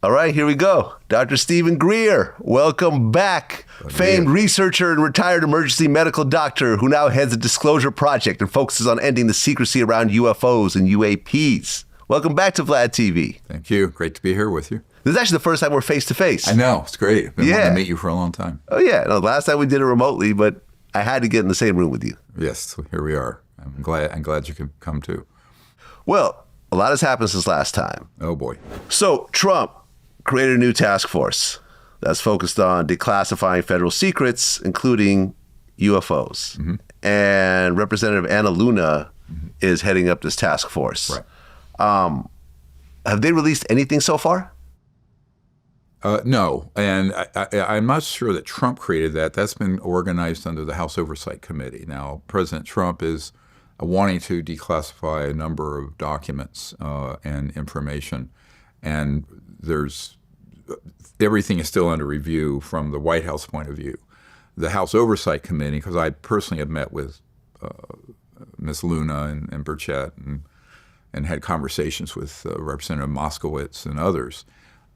All right, here we go. Dr. Stephen Greer, welcome back. Famed researcher and retired emergency medical doctor who now heads a disclosure project and focuses on ending the secrecy around UFOs and UAPs. Welcome back to VladTV. Thank you. Great to be here with you. This is actually the first time we're face-to-face. I know. It's great. I've been wanting to meet you for a long time. Oh, yeah. No, last time we did it remotely, but I had to get in the same room with you. Yes, here we are. I'm glad you could come too. Well, a lot has happened since last time. Oh, boy. So Trump created a new task force that's focused on declassifying federal secrets, including UFOs. Mm-hmm. And Representative Anna Luna is heading up this task force. Right. Have they released anything so far? No, and I'm not sure that Trump created that. That's been organized under the House Oversight Committee. Now, President Trump is wanting to declassify a number of documents and information, and everything is still under review from the White House point of view. The House Oversight Committee, because I personally have met with Ms. Luna and Burchett and had conversations with Representative Moskowitz and others.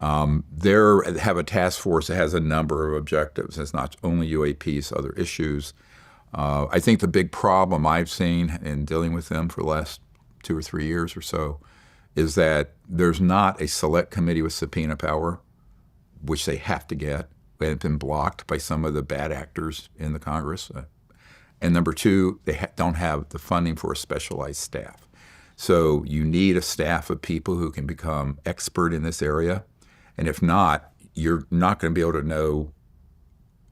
They have a task force that has a number of objectives. It's not only UAPs, other issues. I think the big problem I've seen in dealing with them for the last 2 or 3 years or so is that there's not a select committee with subpoena power, which they have to get. They have been blocked by some of the bad actors in the Congress. And number 2, they don't have the funding for a specialized staff. So you need a staff of people who can become expert in this area. And if not, you're not going to be able to know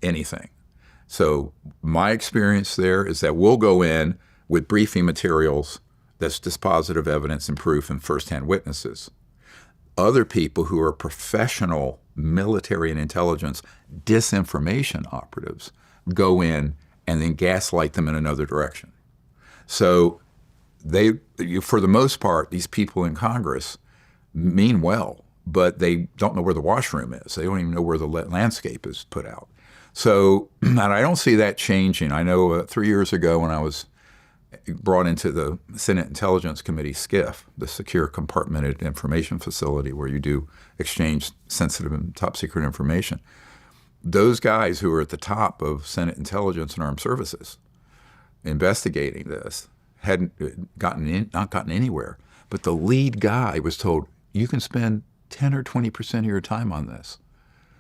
anything. So my experience there is that we'll go in with briefing materials that's dispositive evidence and proof and firsthand witnesses. Other people who are professional military and intelligence disinformation operatives go in and then gaslight them in another direction. So for the most part, these people in Congress mean well, but they don't know where the washroom is. They don't even know where the landscape is put out. So, and I don't see that changing. I know 3 years ago when I was brought into the Senate Intelligence Committee SCIF, the Secure Compartmented Information Facility where you do exchange sensitive and top secret information, those guys who are at the top of Senate Intelligence and Armed Services investigating this hadn't not gotten anywhere. But the lead guy was told, you can spend 10 or 20% of your time on this.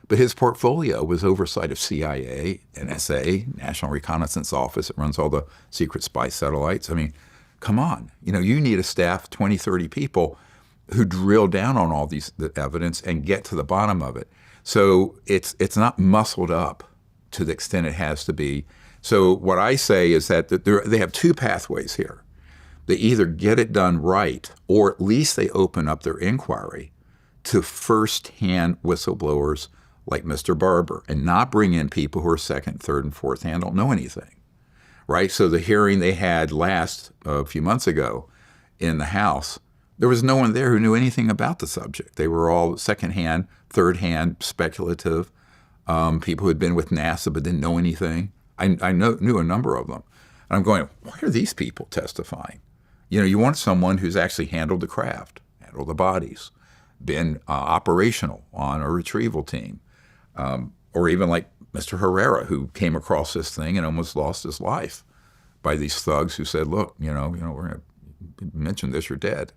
But his portfolio was oversight of CIA, NSA, National Reconnaissance Office that runs all the secret spy satellites. I mean, come on. You need a staff, 20, 30 people who drill down on all the evidence and get to the bottom of it. So it's not muscled up to the extent it has to be. So what I say is that they have 2 pathways here. They either get it done right, or at least they open up their inquiry to first-hand whistleblowers like Mr. Barber, and not bring in people who are second, third, and fourth hand, don't know anything, right? So the hearing they had a few months ago in the House, there was no one there who knew anything about the subject. They were all second-hand, third-hand, speculative, people who had been with NASA but didn't know anything. I knew a number of them. And I'm going, why are these people testifying? You want someone who's actually handled the craft, handled the bodies, been operational on a retrieval team, or even like Mr. Herrera, who came across this thing and almost lost his life by these thugs who said, look, we're going to mention this, you're dead.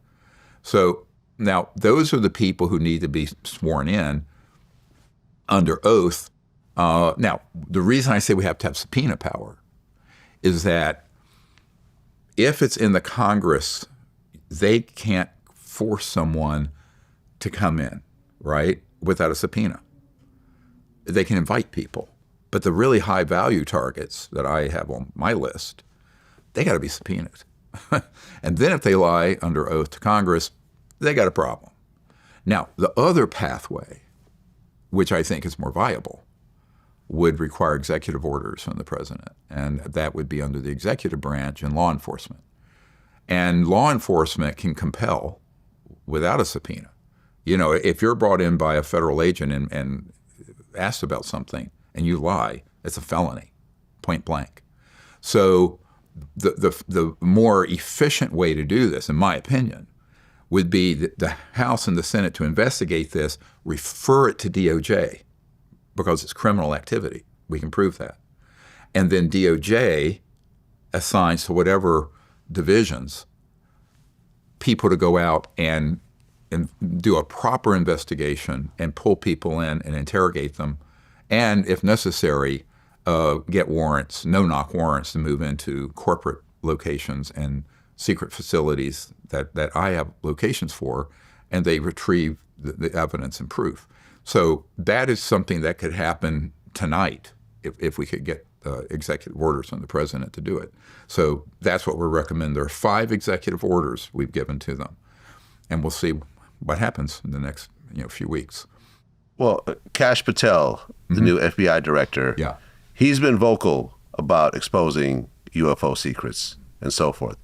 So now those are the people who need to be sworn in under oath. Now, the reason I say we have to have subpoena power is that if it's in the Congress, they can't force someone to come in, right, without a subpoena. They can invite people. But the really high value targets that I have on my list, they got to be subpoenaed. And then if they lie under oath to Congress, they got a problem. Now, the other pathway, which I think is more viable, would require executive orders from the president. And that would be under the executive branch and law enforcement. And law enforcement can compel without a subpoena. If you're brought in by a federal agent and asked about something and you lie, it's a felony, point blank. So the more efficient way to do this, in my opinion, would be the House and the Senate to investigate this, refer it to DOJ because it's criminal activity. We can prove that. And then DOJ assigns to whatever divisions people to go out and do a proper investigation and pull people in and interrogate them, and if necessary, get warrants, no-knock warrants to move into corporate locations and secret facilities that I have locations for, and they retrieve the evidence and proof. So that is something that could happen tonight if we could get executive orders from the president to do it. So that's what we're recommending. There are 5 executive orders we've given to them, and we'll see what happens in the next few weeks. Well, Kash Patel, the new FBI director, he's been vocal about exposing UFO secrets and so forth.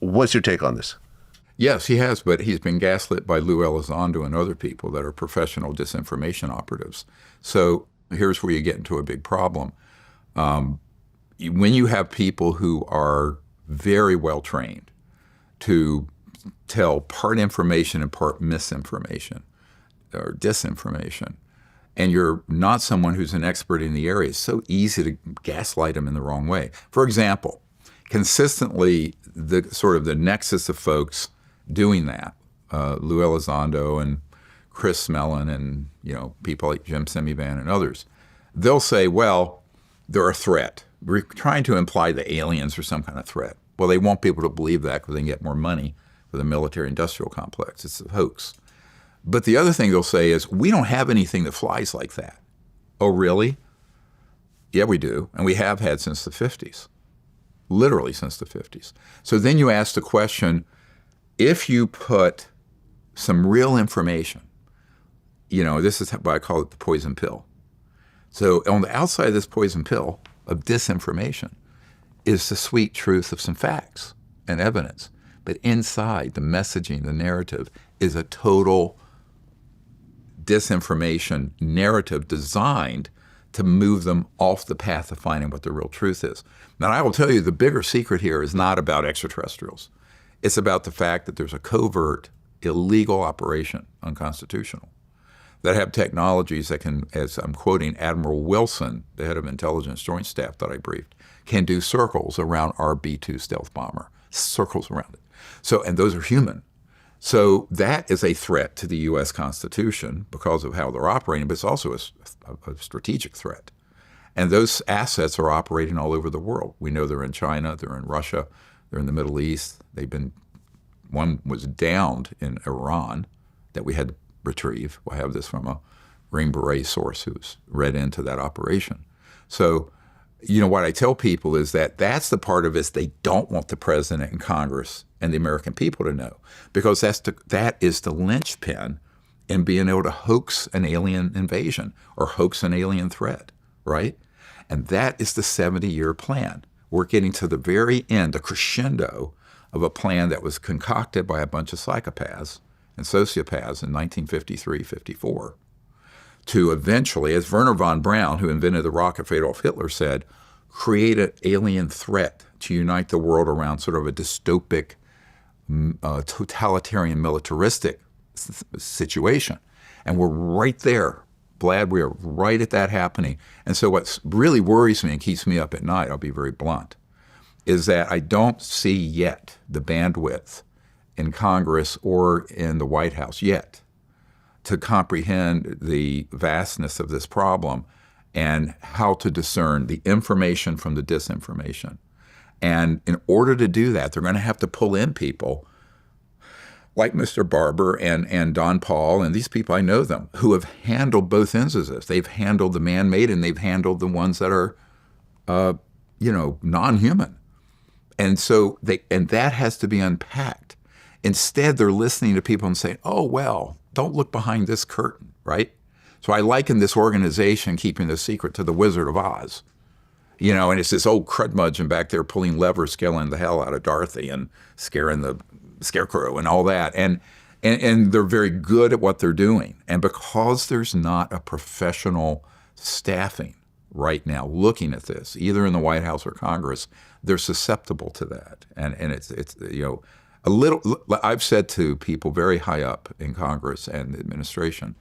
What's your take on this? Yes, he has, but he's been gaslit by Lou Elizondo and other people that are professional disinformation operatives. So here's where you get into a big problem. When you have people who are very well trained to tell part information and part misinformation or disinformation, and you're not someone who's an expert in the area, it's so easy to gaslight them in the wrong way. For example, consistently, the nexus of folks doing that, Lou Elizondo and Chris Mellon and people like Jim Semivan and others, they'll say, well, they're a threat. We're trying to imply the aliens are some kind of threat. Well, they want people to believe that because they can get more money for the military-industrial complex. It's a hoax. But the other thing they'll say is, we don't have anything that flies like that. Oh, really? Yeah, we do. And we have had since the 50s. Literally since the 50s. So then you ask the question, if you put some real information, this is why I call it the poison pill. So on the outside of this poison pill of disinformation is the sweet truth of some facts and evidence. But inside the messaging, the narrative, is a total disinformation narrative designed to move them off the path of finding what the real truth is. Now, I will tell you, the bigger secret here is not about extraterrestrials. It's about the fact that there's a covert, illegal operation, unconstitutional, that have technologies that can, as I'm quoting Admiral Wilson, the head of Intelligence Joint Staff that I briefed, can do circles around our B-2 stealth bomber, circles around it. So, and those are human. So that is a threat to the U.S. Constitution because of how they're operating, but it's also a strategic threat. And those assets are operating all over the world. We know they're in China, they're in Russia, they're in the Middle East. One was downed in Iran that we had to retrieve. We'll have this from a Green Beret source who's read into that operation. So, what I tell people is that that's the part of this they don't want the president and Congress and the American people to know, because that is the linchpin in being able to hoax an alien invasion or hoax an alien threat, right? And that is the 70-year plan. We're getting to the very end, a crescendo of a plan that was concocted by a bunch of psychopaths and sociopaths in 1953-54 to eventually, as Werner von Braun, who invented the rocket for Adolf Hitler, said, create an alien threat to unite the world around sort of a dystopic, totalitarian, militaristic situation. And we're right there. Vlad, we are right at that happening. And so what really worries me and keeps me up at night, I'll be very blunt, is that I don't see yet the bandwidth in Congress or in the White House yet to comprehend the vastness of this problem and how to discern the information from the disinformation. And in order to do that, they're going to have to pull in people like Mr. Barber and Don Paul, and these people, I know them, who have handled both ends of this. They've handled the man-made, and they've handled the ones that are, non-human. And so that has to be unpacked. Instead, they're listening to people and saying, oh, well, don't look behind this curtain, right? So I liken this organization keeping the secret to the Wizard of Oz. And it's this old crudmudgeon back there pulling levers, scaring the hell out of Dorothy and scaring the scarecrow and all that. And they're very good at what they're doing. And because there's not a professional staffing right now looking at this, either in the White House or Congress, they're susceptible to that. And it's I've said to people very high up in Congress and the administration,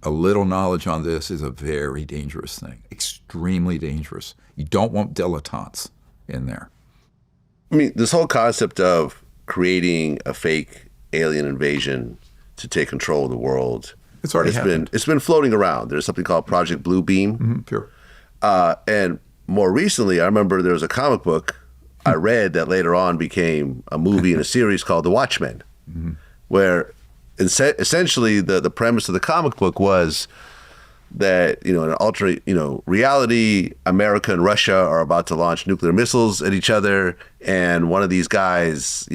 a little knowledge on this is a very dangerous thing, extremely dangerous. You don't want dilettantes in there. I mean, this whole concept of creating a fake alien invasion to take control of the world, it's happened. It's been floating around. There's something called Project Blue Beam. Mm-hmm, sure. And more recently, I remember there was a comic book I read that later on became a movie and a series called The Watchmen, where essentially the premise of the comic book was that, in an alternate, reality, America and Russia are about to launch nuclear missiles at each other. And one of these guys,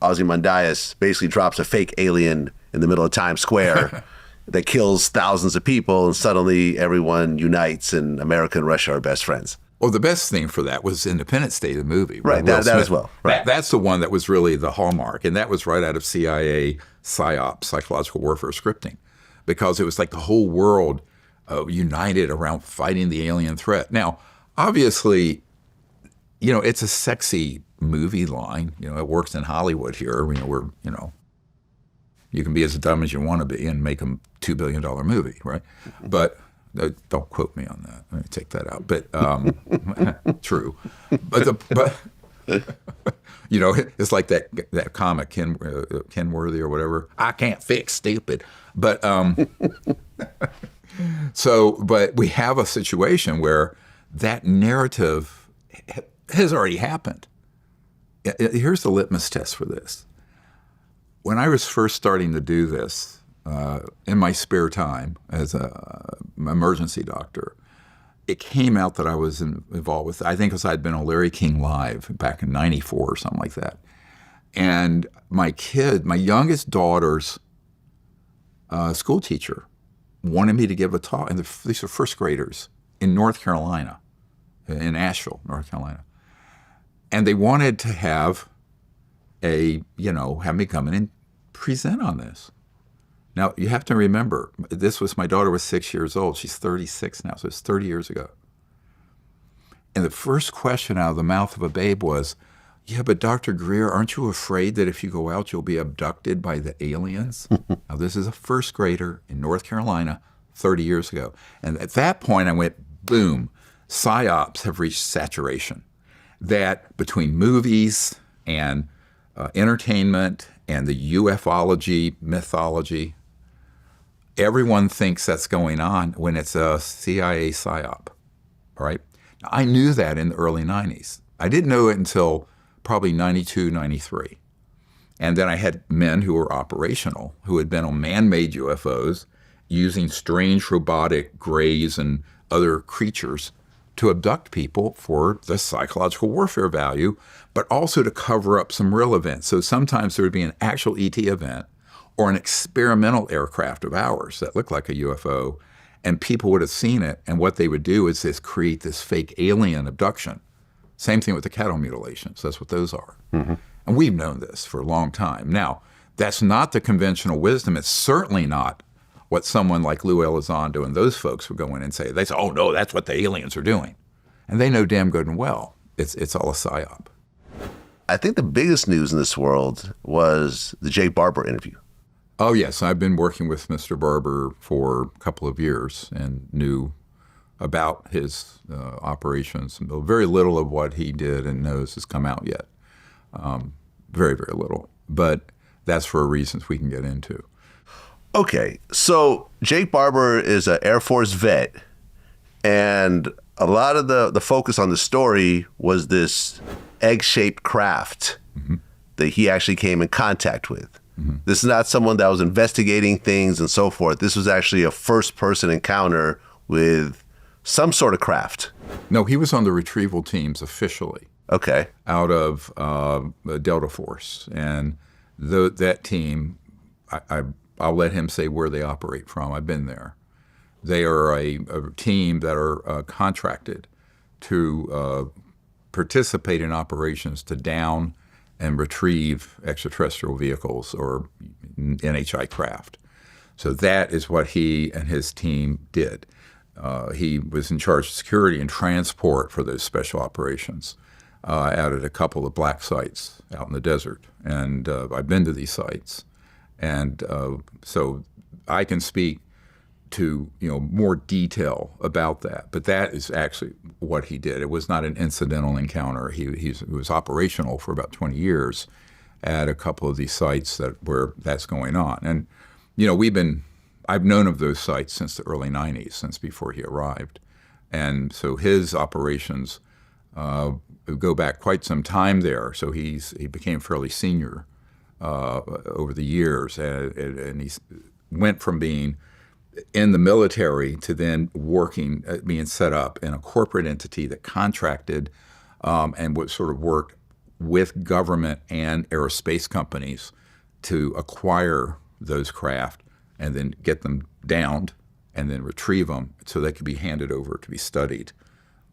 Ozymandias, basically drops a fake alien in the middle of Times Square that kills thousands of people. And suddenly everyone unites and America and Russia are best friends. Well, the best thing for that was Independence Day, the movie. Right, that as well. Right. That's the one that was really the hallmark. And that was right out of CIA PSYOP, psychological warfare scripting, because it was like the whole world united around fighting the alien threat. Now, obviously, it's a sexy movie line. It works in Hollywood here. You can be as dumb as you want to be and make a $2 billion movie, right? But don't quote me on that. Let me take that out. But true. But it's like that comic Ken Worthy or whatever. I can't fix stupid. But but we have a situation where that narrative has already happened. Here's the litmus test for this. When I was first starting to do this, in my spare time as an emergency doctor, it came out that I was involved with, I think because I'd been on Larry King Live back in '94 or something like that. And my youngest daughter's school teacher wanted me to give a talk, and these are first graders in North Carolina, in Asheville, North Carolina. And they wanted to have me come in and present on this. Now, you have to remember, my daughter was 6 years old. She's 36 now, so it's 30 years ago. And the first question out of the mouth of a babe was, yeah, but Dr. Greer, aren't you afraid that if you go out, you'll be abducted by the aliens? Now, this is a first grader in North Carolina 30 years ago. And at that point, I went, boom, PSYOPs have reached saturation. That between movies and entertainment and the ufology mythology, everyone thinks that's going on when it's a CIA PSYOP, right? Now, I knew that in the early 90s. I didn't know it until probably 92, 93. And then I had men who were operational, who had been on man-made UFOs using strange robotic grays and other creatures to abduct people for the psychological warfare value, but also to cover up some real events. So sometimes there would be an actual ET event or an experimental aircraft of ours that looked like a UFO, and people would have seen it, and what they would do is create this fake alien abduction. Same thing with the cattle mutilations. That's what those are. Mm-hmm. And we've known this for a long time. Now, that's not the conventional wisdom. It's certainly not what someone like Lou Elizondo and those folks would go in and say. They say, oh, no, that's what the aliens are doing. And they know damn good and well it's all a PSYOP. I think the biggest news in this world was the Jake Barber interview. Oh, yes. I've been working with Mr. Barber for a couple of years and knew about his operations. Very little of what he did and knows has come out yet. Very, very little. But that's for reasons we can get into. Okay. So Jake Barber is an Air Force vet, and a lot of the focus on the story was this egg-shaped craft that he actually came in contact with. Mm-hmm. This is not someone that was investigating things and so forth. This was actually a first-person encounter with some sort of craft. No, he was on the retrieval teams officially. Okay. Out of the Delta Force. And that team, I'll let him say where they operate from. I've been there. They are a team that are contracted to participate in operations to down and retrieve extraterrestrial vehicles or NHI craft. So that is what he and his team did. He was in charge of security and transport for those special operations. out at a couple of black sites out in the desert. And I've been to these sites. And so I can speak to more detail about that. But that is actually what he did. It was not an incidental encounter. He was operational for about 20 years at a couple of these sites where that's going on. And I've known of those sites since the early 90s, since before he arrived. And so his operations go back quite some time there. So he became fairly senior over the years, and he went from being in the military to then working, being set up in a corporate entity that contracted and would sort of work with government and aerospace companies to acquire those craft and then get them downed and then retrieve them so they could be handed over to be studied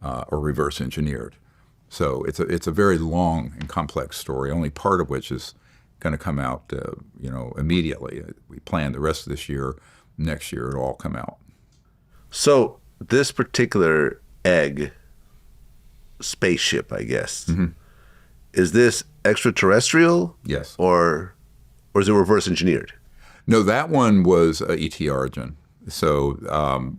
or reverse engineered. So it's a very long and complex story, only part of which is going to come out immediately. We plan the rest of this year. Next year it'll all come out. So this particular egg spaceship, I guess, is this extraterrestrial? Yes. Or is it reverse engineered? No, that one was ET origin. So,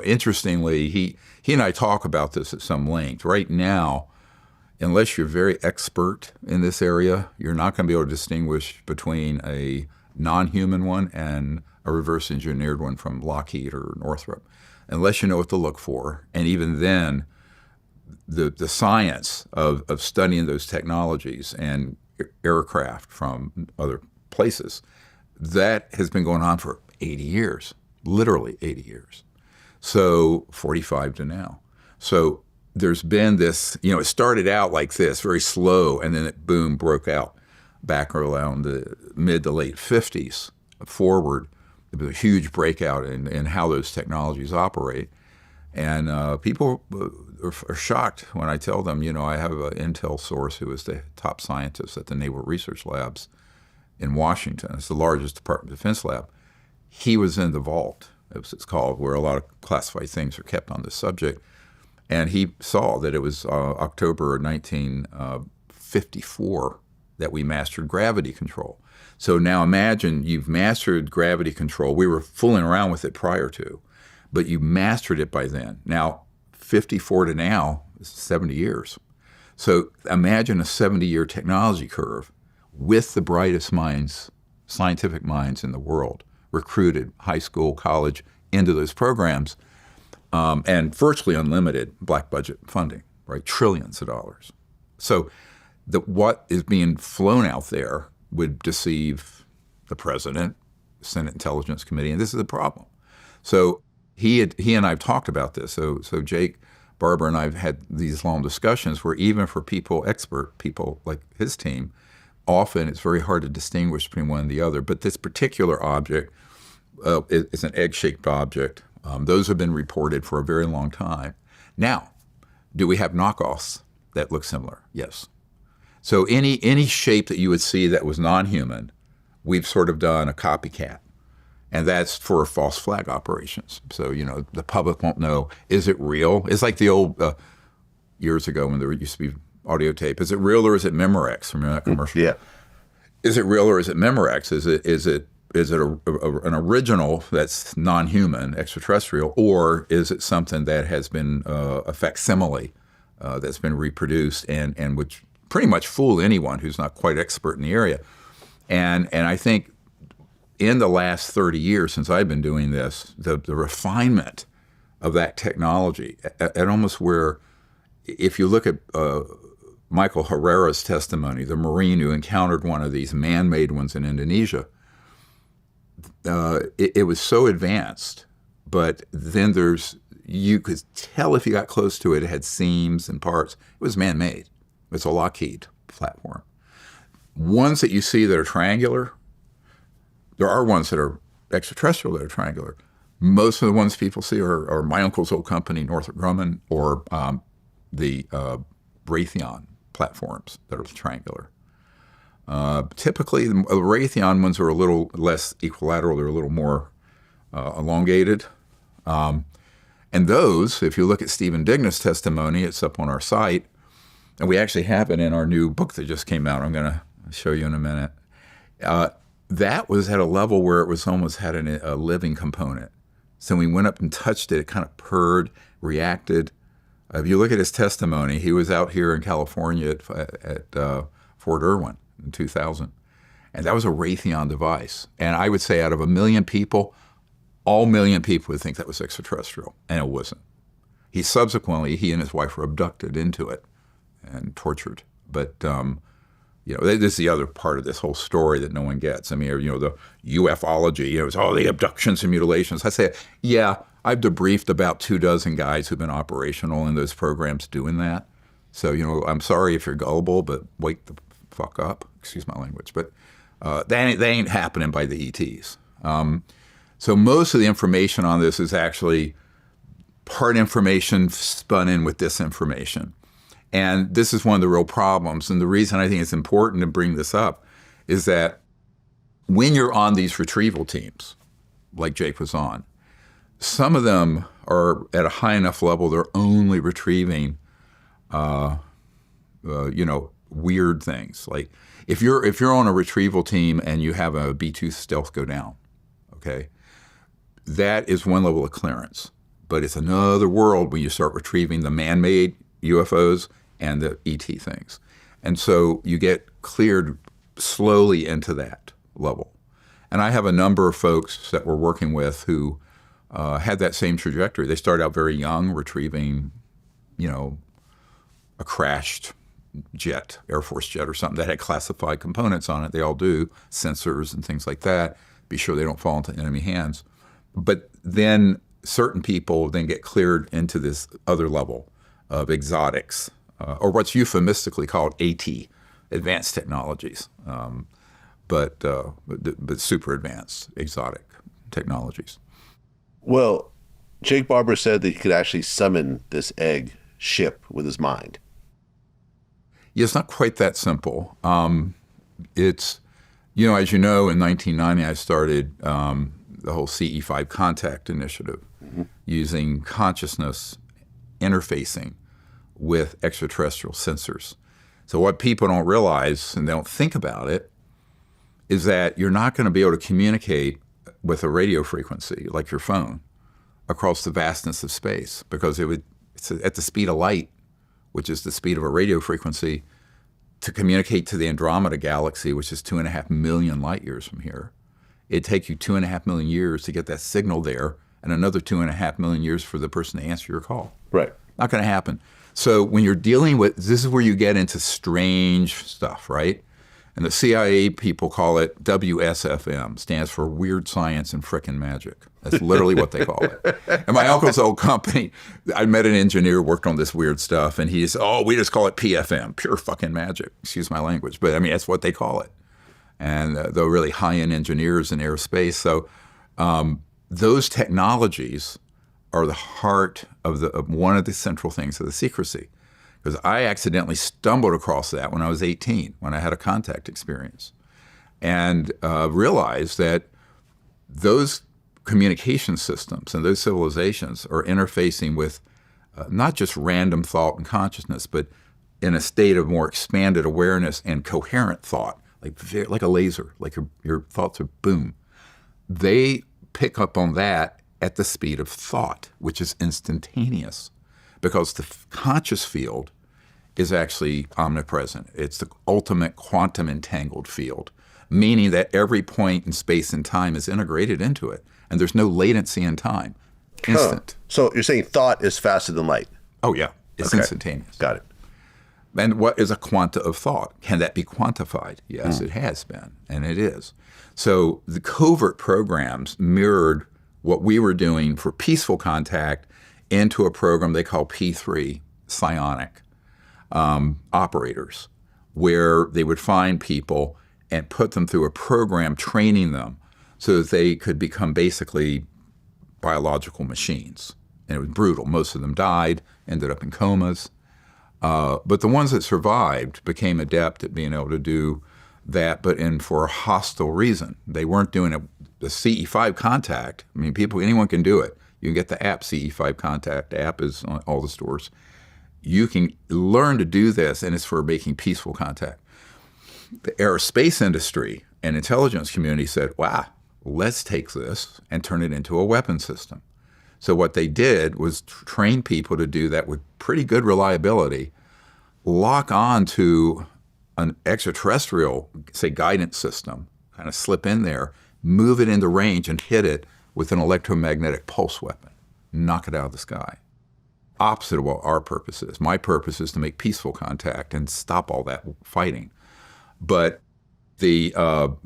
interestingly, he and I talk about this at some length. Right now, unless you're very expert in this area, you're not going to be able to distinguish between a non-human one and a reverse engineered one from Lockheed or Northrop, unless you know what to look for. And even then, the science of studying those technologies and aircraft from other places, that has been going on for 80 years, literally 80 years. So 45 to now. So there's been this, it started out like this, very slow, and then it boom, broke out back around the mid to late 50s forward. There was a huge breakout in how those technologies operate. And people are shocked when I tell them, I have an intel source who is the top scientist at the Naval Research Labs in Washington. It's the largest Department of Defense lab. He was in the vault, as it's called, where a lot of classified things are kept on this subject. And he saw that it was October 1954 that we mastered gravity control. So now imagine you've mastered gravity control. We were fooling around with it prior to, but you mastered it by then. Now, 54 to now is 70 years. So imagine a 70-year technology curve with the brightest minds, scientific minds in the world, recruited high school, college, into those programs, and virtually unlimited black budget funding, right? Trillions of dollars. So what is being flown out there would deceive the president, Senate Intelligence Committee, and this is the problem. So he and I have talked about this. So Jake Barber and I have had these long discussions where even for expert people like his team, often it's very hard to distinguish between one and the other. But this particular object is an egg-shaped object. Those have been reported for a very long time. Now, do we have knockoffs that look similar? Yes. So any shape that you would see that was non-human, we've sort of done a copycat. And that's for false flag operations. So, the public won't know, is it real? It's like the old, years ago when there used to be audio tape. Is it real or is it Memorex? Remember that commercial? Yeah. Is it real or is it Memorex? Is it an original that's non-human, extraterrestrial, or is it something that has been a facsimile that's been reproduced and which pretty much fool anyone who's not quite expert in the area? And I think in the last 30 years since I've been doing this, the refinement of that technology at almost where, if you look at Michael Herrera's testimony, the Marine who encountered one of these man-made ones in Indonesia, it was so advanced, but then you could tell if you got close to it, it had seams and parts. It was man-made. It's a Lockheed platform. Ones that you see that are triangular, there are ones that are extraterrestrial that are triangular. Most of the ones people see are my uncle's old company, Northrop Grumman, or the Raytheon platforms that are triangular. Typically, the Raytheon ones are a little less equilateral. They're a little more elongated. And those, if you look at Stephen Dignan's testimony, it's up on our site, and we actually have it in our new book that just came out. I'm going to show you in a minute. That was at a level where it was almost had a living component. So when we went up and touched it, it kind of purred, reacted. If you look at his testimony, he was out here in California at Fort Irwin in 2000. And that was a Raytheon device. And I would say out of 1 million people, all 1 million people would think that was extraterrestrial, and it wasn't. He and his wife were abducted into it and tortured. But, this is the other part of this whole story that no one gets. I mean, the ufology, it's all the abductions and mutilations. I say, yeah, I've debriefed about 24 guys who've been operational in those programs doing that. So, I'm sorry if you're gullible, but wake the fuck up. Excuse my language. But they ain't happening by the ETs. So most of the information on this is actually part information spun in with disinformation. And this is one of the real problems. And the reason I think it's important to bring this up is that when you're on these retrieval teams, like Jake was on, some of them are at a high enough level they're only retrieving, weird things. Like if you're on a retrieval team and you have a B-2 stealth go down, okay, that is one level of clearance. But it's another world when you start retrieving the man-made UFOs and the ET things. And so you get cleared slowly into that level. And I have a number of folks that we're working with who had that same trajectory. They started out very young, retrieving, a crashed jet, Air Force jet or something that had classified components on it. They all do, sensors and things like that. Be sure they don't fall into enemy hands. But then certain people then get cleared into this other level of exotics, or what's euphemistically called AT, advanced technologies, but super advanced exotic technologies. Well, Jake Barber said that he could actually summon this egg ship with his mind. Yeah, it's not quite that simple. It's, as you know, in 1990, I started the whole CE5 contact initiative, using consciousness interfacing with extraterrestrial sensors. So what people don't realize, and they don't think about it, is that you're not going to be able to communicate with a radio frequency like your phone across the vastness of space, because it's at the speed of light, which is the speed of a radio frequency, to communicate to the Andromeda galaxy, which is 2.5 million light years from here. It'd take you 2.5 million years to get that signal there, and another 2.5 million years for the person to answer your call. Right. Not going to happen. So when you're dealing with, this is where you get into strange stuff, right? And the CIA people call it WSFM, stands for Weird Science and Frickin' Magic. That's literally what they call it. And my uncle's old company, I met an engineer, worked on this weird stuff, and he said, we just call it PFM, pure fucking magic. Excuse my language, but I mean, that's what they call it. And they're really high-end engineers in aerospace. So those technologies are the heart of one of the central things of the secrecy. Because I accidentally stumbled across that when I was 18, when I had a contact experience, and realized that those communication systems and those civilizations are interfacing with not just random thought and consciousness, but in a state of more expanded awareness and coherent thought, like a laser, like your thoughts are boom. They pick up on that at the speed of thought, which is instantaneous. Because the conscious field is actually omnipresent. It's the ultimate quantum entangled field, meaning that every point in space and time is integrated into it, and there's no latency in time. Instant. So you're saying thought is faster than light? Oh, yeah. It's instantaneous. Got it. And what is a quanta of thought? Can that be quantified? Yes, it has been, and it is. So the covert programs mirrored what we were doing for peaceful contact into a program they call P3, psionic operators, where they would find people and put them through a program training them so that they could become basically biological machines. And it was brutal. Most of them died, ended up in comas. But the ones that survived became adept at being able to do that, but for a hostile reason. They weren't doing the CE5 contact. I mean, anyone can do it. You can get the app CE5 Contact. The app is on all the stores. you can learn to do this, and it's for making peaceful contact. The aerospace industry and intelligence community said, wow, let's take this and turn it into a weapon system. So what they did was train people to do that with pretty good reliability, lock on to an extraterrestrial, say, guidance system, kind of slip in there, move it into range and hit it with an electromagnetic pulse weapon, knock it out of the sky. Opposite of what our purpose is. My purpose is to make peaceful contact and stop all that fighting. But the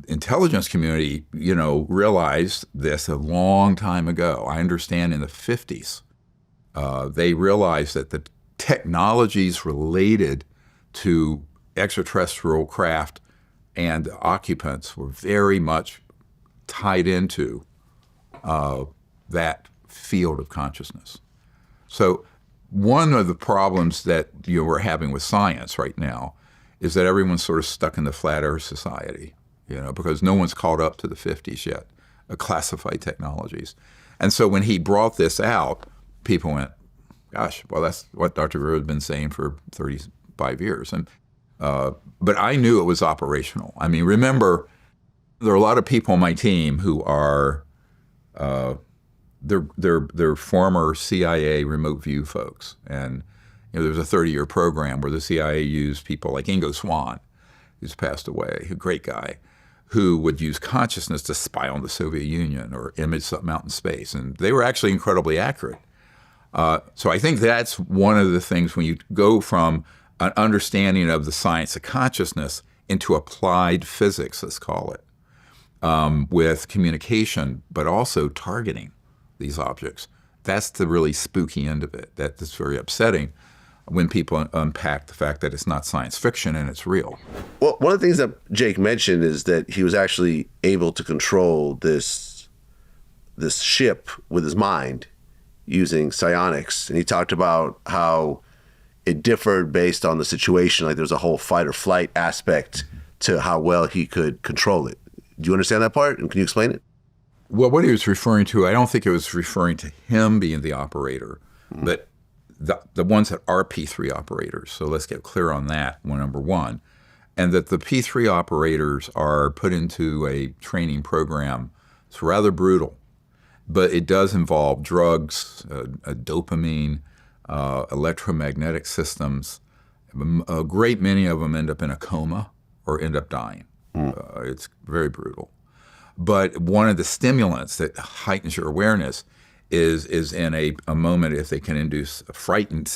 intelligence community, realized this a long time ago. I understand in the 50s, they realized that the technologies related to extraterrestrial craft and occupants were very much tied into that field of consciousness. So one of the problems that we're having with science right now is that everyone's sort of stuck in the flat earth society, because no one's caught up to the 50s yet, classified technologies. And so when he brought this out, people went, gosh, well, that's what Dr. Greer had been saying for 35 years. And but I knew it was operational. I mean, remember, there are a lot of people on my team who are they're former CIA remote view folks. And there was a 30-year program where the CIA used people like Ingo Swann, who's passed away, a great guy, who would use consciousness to spy on the Soviet Union or image something out in space. And they were actually incredibly accurate. So I think that's one of the things when you go from an understanding of the science of consciousness into applied physics, let's call it, with communication, but also targeting these objects. That's the really spooky end of it. That's very upsetting when people unpack the fact that it's not science fiction and it's real. Well, one of the things that Jake mentioned is that he was actually able to control this ship with his mind using psionics. And he talked about how it differed based on the situation. Like there's a whole fight or flight aspect to how well he could control it. Do you understand that part? And can you explain it? Well, what he was referring to, I don't think it was referring to him being the operator, but the ones that are P3 operators. So let's get clear on that, number one. And that the P3 operators are put into a training program. It's rather brutal, but it does involve drugs, dopamine, electromagnetic systems. A great many of them end up in a coma or end up dying. It's very brutal. But one of the stimulants that heightens your awareness is in a moment, if they can induce a heightened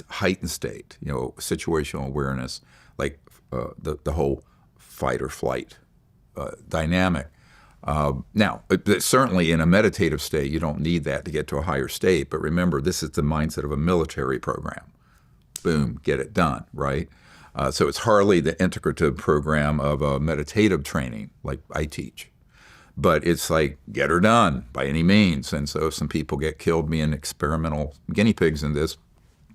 state, situational awareness, like the whole fight or flight dynamic. Now, certainly in a meditative state, you don't need that to get to a higher state. But remember, this is the mindset of a military program. Boom, get it done, right? So it's hardly the integrative program of a meditative training like I teach. But it's like, get her done by any means. And so if some people get killed being experimental guinea pigs in this,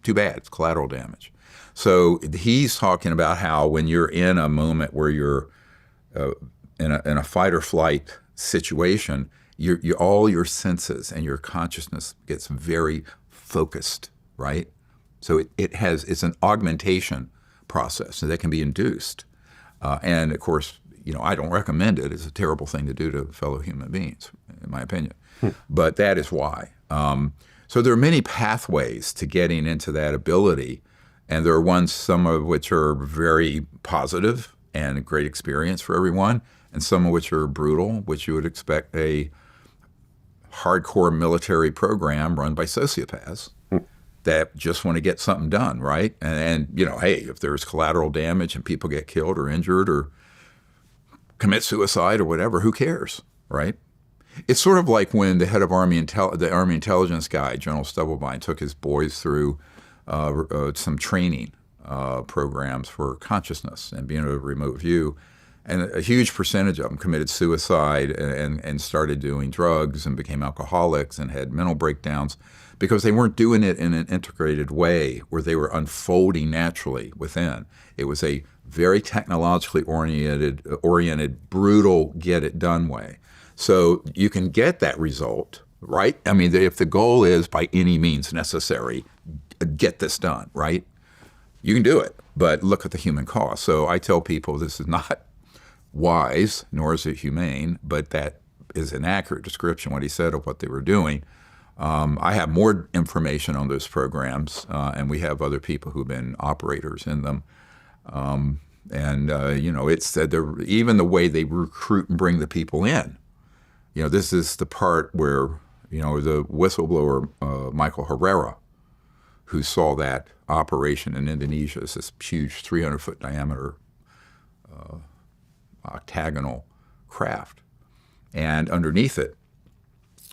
too bad, it's collateral damage. So he's talking about how when you're in a moment where you're in a fight or flight situation, all your senses and your consciousness gets very focused, right? So it's an augmentation process that can be induced. And of course, I don't recommend it. It's a terrible thing to do to fellow human beings, in my opinion. But that is why. So there are many pathways to getting into that ability, and there are ones, some of which are very positive and a great experience for everyone, and some of which are brutal, which you would expect a hardcore military program run by sociopaths that just want to get something done, right? And hey, if there's collateral damage and people get killed or injured or commit suicide or whatever, who cares, right? It's sort of like when the head of the Army intelligence guy, General Stubblebine, took his boys through some training programs for consciousness and being a remote view. And a huge percentage of them committed suicide and started doing drugs and became alcoholics and had mental breakdowns because they weren't doing it in an integrated way where they were unfolding naturally within. It was a very technologically oriented, brutal, get-it-done way. So you can get that result, right? I mean, if the goal is by any means necessary, get this done, right? You can do it, but look at the human cost. So I tell people this is not wise, nor is it humane, but that is an accurate description, what he said, of what they were doing. I have more information on those programs, and we have other people who've been operators in them. It's even the way they recruit and bring the people in. This is the part where, the whistleblower, Michael Herrera, who saw that operation in Indonesia, is this huge 300-foot diameter octagonal craft. And underneath it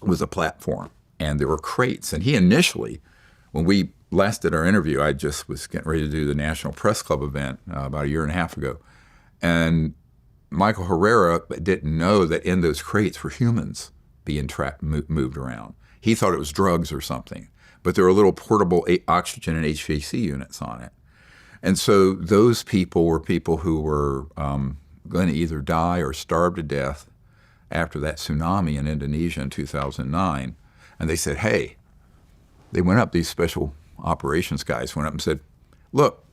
was a platform, and there were crates. And he initially, when we last did our interview, I just was getting ready to do the National Press Club event about a year and a half ago. And Michael Herrera didn't know that in those crates were humans being moved around. He thought it was drugs or something. But there were little portable oxygen and HVAC units on it. And so those people were people who were going to either die or starve to death after that tsunami in Indonesia in 2009. And they said, hey, they went up, these special operations guys went up and said, look,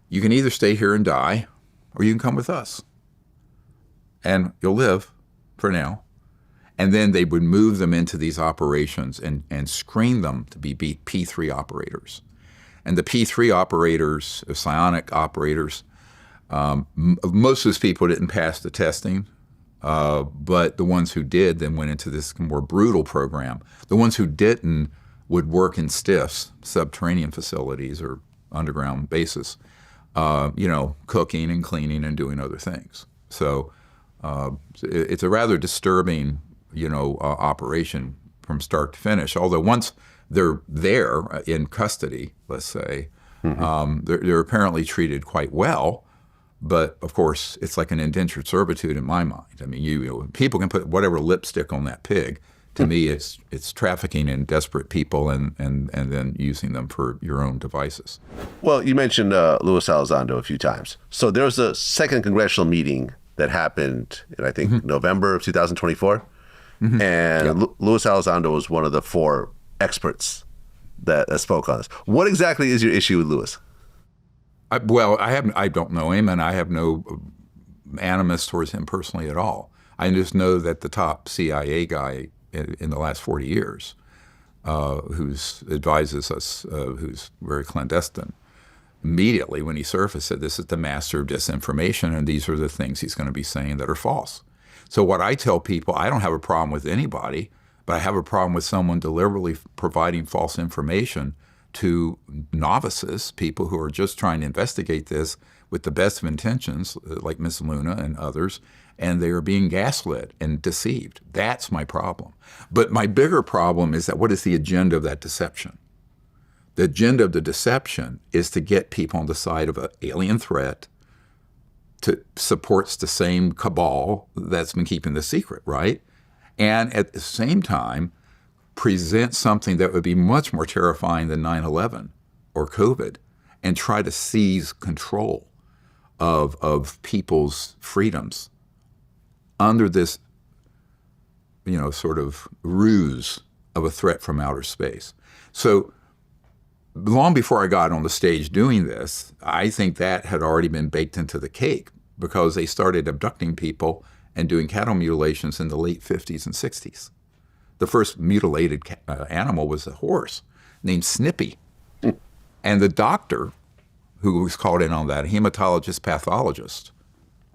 you can either stay here and die, or you can come with us. And you'll live for now. And then they would move them into these operations and screen them to be P3 operators. And the P3 operators, psionic operators, most of those people didn't pass the testing, but the ones who did then went into this more brutal program. The ones who didn't would work in STIFs, subterranean facilities or underground bases, cooking and cleaning and doing other things. So it's a rather disturbing operation from start to finish. Although once they're there in custody, let's say, they're apparently treated quite well. But of course, it's like an indentured servitude in my mind. I mean, people can put whatever lipstick on that pig. To me, it's trafficking in desperate people and then using them for your own devices. Well, you mentioned Luis Elizondo a few times. So there was a second congressional meeting that happened in, I think, November of 2024. And Luis Elizondo was one of the 4 experts that spoke on this. What exactly is your issue with Luis? I don't know him, and I have no animus towards him personally at all. I just know that the top CIA guy in the last 40 years, who's advises us, who's very clandestine, immediately when he surfaced said, this is the master of disinformation, and these are the things he's going to be saying that are false. So what I tell people, I don't have a problem with anybody, but I have a problem with someone deliberately providing false information to novices, people who are just trying to investigate this with the best of intentions, like Ms. Luna and others, and they are being gaslit and deceived. That's my problem. But my bigger problem is that what is the agenda of that deception? The agenda of the deception is to get people on the side of an alien threat to supports the same cabal that's been keeping the secret, right? And at the same time, present something that would be much more terrifying than 9/11 or COVID and try to seize control of people's freedoms under this, sort of ruse of a threat from outer space. So long before I got on the stage doing this, I think that had already been baked into the cake because they started abducting people and doing cattle mutilations in the late 50s and 60s. The first mutilated animal was a horse named Snippy. And the doctor who was called in on that, a hematologist pathologist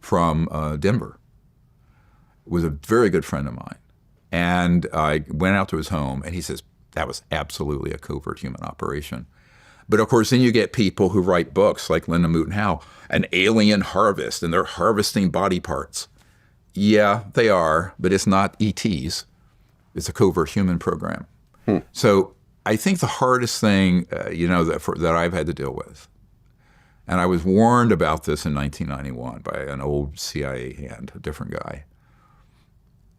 from Denver, was a very good friend of mine. And I went out to his home, and he says, that was absolutely a covert human operation. But of course, then you get people who write books like Linda Moulton Howe, an alien harvest, and they're harvesting body parts. Yeah, they are, but it's not ETs. It's a covert human program. So I think the hardest thing, that I've had to deal with, and I was warned about this in 1991 by an old CIA hand, a different guy.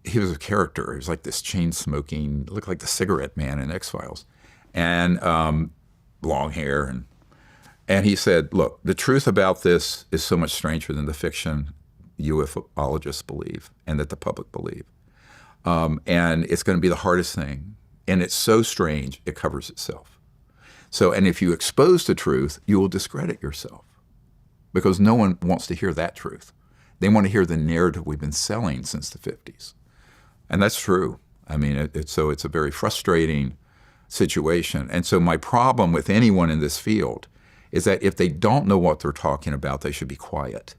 He was a character. He was like this chain-smoking, looked like the cigarette man in X-Files, and long hair. And he said, look, the truth about this is so much stranger than the fiction UFOologists believe and that the public believe. And it's going to be the hardest thing. And it's so strange, it covers itself. So, and if you expose the truth, you will discredit yourself because no one wants to hear that truth. They want to hear the narrative we've been selling since the 50s. And that's true. I mean, so it's a very frustrating situation. And so my problem with anyone in this field is that if they don't know what they're talking about, they should be quiet.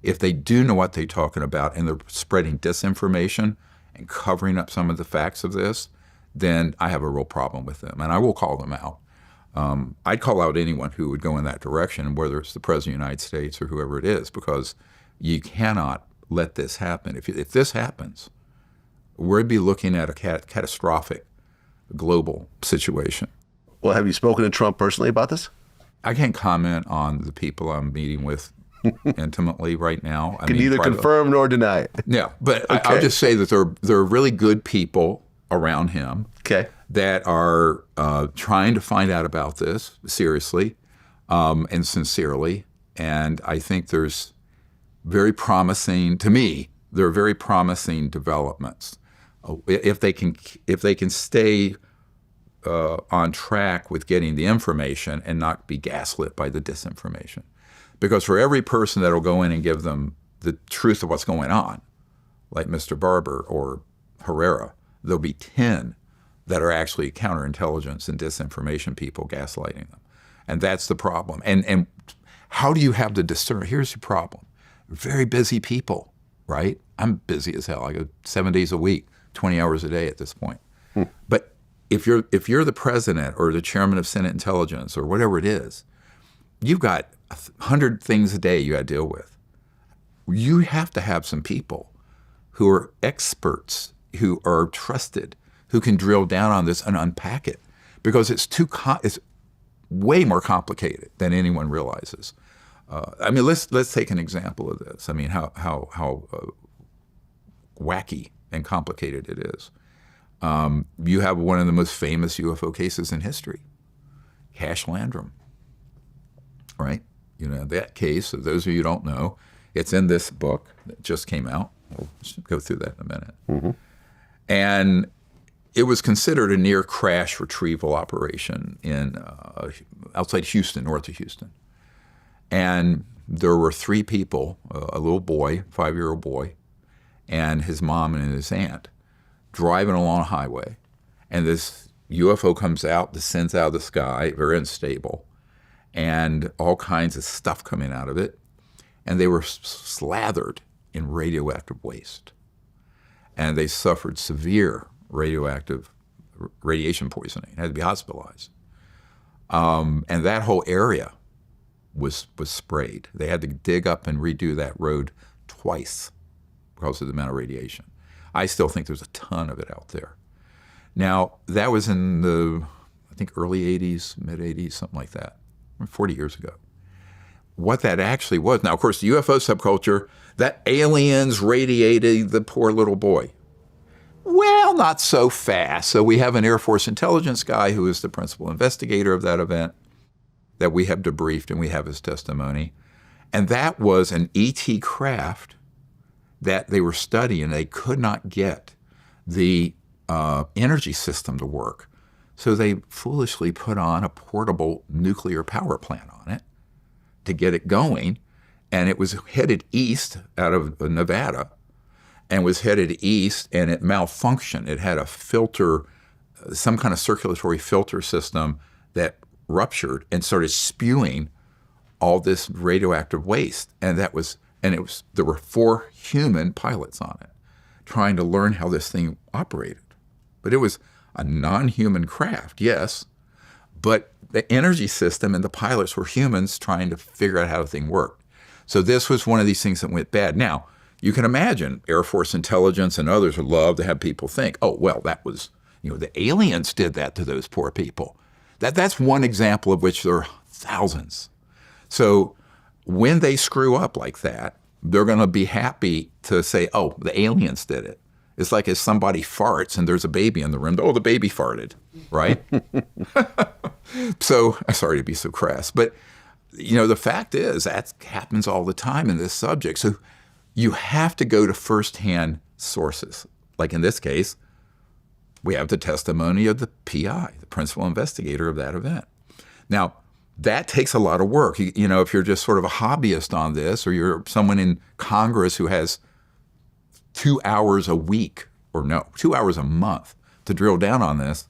If they do know what they're talking about and they're spreading disinformation and covering up some of the facts of this, then I have a real problem with them, and I will call them out. I'd call out anyone who would go in that direction, whether it's the President of the United States or whoever it is, because you cannot let this happen. If this happens, we'd be looking at a catastrophic global situation. Well, have you spoken to Trump personally about this? I can't comment on the people I'm meeting with intimately right now. Can neither confirm nor deny it. Yeah, but okay. I'll just say that there are really good people around him that are trying to find out about this seriously and sincerely. And I think there's very promising, to me, there are very promising developments. If they can stay on track with getting the information and not be gaslit by the disinformation. Because for every person that will go in and give them the truth of what's going on, like Mr. Barber or Herrera, there'll be 10 that are actually counterintelligence and disinformation people gaslighting them. And that's the problem. And how do you have the discernment? Here's the problem. Very busy people, right? I'm busy as hell. I go 7 days a week, 20 hours a day at this point. But if you're the president or the chairman of Senate Intelligence or whatever it is, you've got 100 things a day you got to deal with. You have to have some people who are experts, who are trusted, who can drill down on this and unpack it, because it's way more complicated than anyone realizes. I mean, let's take an example of this. I mean, how wacky and complicated it is. You have one of the most famous UFO cases in history, Cash Landrum, right? You know, that case, for those of you who don't know, it's in this book that just came out. We'll go through that in a minute. Mm-hmm. And it was considered a near crash retrieval operation in outside Houston, north of Houston. And there were 3 people, a little boy, 5-year-old boy, and his mom and his aunt, driving along a highway. And this UFO comes out, descends out of the sky, very unstable, and all kinds of stuff coming out of it. And they were slathered in radioactive waste. And they suffered severe radiation poisoning, had to be hospitalized. And that whole area was sprayed. They had to dig up and redo that road twice because of the amount of radiation. I still think there's a ton of it out there. Now, that was in the, I think, early 80s, mid 80s, something like that, 40 years ago. What that actually was, now, of course, the UFO subculture, that aliens radiated the poor little boy. Well, not so fast. So we have an Air Force intelligence guy who is the principal investigator of that event that we have debriefed, and we have his testimony. And that was an ET craft that they were studying. They could not get the energy system to work. So they foolishly put on a portable nuclear power plant on it to get it going. And it was headed east out of Nevada and was headed east, and it malfunctioned. It had a filter, some kind of circulatory filter system that ruptured and started spewing all this radioactive waste. And there were 4 human pilots on it trying to learn how this thing operated. But it was a non-human craft, yes, but the energy system and the pilots were humans trying to figure out how the thing worked. So this was one of these things that went bad. Now, you can imagine Air Force intelligence and others would love to have people think, oh, well, that was, the aliens did that to those poor people. That's one example of which there are thousands. So when they screw up like that, they're going to be happy to say, oh, the aliens did it. It's like if somebody farts and there's a baby in the room, oh, the baby farted, right? So, I'm sorry to be so crass, but the fact is that happens all the time in this subject. So you have to go to firsthand sources. Like in this case, we have the testimony of the PI, the principal investigator of that event. Now, that takes a lot of work. You know, if you're just sort of a hobbyist on this, or you're someone in Congress who has 2 hours a week, or no, 2 hours a month to drill down on this,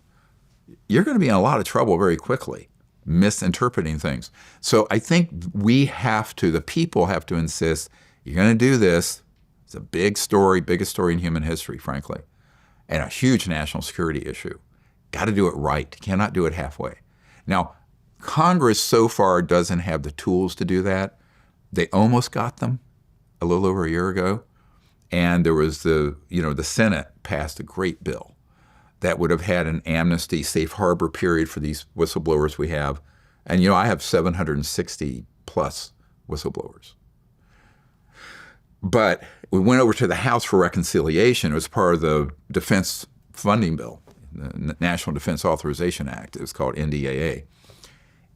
you're going to be in a lot of trouble very quickly, misinterpreting things. So I think the people have to insist, you're going to do this. It's a big story, biggest story in human history, frankly, and a huge national security issue. Got to do it right. Cannot do it halfway. Now, Congress so far doesn't have the tools to do that. They almost got them a little over a year ago. And there was the Senate passed a great bill that would have had an amnesty, safe harbor period for these whistleblowers we have. And, I have 760 plus whistleblowers. But we went over to the House for reconciliation. It was part of the defense funding bill, the National Defense Authorization Act. It was called NDAA.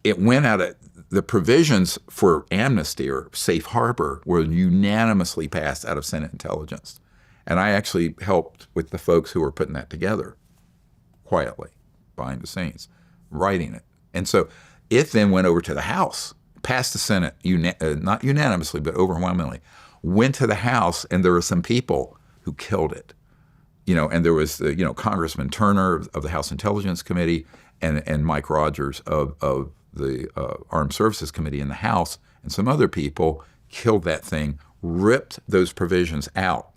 It went out of the provisions for amnesty or safe harbor were unanimously passed out of Senate Intelligence. And I actually helped with the folks who were putting that together quietly behind the scenes, writing it. And so it then went over to the House, passed the Senate, not unanimously, but overwhelmingly, went to the House, and there were some people who killed it. And there was, Congressman Turner of the House Intelligence Committee and Mike Rogers of the Armed Services Committee in the House, and some other people killed that thing, ripped those provisions out,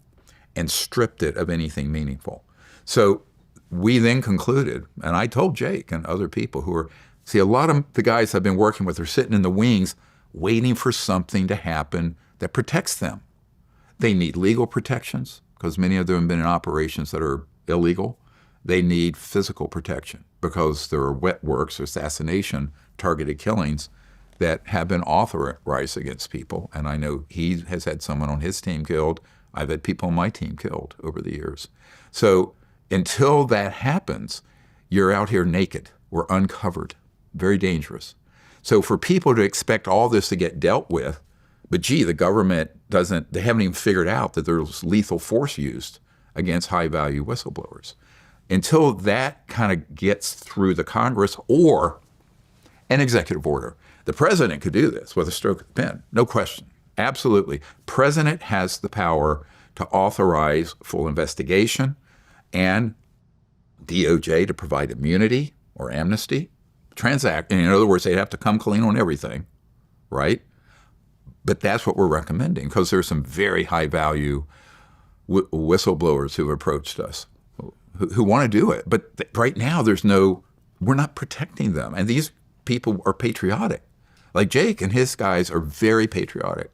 and stripped it of anything meaningful. So we then concluded, and I told Jake and other people who a lot of the guys I've been working with are sitting in the wings waiting for something to happen that protects them. They need legal protections because many of them have been in operations that are illegal. They need physical protection because there are wet works, assassination, targeted killings that have been authorized against people. And I know he has had someone on his team killed. I've had people on my team killed over the years. So until that happens, you're out here naked or uncovered, very dangerous. So for people to expect all this to get dealt with, but the government they haven't even figured out that there's lethal force used against high-value whistleblowers. Until that kind of gets through the Congress or an executive order. The president could do this with a stroke of the pen, no question. Absolutely. President has the power to authorize full investigation and DOJ to provide immunity or amnesty, in other words, they'd have to come clean on everything, right? But that's what we're recommending because there's some very high-value whistleblowers who have approached us who want to do it. But right now, we're not protecting them. And these people are patriotic. Like Jake and his guys are very patriotic.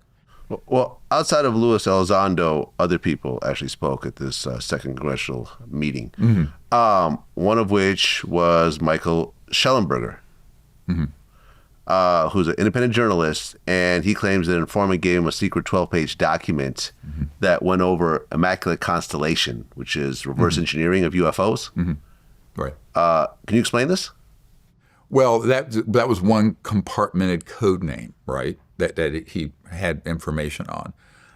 Well, outside of Luis Elizondo, other people actually spoke at this second congressional meeting. Mm-hmm. One of which was Michael Schellenberger, who's an independent journalist, and he claims that an informant gave him a secret 12-page document that went over Immaculate Constellation, which is reverse engineering of UFOs. Mm-hmm. Right. Can you explain this? Well, that was one compartmented code name, right, that he had information on.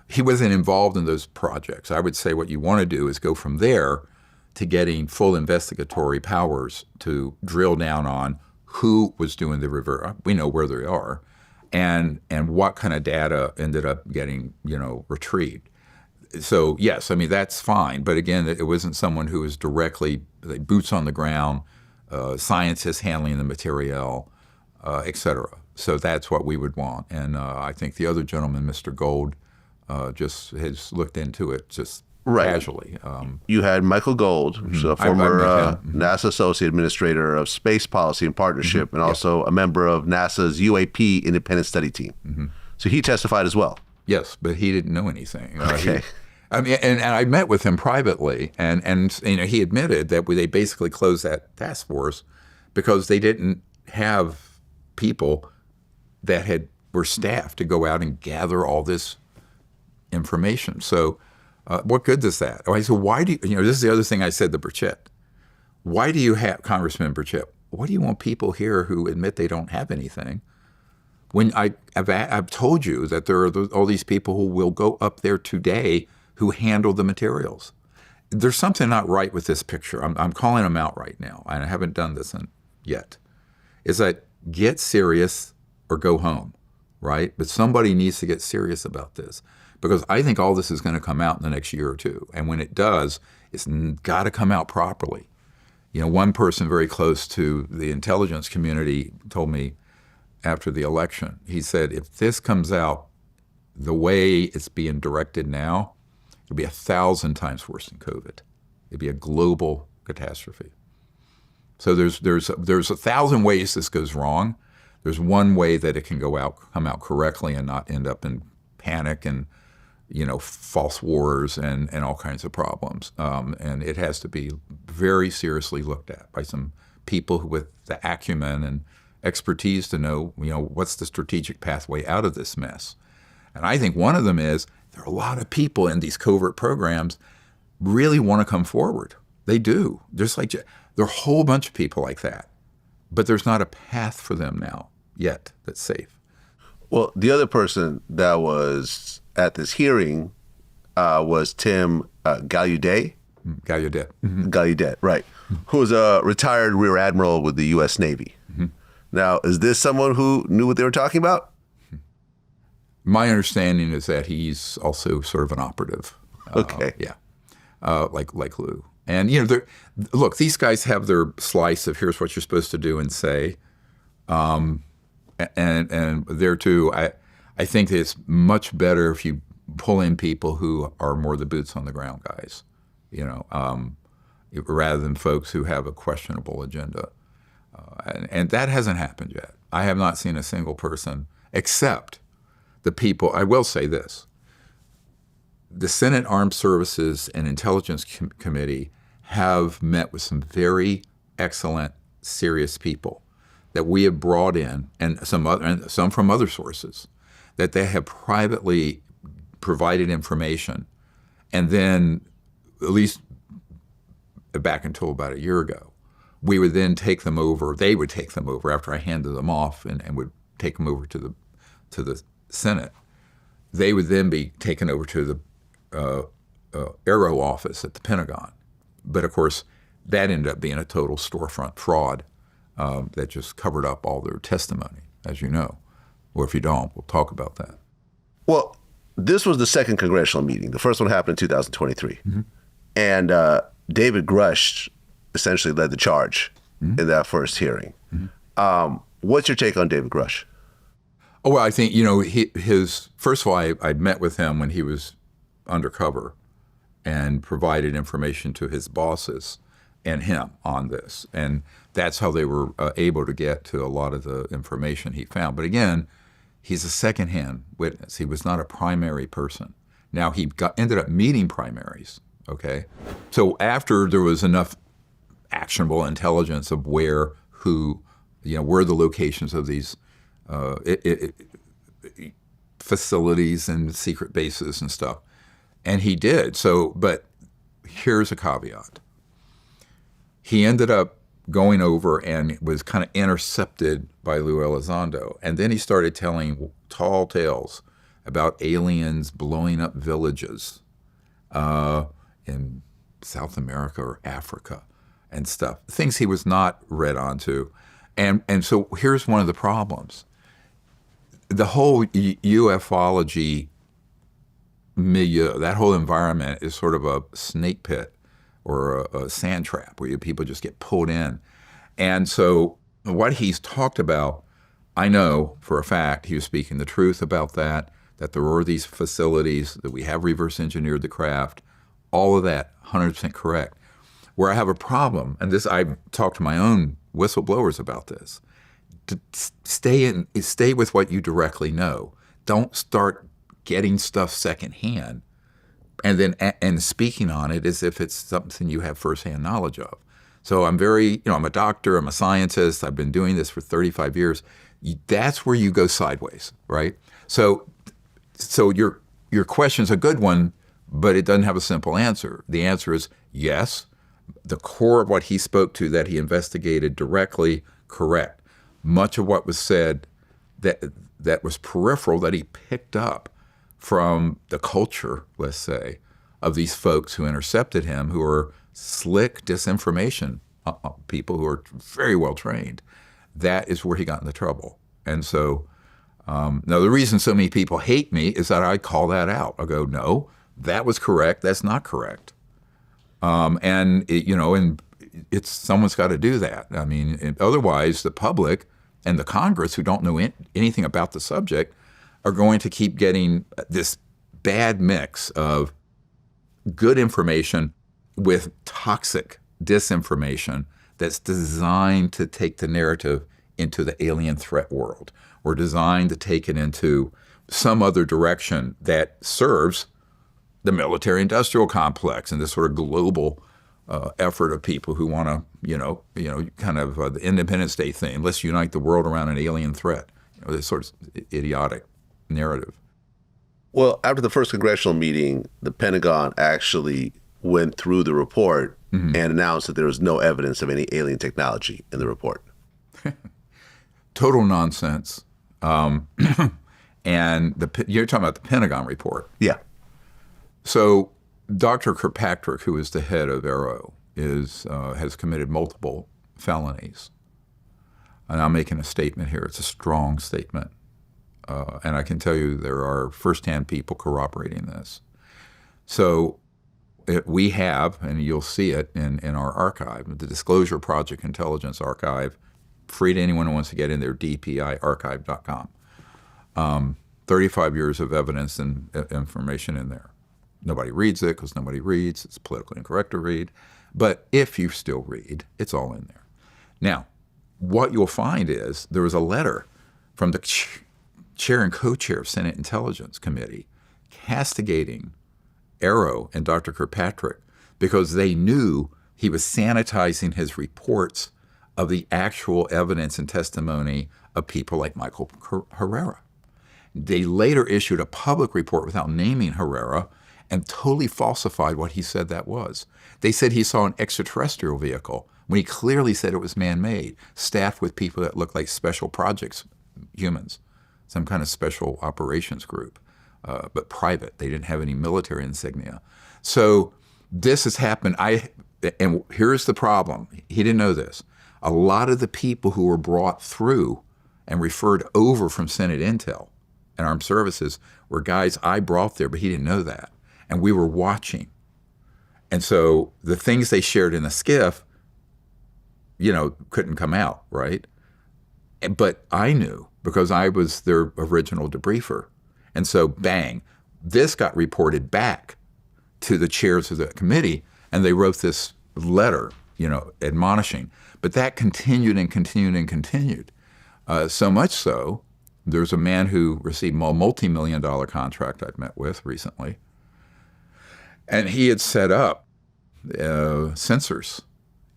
He wasn't involved in those projects. I would say what you want to do is go from there to getting full investigatory powers to drill down on who was doing the reverse. We know where they are, and what kind of data ended up getting retrieved. So yes, I mean that's fine, but again, it wasn't someone who was directly boots on the ground, scientists handling the material, et cetera. So that's what we would want, and I think the other gentleman, Mr. Gold, just has looked into it just casually. You had Michael Gold, who's a former NASA Associate Administrator of Space Policy and Partnership, and also a member of NASA's UAP Independent Study Team. Mm-hmm. So he testified as well. Yes, but he didn't know anything. Okay. And I met with him privately, and he admitted that they basically closed that task force because they didn't have people that were staffed to go out and gather all this information. So what good does that? I said, why do you, this is the other thing I said to Burchett. Why do you have, Congressman Burchett, why do you want people here who admit they don't have anything? When I've told you that there are all these people who will go up there today who handle the materials. There's something not right with this picture. I'm calling them out right now, and I haven't done this yet. Is that get serious or go home, right? But somebody needs to get serious about this, because I think all this is going to come out in the next year or two. And when it does, it's got to come out properly. One person very close to the intelligence community told me after the election, he said, if this comes out the way it's being directed now, it'll be 1,000 times worse than COVID. It'd be a global catastrophe. So there's 1,000 ways this goes wrong. There's one way that it can come out correctly and not end up in panic and false wars and all kinds of problems. And it has to be very seriously looked at by some people with the acumen and expertise to know, what's the strategic pathway out of this mess. And I think one of them is there are a lot of people in these covert programs really want to come forward. They do. There are a whole bunch of people like that, but there's not a path for them now yet that's safe. Well, the other person that was at this hearing was Tim Gallaudet. Gallaudet. Mm-hmm. Gallaudet, right. Mm-hmm. Who was a retired rear admiral with the U.S. Navy. Mm-hmm. Now, is this someone who knew what they were talking about? My understanding is that he's also sort of an operative. Okay. Yeah. Like Lou. And, look, these guys have their slice of here's what you're supposed to do and say. And there too, I think that it's much better if you pull in people who are more the boots on the ground guys, rather than folks who have a questionable agenda. And that hasn't happened yet. I have not seen a single person except the people. I will say this. The Senate Armed Services and Intelligence Committee have met with some very excellent, serious people that we have brought in, and some from other sources, that they have privately provided information. And then, at least back until about a year ago, we would then take them over. They would take them over after I handed them off and would take them over to the Senate. They would then be taken over to the Aero office at the Pentagon. But of course, that ended up being a total storefront fraud that just covered up all their testimony, as you know. Or if you don't, we'll talk about that. Well, this was the second congressional meeting. The first one happened in 2023. Mm-hmm. And David Grush essentially led the charge in that first hearing. Mm-hmm. What's your take on David Grush? Oh, well, I think, first of all, I met with him when he was undercover and provided information to his bosses and him on this. And that's how they were able to get to a lot of the information he found. But again, he's a secondhand witness. He was not a primary person. Now, he ended up meeting primaries, okay? So after there was enough actionable intelligence of where the locations of these facilities and secret bases and stuff. And he did. So, but here's a caveat. He ended up going over and was kind of intercepted by Lou Elizondo. And then he started telling tall tales about aliens blowing up villages in South America or Africa and stuff. Things he was not read onto. And so here's one of the problems. The whole ufology milieu, that whole environment is sort of a snake pit or a sand trap where people just get pulled in. And so what he's talked about, I know for a fact he was speaking the truth about that there were these facilities, that we have reverse engineered the craft, all of that, 100% correct. Where I have a problem, and this I've talked to my own whistleblowers about this, to stay with what you directly know. Don't start getting stuff secondhand and speaking on it as if it's something you have firsthand knowledge of. So I'm I'm a doctor, I'm a scientist, I've been doing this for 35 years. That's where you go sideways, right? So your question's a good one, but it doesn't have a simple answer. The answer is yes. The core of what he spoke to that he investigated directly, correct. Much of what was said that was peripheral, that he picked up from the culture, let's say, of these folks who intercepted him, who are slick disinformation people who are very well trained. that is where he got into trouble. And so now the reason so many people hate me is that I call that out. I go, no, that was correct. That's not correct. And it's someone's got to do that. I mean, otherwise the public and the Congress, who don't know anything about the subject, are going to keep getting this bad mix of good information with toxic disinformation that's designed to take the narrative into the alien threat world, or designed to take it into some other direction that serves the military-industrial complex and this sort of global effort of people who want to, kind of the Independence Day thing. Let's unite the world around an alien threat. This sort of idiotic narrative. Well, after the first congressional meeting, the Pentagon actually went through the report and announced that there was no evidence of any alien technology in the report. Total nonsense. And you're talking about the Pentagon report. Yeah. So Dr. Kirkpatrick, who is the head of AARO, has committed multiple felonies. And I'm making a statement here. It's a strong statement. And I can tell you there are firsthand people corroborating this. So we have, and you'll see it in our archive, the Disclosure Project Intelligence Archive, free to anyone who wants to get in there, dpiarchive.com. 35 years of evidence and information in there. Nobody reads it because nobody reads. It's politically incorrect to read. But if you still read, it's all in there. Now, what you'll find is there was a letter from the chair and co-chair of Senate Intelligence Committee castigating AARO and Dr. Kirkpatrick because they knew he was sanitizing his reports of the actual evidence and testimony of people like Michael Herrera. They later issued a public report without naming Herrera and totally falsified what he said that was. They said he saw an extraterrestrial vehicle when he clearly said it was man-made, staffed with people that looked like special projects humans, some kind of special operations group, but private. They didn't have any military insignia. So this has happened. And here's the problem. He didn't know this. A lot of the people who were brought through and referred over from Senate Intel and Armed Services were guys I brought there, but he didn't know that. And we were watching. And so the things they shared in the skiff, couldn't come out, right? But I knew because I was their original debriefer. And so, bang, this got reported back to the chairs of the committee, and they wrote this letter, admonishing. But that continued and continued and continued. So much so, there's a man who received a multi-million-dollar contract I've met with recently, and he had set up sensors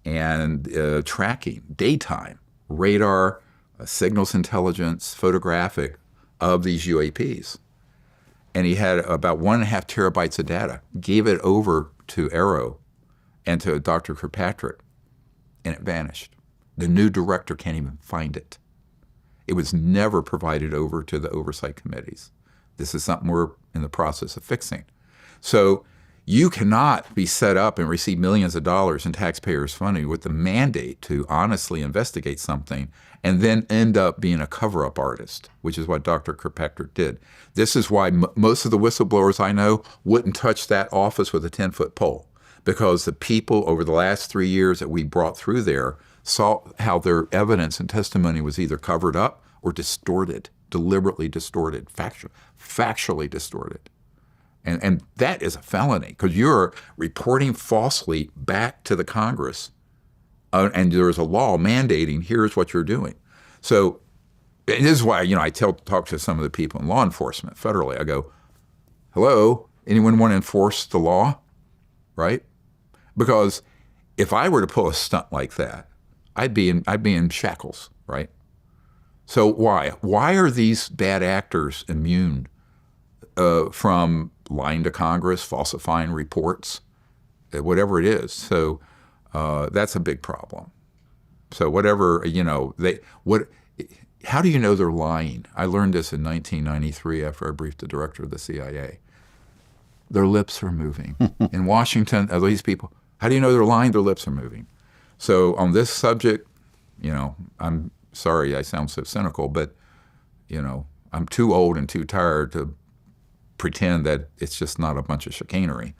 and tracking, daytime, radar, signals intelligence, photographic of these UAPs. And he had about 1.5 terabytes of data, gave it over to AARO and to Dr. Kirkpatrick, and it vanished. The new director can't even find it. It was never provided over to the oversight committees. This is something we're in the process of fixing. So you cannot be set up and receive millions of dollars in taxpayers' funding with the mandate to honestly investigate something and then end up being a cover-up artist, which is what Dr. Kirkpatrick did. This is why most of the whistleblowers I know wouldn't touch that office with a 10-foot pole, because the people over the last 3 years that we brought through there saw how their evidence and testimony was either covered up or distorted, deliberately distorted, factually distorted. And that is a felony because you're reporting falsely back to the Congress. And there's a law mandating here's what you're doing. So this is why, I talk to some of the people in law enforcement federally. I go, hello, anyone want to enforce the law? Right? Because if I were to pull a stunt like that, I'd be in shackles, right? So why? Why are these bad actors immune from lying to Congress, falsifying reports, whatever it is? So that's a big problem. So whatever, how do you know they're lying? I learned this in 1993 after I briefed the director of the CIA. Their lips are moving. In Washington, these people, how do you know they're lying? Their lips are moving. So on this subject, I'm sorry I sound so cynical, but, you know, I'm too old and too tired to pretend that it's just not a bunch of chicanery.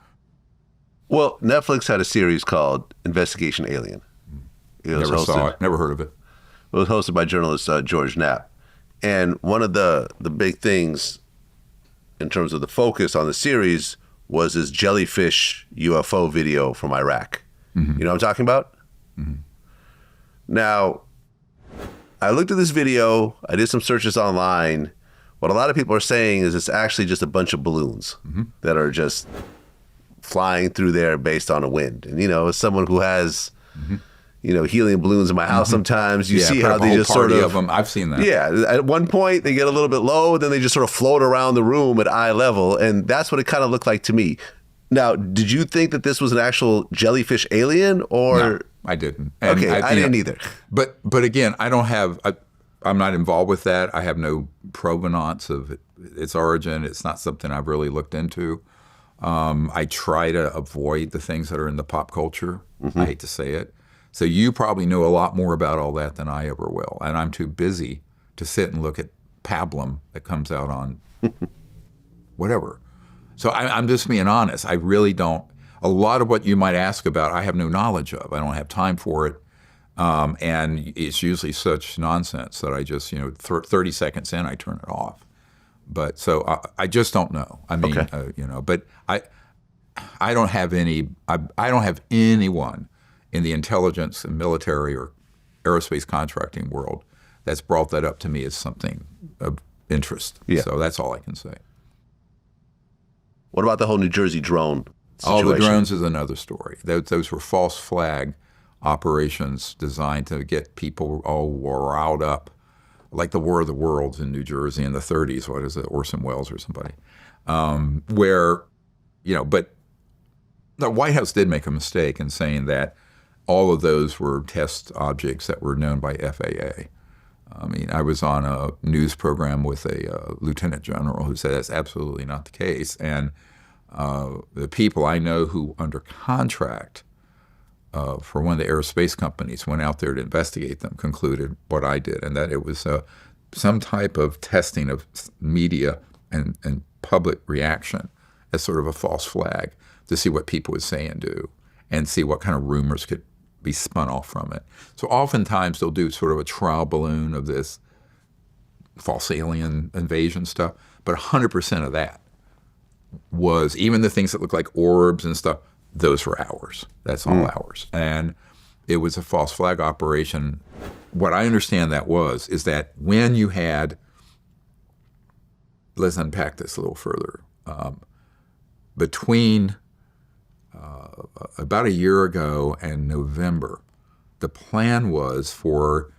Well, Netflix had a series called Investigation Alien. Never saw it, never heard of it. It was hosted by journalist George Knapp. And one of the big things in terms of the focus on the series was this jellyfish UFO video from Iraq. Mm-hmm. You know what I'm talking about? Mm-hmm. Now, I looked at this video, I did some searches online. What a lot of people are saying is it's actually just a bunch of balloons that are just flying through there based on a wind. And, you know, as someone who has, you know, helium balloons in my house sometimes, you see how they just sort of them. I've seen that. Yeah. At one point, they get a little bit low, then they just sort of float around the room at eye level. And that's what it kind of looked like to me. Now, did you think that this was an actual jellyfish alien or? No, I didn't. And okay, I didn't either. But again, I'm not involved with that. I have no provenance of its origin. It's not something I've really looked into. I try to avoid the things that are in the pop culture. I hate to say it. So you probably know a lot more about all that than I ever will. And I'm too busy to sit and look at pablum that comes out on whatever. So I'm just being honest. I really don't. A lot of what you might ask about, I have no knowledge of. I don't have time for it. And it's usually such nonsense that I just, 30 seconds in, I turn it off. But so I just don't know. I mean, but I don't have I don't have anyone in the intelligence and military or aerospace contracting world that's brought that up to me as something of interest. Yeah. So that's all I can say. What about the whole New Jersey drone situation? All the drones is another story. Those were false flag operations designed to get people all riled up, like the War of the Worlds in New Jersey in the 30s. What is it, Orson Welles or somebody? But the White House did make a mistake in saying that all of those were test objects that were known by FAA. I mean, I was on a news program with a lieutenant general who said that's absolutely not the case. And the people I know who under contract for one of the aerospace companies went out there to investigate them concluded what I did, and that it was some type of testing of media and public reaction as sort of a false flag to see what people would say and do and see what kind of rumors could be spun off from it. So oftentimes they'll do sort of a trial balloon of this false alien invasion stuff, but 100% of that was, even the things that look like orbs and stuff, those were ours. That's all ours. And it was a false flag operation. What I understand that is that when you had, let's unpack this a little further, between about a year ago and November, the plan was for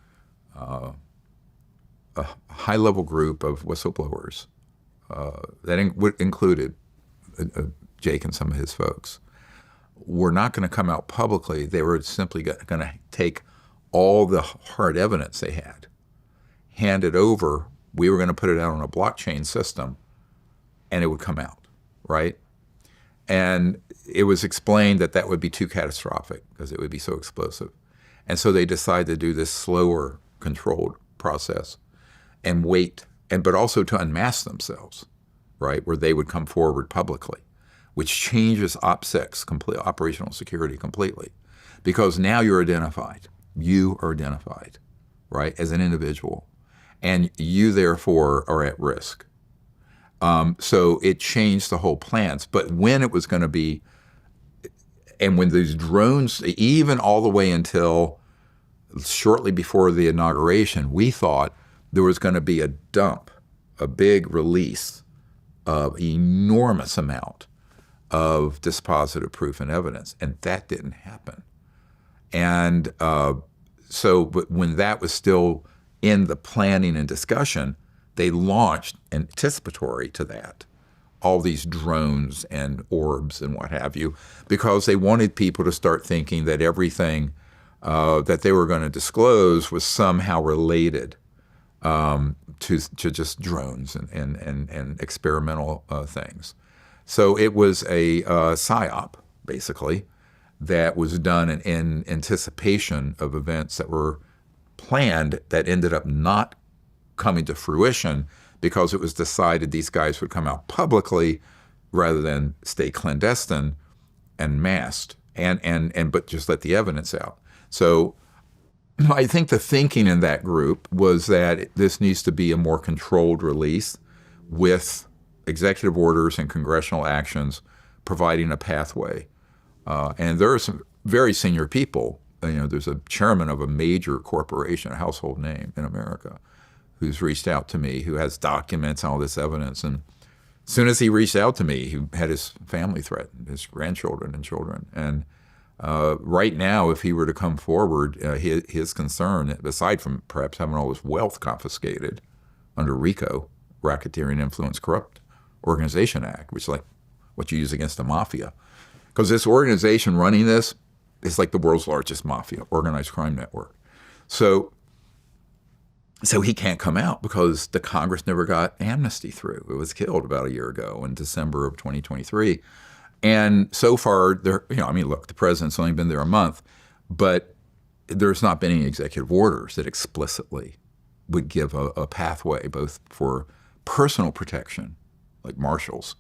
a high-level group of whistleblowers that included Jake and some of his folks, were not going to come out publicly. They were simply going to take all the hard evidence they had, hand it over. We were going to put it out on a blockchain system, and it would come out, right? And it was explained that that would be too catastrophic because it would be so explosive. And so they decided to do this slower, controlled process and wait, but also to unmask themselves, right, where they would come forward publicly, which changes OPSEC, operational security, completely. Because now you're identified. You are identified, right, as an individual. And you, therefore, are at risk. So it changed the whole plans. But when it was going to be, and when these drones, even all the way until shortly before the inauguration, we thought there was going to be a dump, a big release of enormous amount of dispositive proof and evidence, and that didn't happen. And but when that was still in the planning and discussion, they launched, anticipatory to that, all these drones and orbs and what have you, because they wanted people to start thinking that everything that they were going to disclose was somehow related to just drones and experimental things. So it was a psyop, basically, that was done in anticipation of events that were planned that ended up not coming to fruition because it was decided these guys would come out publicly rather than stay clandestine and masked but just let the evidence out. So I think the thinking in that group was that this needs to be a more controlled release with executive orders and congressional actions providing a pathway. And there are some very senior people. There's a chairman of a major corporation, a household name in America, who's reached out to me, who has documents and all this evidence. And as soon as he reached out to me, he had his family threatened, his grandchildren and children. And right now, if he were to come forward, his concern, aside from perhaps having all his wealth confiscated under RICO, Racketeering Influence Corrupt Organization Act, which is like what you use against the mafia. Because this organization running this is like the world's largest mafia, organized crime network. So he can't come out because the Congress never got amnesty through. It was killed about a year ago in December of 2023. And so far, look, the president's only been there a month, but there's not been any executive orders that explicitly would give a pathway both for personal protection, like marshals,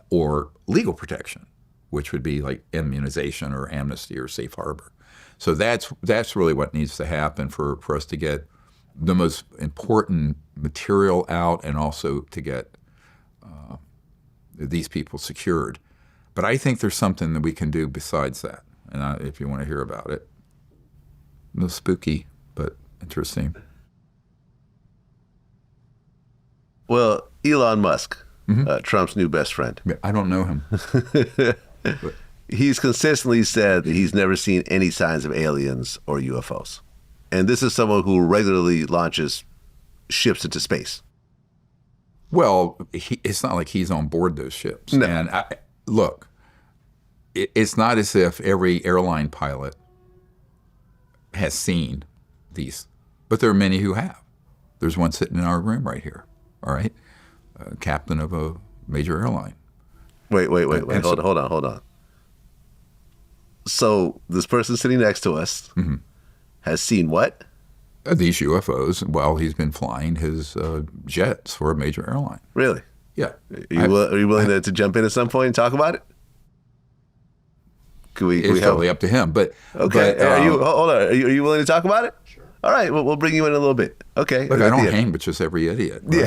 or legal protection, which would be like immunization or amnesty or safe harbor. So that's really what needs to happen for us to get the most important material out and also to get these people secured. But I think there's something that we can do besides that. And if you want to hear about it, a little spooky, but interesting. Well, Elon Musk, Trump's new best friend. I don't know him. But he's consistently said that he's never seen any signs of aliens or UFOs. And this is someone who regularly launches ships into space. Well, it's not like he's on board those ships. No. And look, it's not as if every airline pilot has seen these, but there are many who have. There's one sitting in our room right here, all right? Captain of a major airline. Wait. Hold on. So this person sitting next to us has seen what? These UFOs while he's been flying his jets for a major airline. Really? Yeah. Are you willing to jump in at some point and talk about it? It's totally up to him. But okay, but, hold on. Are you willing to talk about it? Sure. All right, we'll bring you in a little bit. Okay. Look, I don't hang with just every idiot. Right?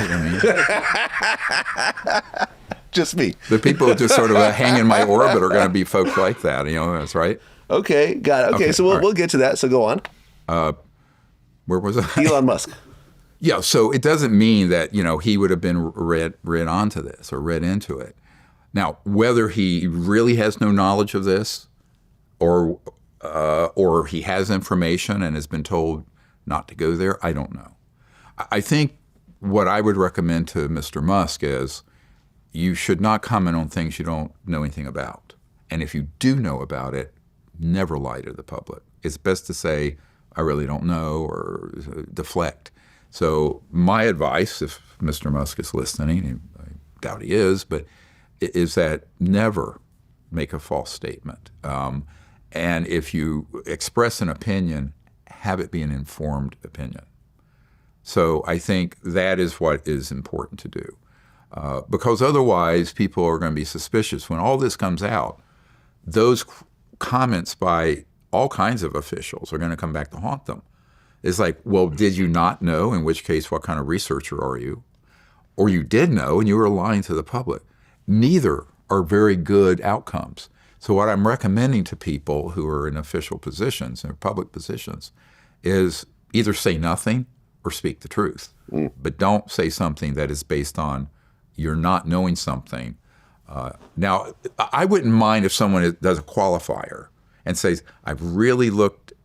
Yeah. Just me. The people who just sort of hang in my orbit are going to be folks like that. That's right. Okay, got it. Okay, so we'll get to that. So go on. Where was I? Elon Musk. Yeah, so it doesn't mean that he would have been read onto this or read into it. Now, whether he really has no knowledge of this, or he has information and has been told not to go there, I don't know. I think what I would recommend to Mr. Musk is you should not comment on things you don't know anything about. And if you do know about it, never lie to the public. It's best to say, I really don't know, or deflect. So my advice, if Mr. Musk is listening, I doubt he is, but is that never make a false statement. And if you express an opinion, have it be an informed opinion. So I think that is what is important to do. Because otherwise, people are going to be suspicious. When all this comes out, those comments by all kinds of officials are going to come back to haunt them. It's like, well, did you not know? In which case, what kind of researcher are you? Or you did know and you were lying to the public. Neither are very good outcomes. So what I'm recommending to people who are in official positions, in public positions, is either say nothing or speak the truth. But don't say something that is based on you're not knowing something. Now, I wouldn't mind if someone does a qualifier and says, I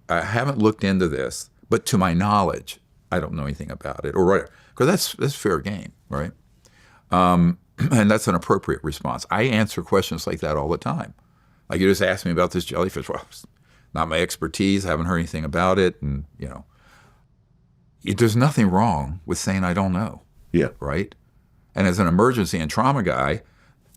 haven't looked into this, but to my knowledge, I don't know anything about it, or whatever. Because that's fair game, right? And that's an appropriate response. I answer questions like that all the time. Like, you just asked me about this jellyfish. Well, it's not my expertise. I haven't heard anything about it. And, there's nothing wrong with saying I don't know. Yeah. Right? And as an emergency and trauma guy,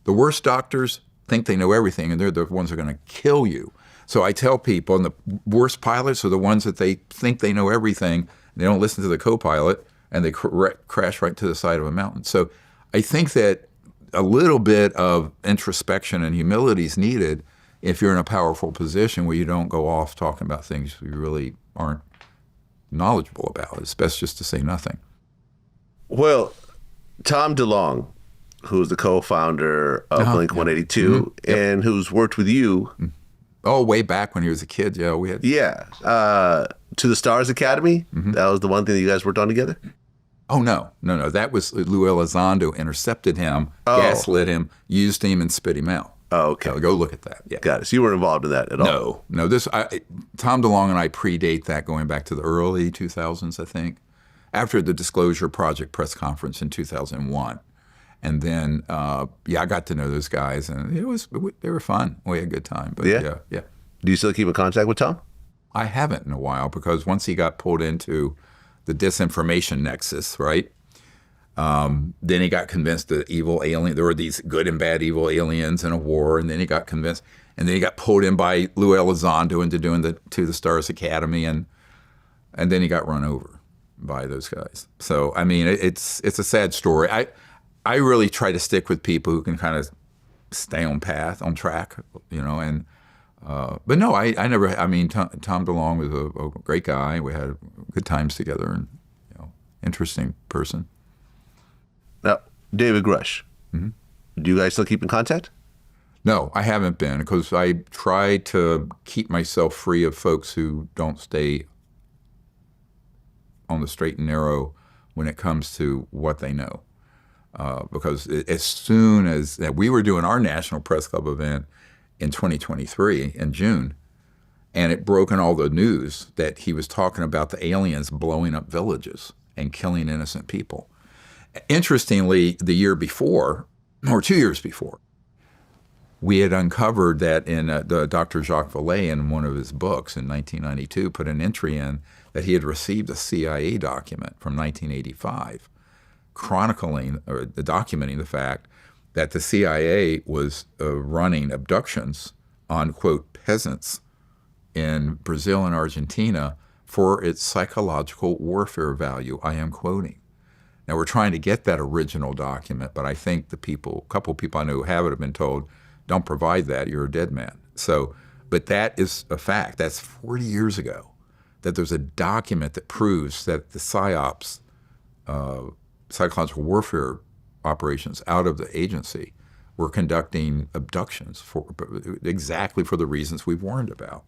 the worst doctors think they know everything, and they're the ones who are going to kill you. So I tell people, and the worst pilots are the ones that they think they know everything, They don't listen to the co-pilot, and they crash right to the side of a mountain. So I think that a little bit of introspection and humility is needed if you're in a powerful position where you don't go off talking about things you really aren't knowledgeable about. It's best just to say nothing. Well, Tom DeLonge, who's the co-founder of Blink-182 and who's worked with you. Oh, way back when he was a kid. Yeah, we had. Yeah. To the Stars Academy. That was the one thing that you guys worked on together? Oh, no. That was Lou Elizondo intercepted him, gaslit him, used him, and spit him out. Oh, okay. So go look at that. Yeah. Got it. So you weren't involved in that at all? No. Tom DeLonge and I predate that going back to the early 2000s, I think, after the Disclosure Project press conference in 2001. And then, I got to know those guys, and they were fun. We had a good time. But yeah. Do you still keep in contact with Tom? I haven't in a while, because once he got pulled into the disinformation nexus, right? Then he got convinced that evil alien, there were these good and bad evil aliens in a war, and then he got convinced, and then he got pulled in by Lou Elizondo into doing To the Stars Academy, and then he got run over by those guys. So I mean, it's a sad story. I really try to stick with people who can kind of stay on track, and but no, I never. I mean, Tom DeLonge was a great guy. We had good times together, and interesting person. Now, David Grush, do you guys still keep in contact? No, I haven't been, because I try to keep myself free of folks who don't stay on the straight and narrow when it comes to what they know. Because as soon as we were doing our National Press Club event in 2023 in June, and it broke in all the news that he was talking about the aliens blowing up villages and killing innocent people. Interestingly, the year before, or 2 years before, we had uncovered that in the Dr. Jacques Vallée, in one of his books in 1992, put an entry in that he had received a CIA document from 1985 chronicling or documenting the fact that the CIA was running abductions on, quote, peasants in Brazil and Argentina for its psychological warfare value. I am quoting. Now, we're trying to get that original document, but I think a couple people I know who have it have been told, don't provide that, you're a dead man. So, but that is a fact. That's 40 years ago, that there's a document that proves that the PSYOPs, psychological warfare operations out of the agency, were conducting abductions exactly for the reasons we've warned about.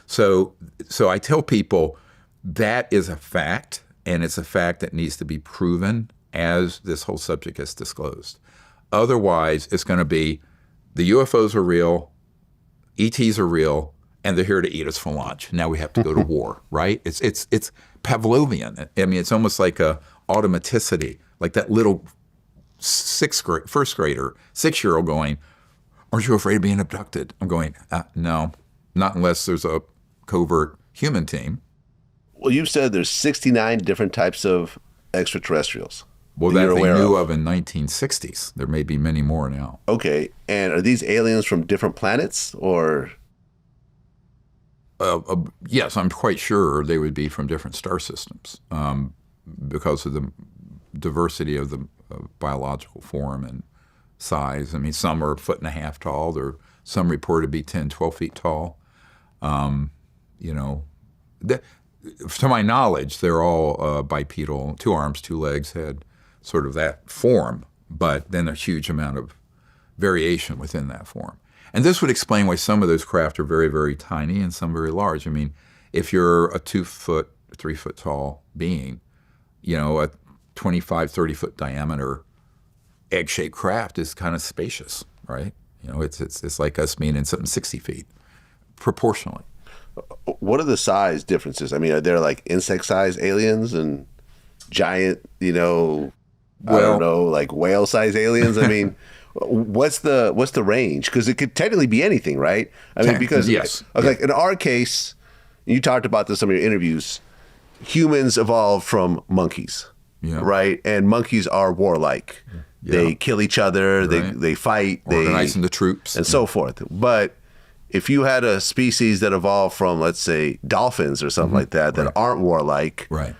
So I tell people that is a fact, and it's a fact that needs to be proven as this whole subject is disclosed. Otherwise, it's going to be the UFOs are real, ETs are real, and they're here to eat us for lunch. Now we have to go to war, right? It's Pavlovian. I mean, it's almost like a automaticity, like that little first grader, 6-year-old going, aren't you afraid of being abducted? I'm going, no, not unless there's a covert human team. Well, you've said there's 69 different types of extraterrestrials. Well, that they knew of in 1960s. There may be many more now. Okay. And are these aliens from different planets, or? Yes, I'm quite sure they would be from different star systems because of the diversity of the biological form and size. I mean, some are 1.5 feet tall. Some reported to be 10, 12 feet tall. To my knowledge, they're all bipedal, 2 arms, 2 legs, had sort of that form, but then a huge amount of variation within that form. And this would explain why some of those craft are very, very tiny and some very large. I mean, if you're a 2 foot, 3 foot tall being, a 25, 30 foot diameter egg-shaped craft is kind of spacious, right? It's like us being in something 60 feet, proportionally. What are the size differences? I mean, are there like insect-sized aliens and giant, like whale-sized aliens? I mean, what's the range? Because it could technically be anything, right? I mean, because yes. Like in our case, you talked about this in some of your interviews, humans evolved from monkeys, right? And monkeys are warlike. Yeah. They kill each other, right. they fight, organizing the troops, and so forth. But if you had a species that evolved from, let's say, dolphins or something like that aren't warlike, right?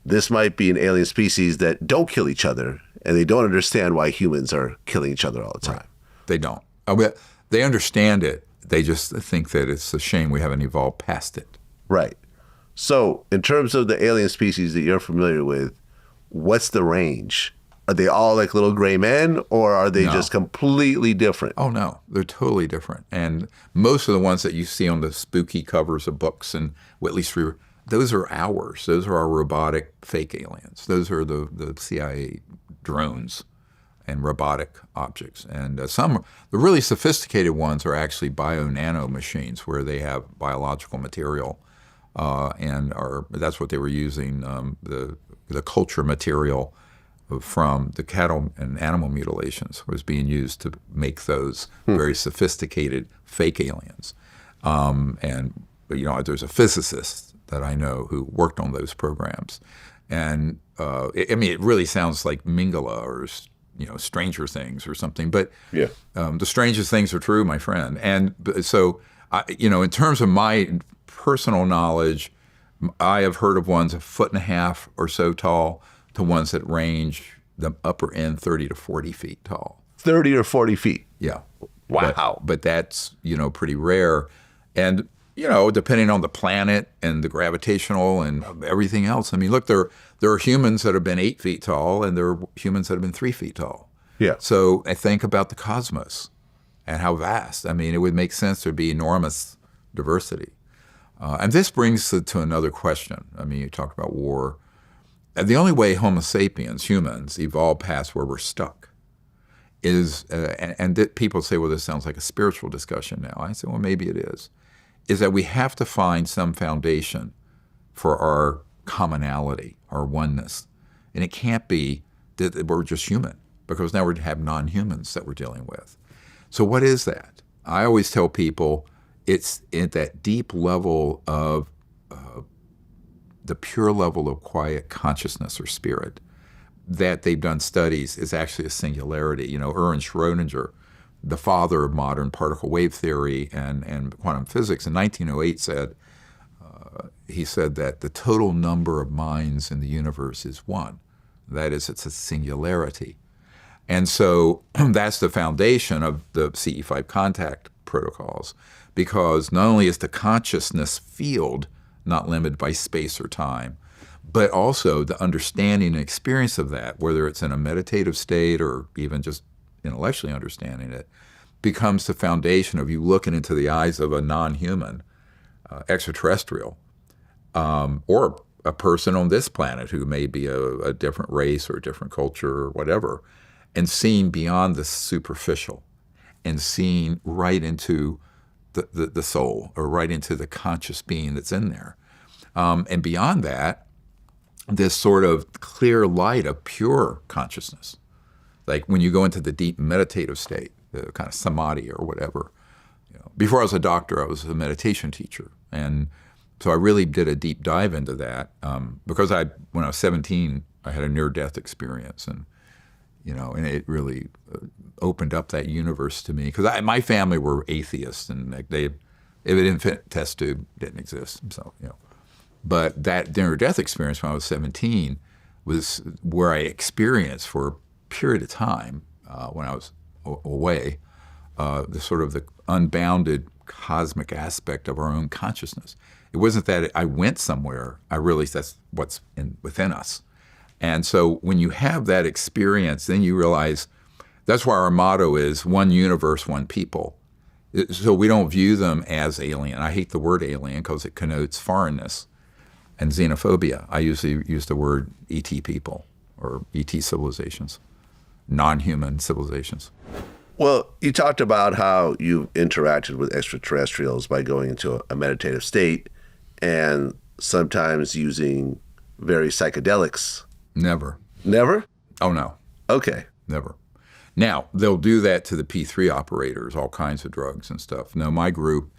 this might be an alien species that don't kill each other, and they don't understand why humans are killing each other all the time. Right. They don't. They understand it. They just think that it's a shame we haven't evolved past it. Right. So in terms of the alien species that you're familiar with, what's the range? Are they all like little gray men, or are they just completely different? Oh, no. They're totally different. And most of the ones that you see on the spooky covers of books, and well, at least those are ours. Those are our robotic fake aliens. Those are the CIA drones and robotic objects. And the really sophisticated ones are actually bio-nano machines where they have biological material, and that's what they were using, the culture material from the cattle and animal mutilations was being used to make those very sophisticated fake aliens. And there's a physicist that I know who worked on those programs. And it really sounds like Mingala or Stranger Things or something. But the strangest things are true, my friend. And so, in terms of my personal knowledge, I have heard of ones 1.5 feet or so tall to ones that range the upper end 30 to 40 feet tall. 30 or 40 feet? Yeah. Wow. But that's, pretty rare. And, depending on the planet and the gravitational and everything else. I mean, look, there are humans that have been 8 feet tall, and there are humans that have been 3 feet tall. Yeah. So I think about the cosmos and how vast. I mean, it would make sense there'd be enormous diversity. And this brings to another question. I mean, you talk about war. The only way Homo sapiens, humans, evolved past where we're stuck is, and people say, well, this sounds like a spiritual discussion now. I say, well, maybe it is that we have to find some foundation for our commonality, our oneness. And it can't be that we're just human, because now we have non-humans that we're dealing with. So what is that? I always tell people it's at that deep level of the pure level of quiet consciousness or spirit that they've done studies is actually a singularity. Erwin Schrödinger, the father of modern particle wave theory and quantum physics, in 1908 he said that the total number of minds in the universe is one. That is, it's a singularity. And so that's the foundation of the CE5 contact protocols, because not only is the consciousness field not limited by space or time, but also the understanding and experience of that, whether it's in a meditative state or even just intellectually understanding it, becomes the foundation of you looking into the eyes of a non-human extraterrestrial, or a person on this planet who may be a different race or a different culture or whatever, and seeing beyond the superficial and seeing right into the soul, or right into the conscious being that's in there. And beyond that, this sort of clear light of pure consciousness. Like when you go into the deep meditative state, the kind of samadhi or whatever. Before I was a doctor, I was a meditation teacher. And so I really did a deep dive into that, because when I was 17, I had a near-death experience. And it really opened up that universe to me. Because my family were atheists, and if an infant test tube didn't exist. So, But that near-death experience when I was 17 was where I experienced for a period of time, when I was away, the sort of the unbounded cosmic aspect of our own consciousness. It wasn't that I went somewhere. I realized that's what's within us. And so when you have that experience, then you realize that's why our motto is one universe, one people. So we don't view them as alien. I hate the word alien because it connotes foreignness and xenophobia. I usually use the word ET people or ET civilizations, non-human civilizations. Well, you talked about how you interacted with extraterrestrials by going into a meditative state and sometimes using very psychedelics. Never. Never? Oh, no. Okay. Never. Now, they'll do that to the P3 operators, all kinds of drugs and stuff. No, my group,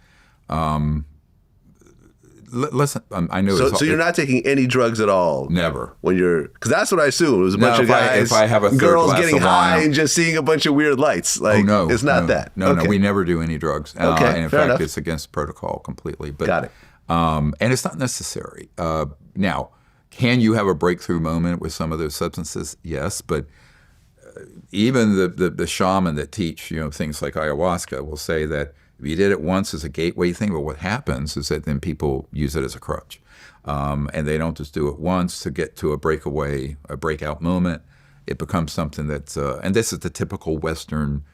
listen, I know. So you're not taking any drugs at all? Never. Because that's what I assumed. It was a bunch of guys, if I have a girls getting high and just seeing a bunch of weird lights. Like, no, it's not that. No, we never do any drugs. Okay, and in fair fact, enough. It's against protocol completely. But, got it. And it's not necessary. Now, Can you have a breakthrough moment with some of those substances? Yes, but even the shaman that teach things like ayahuasca will say that if you did it once as a gateway thing, but what happens is that then people use it as a crutch, and they don't just do it once to get to a breakout moment. It becomes something that's and this is the typical Western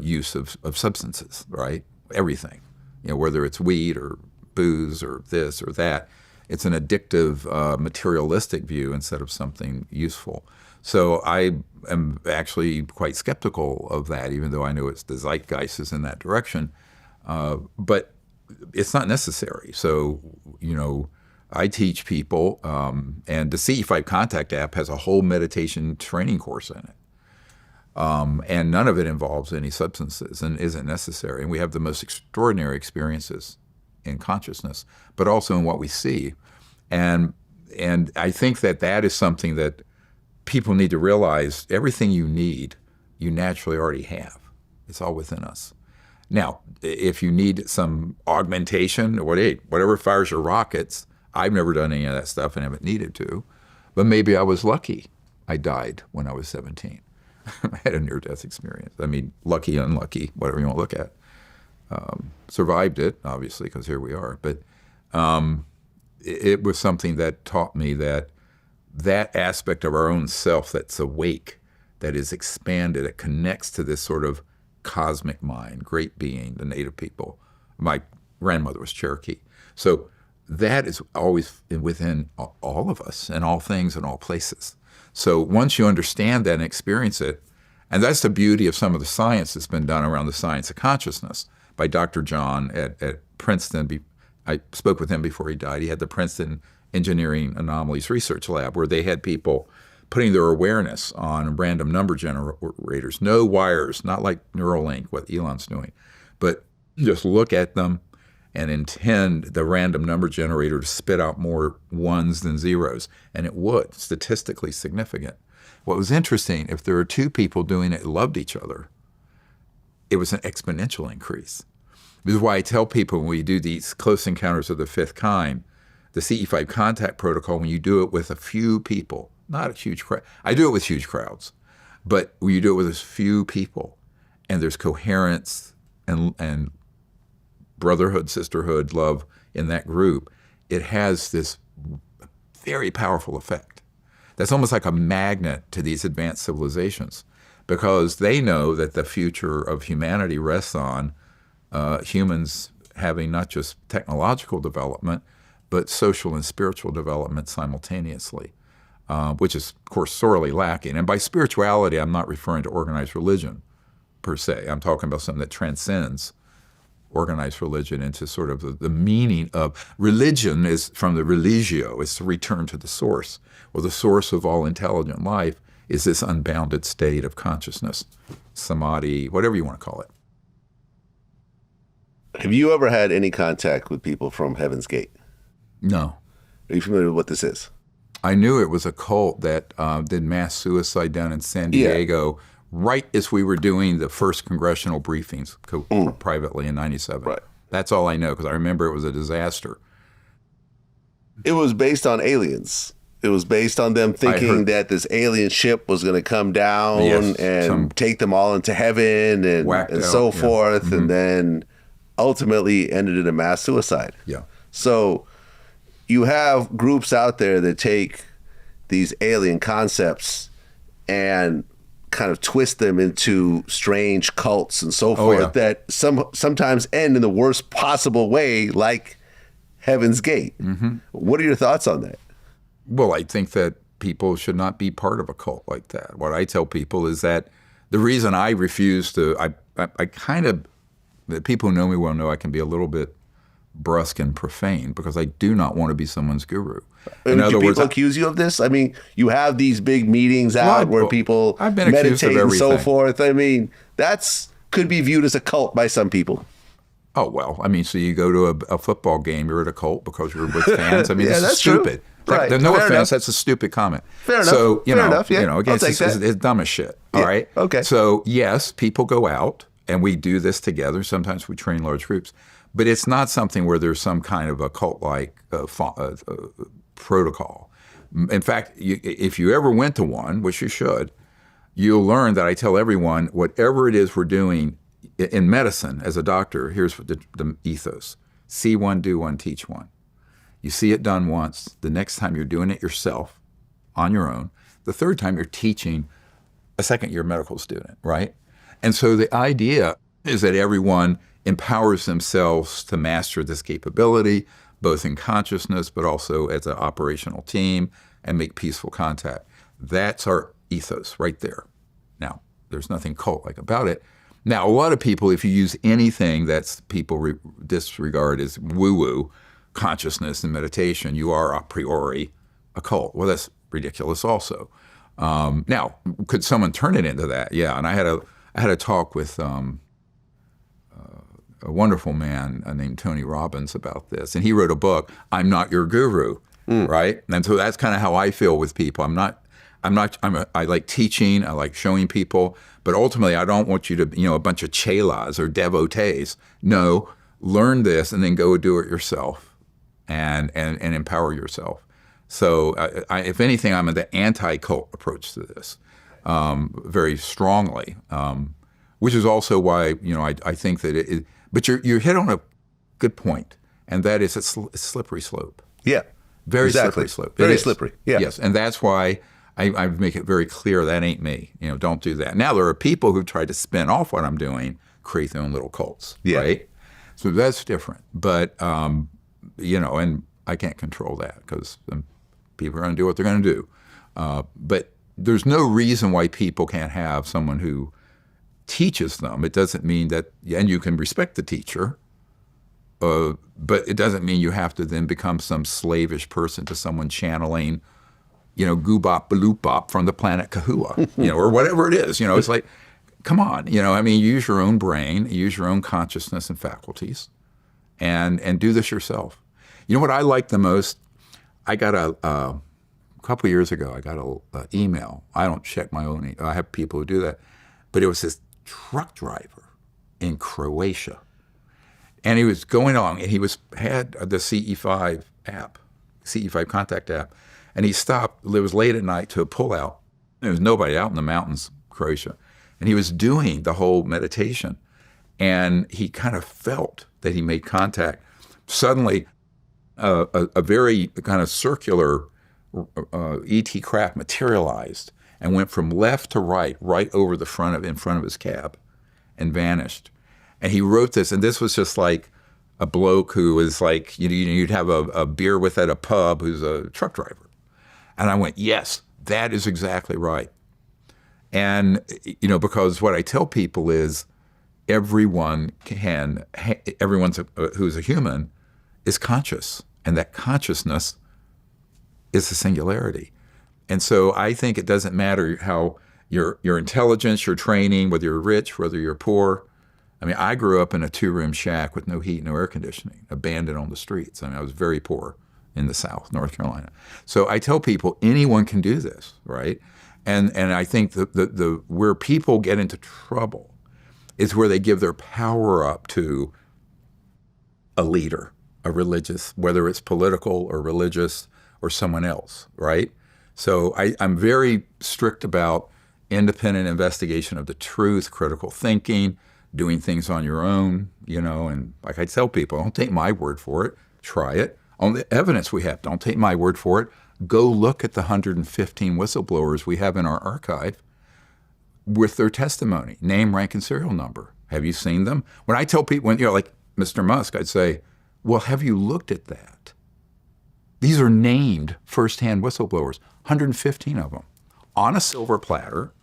use of substances, right? Everything, whether it's weed or booze or this or that. It's an addictive, materialistic view instead of something useful. So I am actually quite skeptical of that, even though I know the zeitgeist is in that direction. But it's not necessary. So, I teach people, and the CE5 Contact app has a whole meditation training course in it. And none of it involves any substances and isn't necessary. And we have the most extraordinary experiences in consciousness, but also in what we see. And I think that is something that people need to realize. Everything you need, you naturally already have. It's all within us. Now, if you need some augmentation or whatever fires your rockets, I've never done any of that stuff and haven't needed to. But maybe I was lucky. I died when I was 17. I had a near-death experience. I mean, lucky, unlucky, whatever you want to look at. Survived it, obviously, because here we are. But it was something that taught me that aspect of our own self that's awake, that is expanded, it connects to this sort of cosmic mind, great being, the native people. My grandmother was Cherokee. So that is always within all of us and all things and all places. So once you understand that and experience it, and that's the beauty of some of the science that's been done around the science of consciousness by Dr. John at Princeton. I spoke with him before he died. He had the Princeton Engineering Anomalies Research Lab where they had people putting their awareness on random number generators, no wires, not like Neuralink, what Elon's doing, but just look at them and intend the random number generator to spit out more ones than zeros, and it would, statistically significant. What was interesting, if there were two people doing it who loved each other, it was an exponential increase. This is why I tell people when we do these close encounters of the fifth kind, the CE5 contact protocol, when you do it with a few people, not a huge crowd. I do it with huge crowds, but when you do it with as few people and there's coherence and brotherhood, sisterhood, love in that group, it has this very powerful effect. That's almost like a magnet to these advanced civilizations because they know that the future of humanity rests on humans having not just technological development, but social and spiritual development simultaneously, which is, of course, sorely lacking. And by spirituality, I'm not referring to organized religion per se. I'm talking about something that transcends organized religion into sort of the meaning of religion is from the religio, is to return to the source. Well, the source of all intelligent life is this unbounded state of consciousness, samadhi, whatever you want to call it. Have you ever had any contact with people from Heaven's Gate? No. Are you familiar with what this is? I knew it was a cult that did mass suicide down in San Diego right as we were doing the first congressional briefings privately in 97. Right. That's all I know because I remember it was a disaster. It was based on aliens. It was based on them thinking that this alien ship was going to come down and take them all into heaven and so forth, and then ultimately ended in a mass suicide. Yeah. So you have groups out there that take these alien concepts and kind of twist them into strange cults and so forth that sometimes end in the worst possible way, like Heaven's Gate. Mm-hmm. What are your thoughts on that? Well, I think that people should not be part of a cult like that. What I tell people is that the reason I refuse to, I kind of, the people who know me well know I can be a little bit brusque and profane because I do not want to be someone's guru. In other words, people accuse you of this? I mean, you have these big meetings out where people meditate and so forth. I mean, that's could be viewed as a cult by some people. Oh, well, I mean, so you go to a football game, you're at a cult because you're with fans. I mean, this is stupid. Right. No offense, that's a stupid comment. Fair enough. So, Fair enough, yeah. Again, it's dumb as shit. All right? Okay. So, yes, people go out and we do this together. Sometimes we train large groups. But it's not something where there's some kind of a cult-like protocol. In fact, if you ever went to one, which you should, you'll learn that I tell everyone, whatever it is we're doing in medicine as a doctor, here's the ethos. See one, do one, teach one. You see it done once. The next time you're doing it yourself on your own. The third time you're teaching a second-year medical student, right? And so the idea is that everyone empowers themselves to master this capability, both in consciousness but also as an operational team, and make peaceful contact. That's our ethos right there. Now, there's nothing cult-like about it. Now, a lot of people, if you use anything that people disregard as woo-woo, consciousness and meditation, you are a priori a cult. Well, that's ridiculous also. Now, could someone turn it into that? Yeah, and I had a talk with a wonderful man named Tony Robbins about this, and he wrote a book, I'm Not Your Guru, right? And so that's kind of how I feel with people. I like teaching, I like showing people, but ultimately I don't want you to, a bunch of chelas or devotees. No, learn this and then go do it yourself and empower yourself. So if anything, I'm in the anti-cult approach to this very strongly, which is also why, I think that but you hit on a good point, and that is it's slippery slope. Yeah. Very exactly. slippery slope. Very slippery. Yeah. Yes, and that's why I make it very clear that ain't me. Don't do that. Now, there are people who try to spin off what I'm doing, create their own little cults, right? So that's different. But, and I can't control that because people are going to do what they're going to do. But there's no reason why people can't have someone who teaches them. It doesn't mean that, and you can respect the teacher, but it doesn't mean you have to then become some slavish person to someone channeling, goobop baloop from the planet Kahua, or whatever it is. It's like, come on, use your own brain, use your own consciousness and faculties, and do this yourself. You know what I like the most? I got a couple of years ago, I got an email. I don't check my own. I have people who do that, but it was this truck driver in Croatia. And he was going along, and he had the CE5 app, CE5 contact app, and he stopped. It was late at night to a pullout. There was nobody out in the mountains, Croatia, and he was doing the whole meditation, and he kind of felt that he made contact. Suddenly, a very kind of circular ET craft materialized and went from left to right over in front of his cab, and vanished. And he wrote this, and this was just like a bloke who was like, you'd have a beer with at a pub who's a truck driver. And I went, yes, that is exactly right. And, because what I tell people is everyone who's a human is conscious, and that consciousness is the singularity. And so I think it doesn't matter how your intelligence, your training, whether you're rich, whether you're poor. I grew up in a 2-room shack with no heat, no air conditioning, abandoned on the streets. I was very poor in the South, North Carolina. So I tell people anyone can do this, right? And I think the where people get into trouble is where they give their power up to a leader, a religious, whether it's political or religious or someone else, right? So I'm very strict about independent investigation of the truth, critical thinking, doing things on your own, and like I tell people, don't take my word for it, try it. On the evidence we have, don't take my word for it. Go look at the 115 whistleblowers we have in our archive with their testimony, name, rank, and serial number. Have you seen them? When I tell people, like Mr. Musk, I'd say, well, have you looked at that? These are named firsthand whistleblowers, 115 of them, on a silver platter.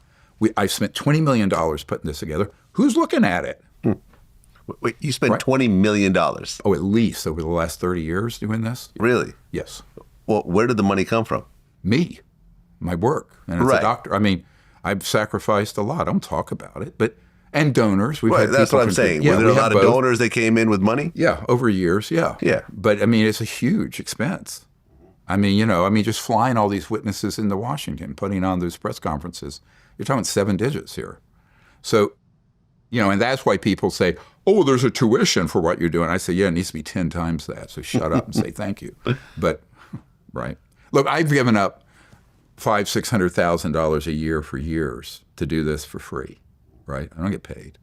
I spent $20 million putting this together. Who's looking at it? Wait, you spent $20 million? Oh, at least over the last 30 years doing this. Really? Yes. Well, where did the money come from? Me, my work. And as a doctor, I've sacrificed a lot. I don't talk about it, and donors. We've had that's what I'm saying. Yeah, were there a lot of donors that came in with money? Yeah, over years, yeah. Yeah. But, it's a huge expense. Just flying all these witnesses into Washington, putting on those press conferences. You're talking 7 digits here. So, and that's why people say, oh, there's a tuition for what you're doing. I say, yeah, it needs to be 10 times that. So shut up and say thank you. But, right. Look, I've given up $500,000-$600,000 a year for years to do this for free, right? I don't get paid,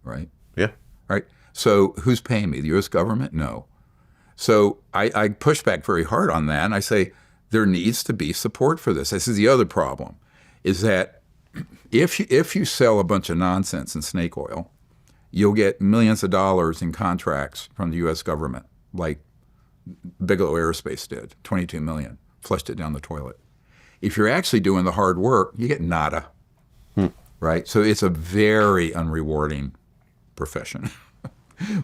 right? Yeah. Right. So who's paying me? The U.S. government? No. So I push back very hard on that, and I say there needs to be support for this. This is the other problem, is that if you sell a bunch of nonsense in snake oil, you'll get millions of dollars in contracts from the U.S. government, like Bigelow Aerospace did, $22 million, flushed it down the toilet. If you're actually doing the hard work, you get nada, right? So it's a very unrewarding profession.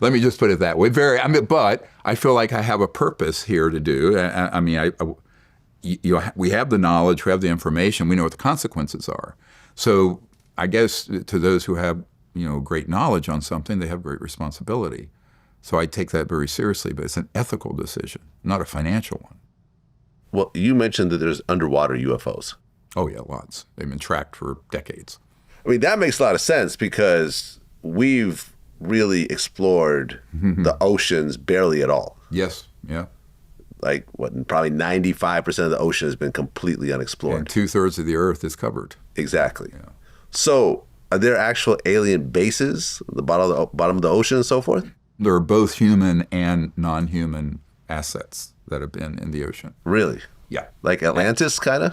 Let me just put it that way. But I feel like I have a purpose here to do. We have the knowledge, we have the information, we know what the consequences are. So I guess to those who have great knowledge on something, they have great responsibility. So I take that very seriously, but it's an ethical decision, not a financial one. Well, you mentioned that there's underwater UFOs. Oh yeah, lots. They've been tracked for decades. I mean, that makes a lot of sense because we've really explored the oceans barely at all. Yes, yeah. Like, probably 95% of the ocean has been completely unexplored. And 2/3 of the Earth is covered. Exactly. Yeah. So are there actual alien bases at the bottom of the ocean and so forth? There are both human and non-human assets that have been in the ocean. Really? Yeah. Like Atlantis, kind of?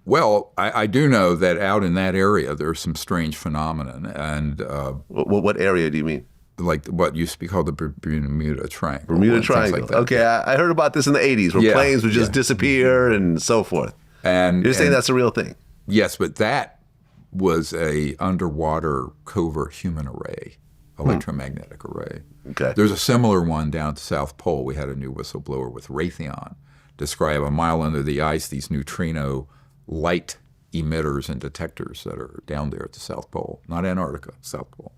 Well, I do know that out in that area there's some strange phenomenon, and What area do you mean? like what used to be called the Bermuda Triangle. Bermuda Triangle. Like that. Okay, I heard about this in the 80s where planes would just disappear and so forth. And you're saying that's a real thing? Yes, but that was a underwater covert human array, electromagnetic array. Okay. There's a similar one down at the South Pole. We had a new whistleblower with Raytheon describe a mile under the ice these neutrino light emitters and detectors that are down there at the South Pole, not Antarctica, South Pole.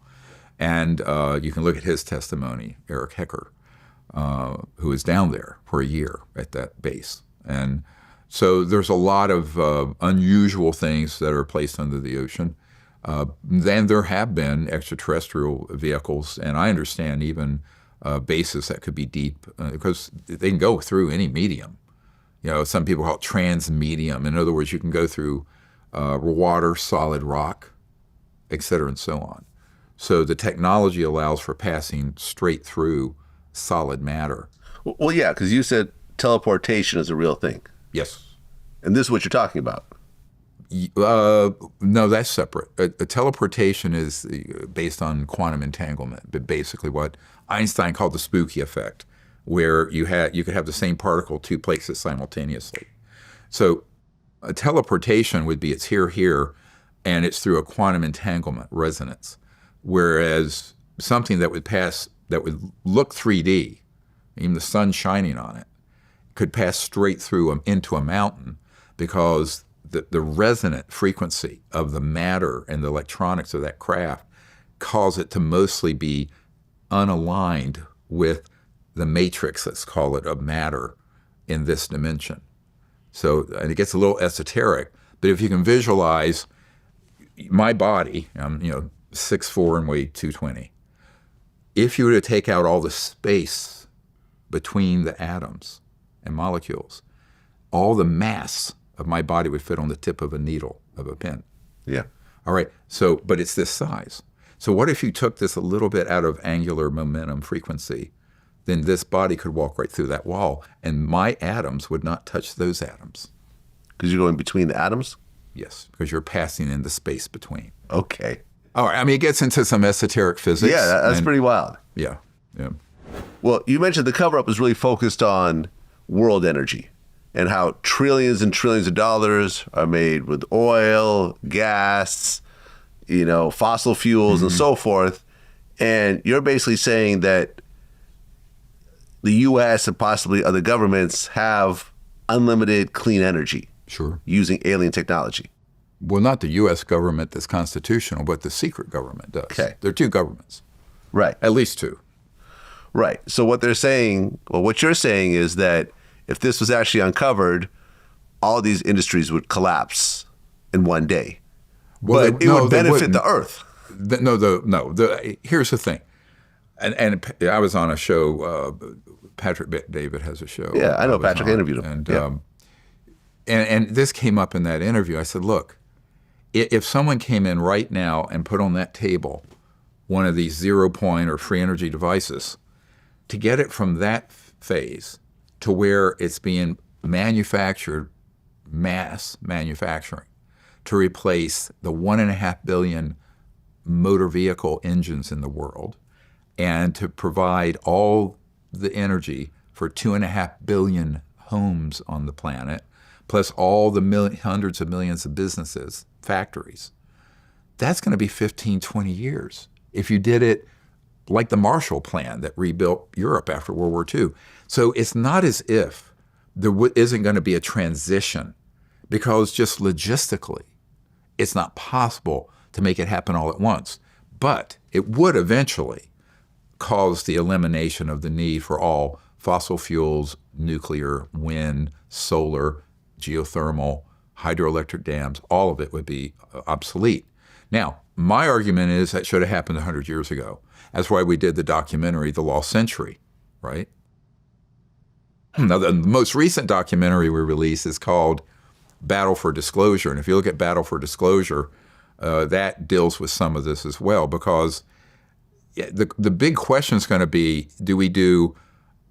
And you can look at his testimony, Eric Hecker, who was down there for a year at that base. And so there's a lot of unusual things that are placed under the ocean. Then there have been extraterrestrial vehicles, and I understand even bases that could be deep because they can go through any medium. Some people call it transmedium. In other words, you can go through water, solid rock, et cetera, and so on. So the technology allows for passing straight through solid matter. Well, yeah, because you said teleportation is a real thing. Yes. And this is what you're talking about. No, that's separate. A teleportation is based on quantum entanglement, but basically what Einstein called the spooky effect, where you could have the same particle two places simultaneously. So a teleportation would be it's here, and it's through a quantum entanglement resonance. Whereas something that would look 3D, even the sun shining on it, could pass straight through into a mountain because the resonant frequency of the matter and the electronics of that craft cause it to mostly be unaligned with the matrix, let's call it, of matter in this dimension. So, and it gets a little esoteric, but if you can visualize my body, 6'4" and weigh 220. If you were to take out all the space between the atoms and molecules, all the mass of my body would fit on the tip of a needle of a pen. Yeah. All right. So, but it's this size. So what if you took this a little bit out of angular momentum frequency? Then this body could walk right through that wall, and my atoms would not touch those atoms. Because you're going between the atoms? Yes, because you're passing in the space between. Okay. All right. I mean, it gets into some esoteric physics. Yeah, that's pretty wild. Yeah. Well, you mentioned the cover-up is really focused on world energy and how trillions and trillions of dollars are made with oil, gas, fossil fuels, and so forth. And you're basically saying that the U.S. and possibly other governments have unlimited clean energy. Sure. Using alien technology. Well, not the U.S. government that's constitutional, but the secret government does. Okay. There are two governments. Right. At least two. Right. So what they're saying, well, what you're saying is that if this was actually uncovered, all these industries would collapse in one day. Well, but it would benefit the Earth. Here's the thing. And I was on a show Patrick David has a show. Yeah, I know Patrick. I interviewed him. And, yeah. and this came up in that interview. I said, look, if someone came in right now and put on that table one of these 0-point or free energy devices, to get it from that phase to where it's being manufactured, mass manufacturing, to replace the 1.5 billion motor vehicle engines in the world, and to provide all the energy for 2.5 billion homes on the planet, plus all the hundreds of millions of businesses, factories, that's going to be 15, 20 years. If you did it like the Marshall Plan that rebuilt Europe after World War II. So it's not as if there isn't going to be a transition, because just logistically, it's not possible to make it happen all at once. But it would eventually cause the elimination of the need for all fossil fuels, nuclear, wind, solar, geothermal, hydroelectric dams. All of it would be obsolete. Now, my argument is that should have happened 100 years ago. That's why we did the documentary, The Lost Century, right? Now, the most recent documentary we released is called Battle for Disclosure. And if you look at Battle for Disclosure, that deals with some of this as well, because the big question is going to be, do we do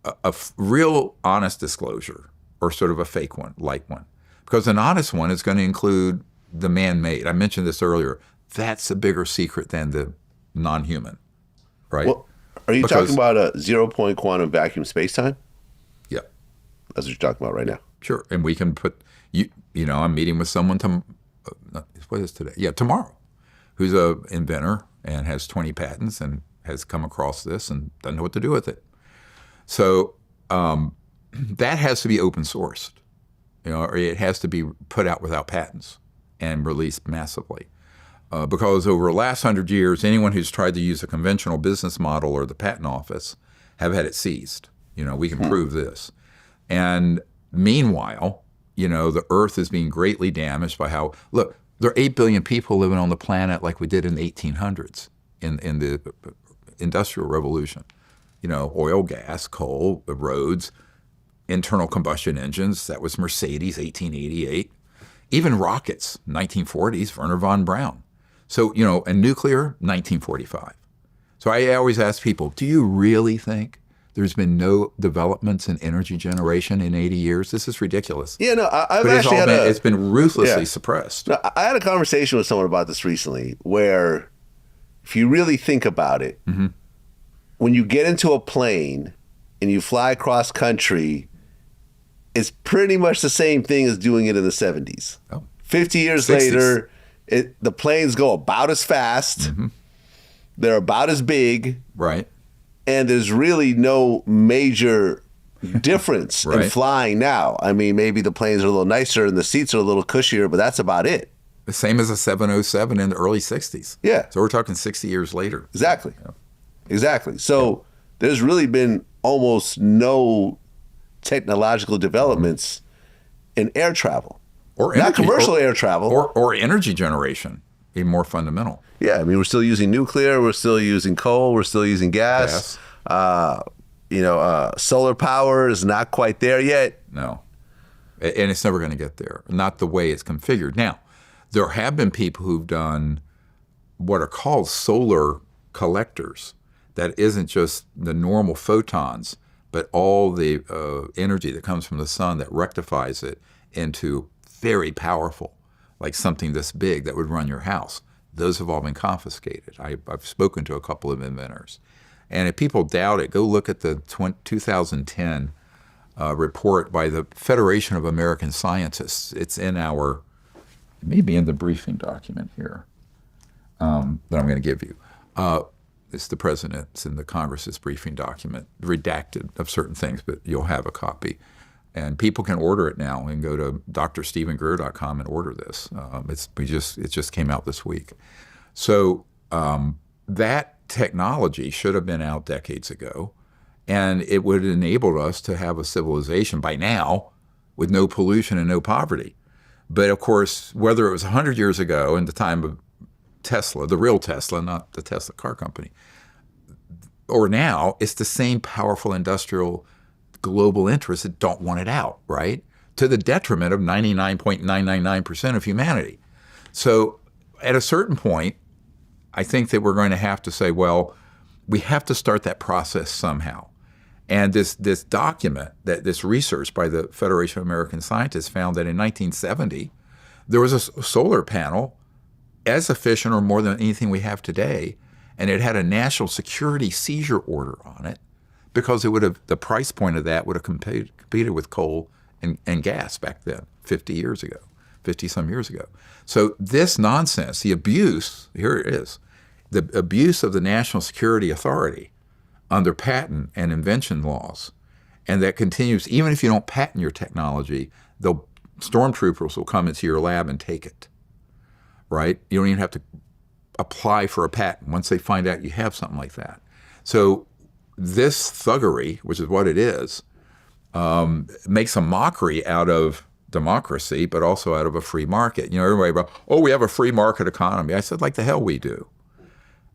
a real honest disclosure or sort of a fake one, light one? Because an honest one is going to include the man-made. I mentioned this earlier. That's a bigger secret than the non-human, right? Well, are you talking about a 0-point quantum vacuum spacetime? Yeah. That's what you're talking about right now. Sure. And we can put, you know, I'm meeting with someone, what is today? Yeah, tomorrow, who's an inventor and has 20 patents and has come across this and doesn't know what to do with it. So that has to be open sourced, you know, or it has to be put out without patents and released massively. Because over the last 100 years, anyone who's tried to use a conventional business model or the patent office have had it seized. You know, we can prove this. And meanwhile, you know, the Earth is being greatly damaged by how, look, there are 8 billion people living on the planet like we did in the 1800s in the Industrial Revolution. You know, oil, gas, coal, the roads, internal combustion engines. That was Mercedes, 1888. Even rockets, 1940s, Werner von Braun. So, you know, and nuclear, 1945. So I always ask people, do you really think there's been no developments in energy generation in 80 years? This is ridiculous. Yeah, no, I've but actually it's been ruthlessly suppressed. No, I had a conversation with someone about this recently, where if you really think about it, when you get into a plane and you fly across country, it's pretty much the same thing as doing it in the 70s. Oh. 50 years 60s. later, the planes go about as fast. They're about as big. Right. And there's really no major difference Right. in flying now. I mean, maybe the planes are a little nicer and the seats are a little cushier, but that's about it. The same as a 707 in the early 60s. Yeah. So we're talking 60 years later. Exactly. Exactly. So there's really been almost no technological developments in air travel. Or not commercial air travel. Or energy generation, even more fundamental. Yeah, I mean, we're still using nuclear, we're still using coal, we're still using gas. Solar power is not quite there yet. No. And it's never going to get there, not the way it's configured. Now, there have been people who've done what are called solar collectors. That isn't just the normal photons, but all the energy that comes from the sun that rectifies it into very powerful, like something this big that would run your house. Those have all been confiscated. I've spoken to a couple of inventors. And if people doubt it, go look at the 2010 report by the Federation of American Scientists. It's in it may be in the briefing document here that I'm going to give you. It's the president's in the Congress's briefing document, redacted of certain things, but you'll have a copy. And people can order it now and go to drstevengreer.com and order this. It just came out this week. So that technology should have been out decades ago, and it would have enabled us to have a civilization by now with no pollution and no poverty. But of course, whether it was 100 years ago in the time of Tesla, the real Tesla, not the Tesla car company, or now, it's the same powerful industrial global interests that don't want it out, right? To the detriment of 99.999% of humanity. So at a certain point, I think that we're going to have to say, well, we have to start that process somehow. And this document, this research by the Federation of American Scientists found that in 1970, there was a solar panel as efficient or more than anything we have today, and it had a national security seizure order on it because the price point of that would have competed with coal and gas back then, 50-some years ago. So this nonsense, the abuse, here it is, the abuse of the National Security Authority under patent and invention laws, and that continues even if you don't patent your technology, stormtroopers will come into your lab and take it, right? You don't even have to apply for a patent once they find out you have something like that. So this thuggery, which is what it is, makes a mockery out of democracy, but also out of a free market. You know, everybody about, oh, we have a free market economy. I said, like the hell we do.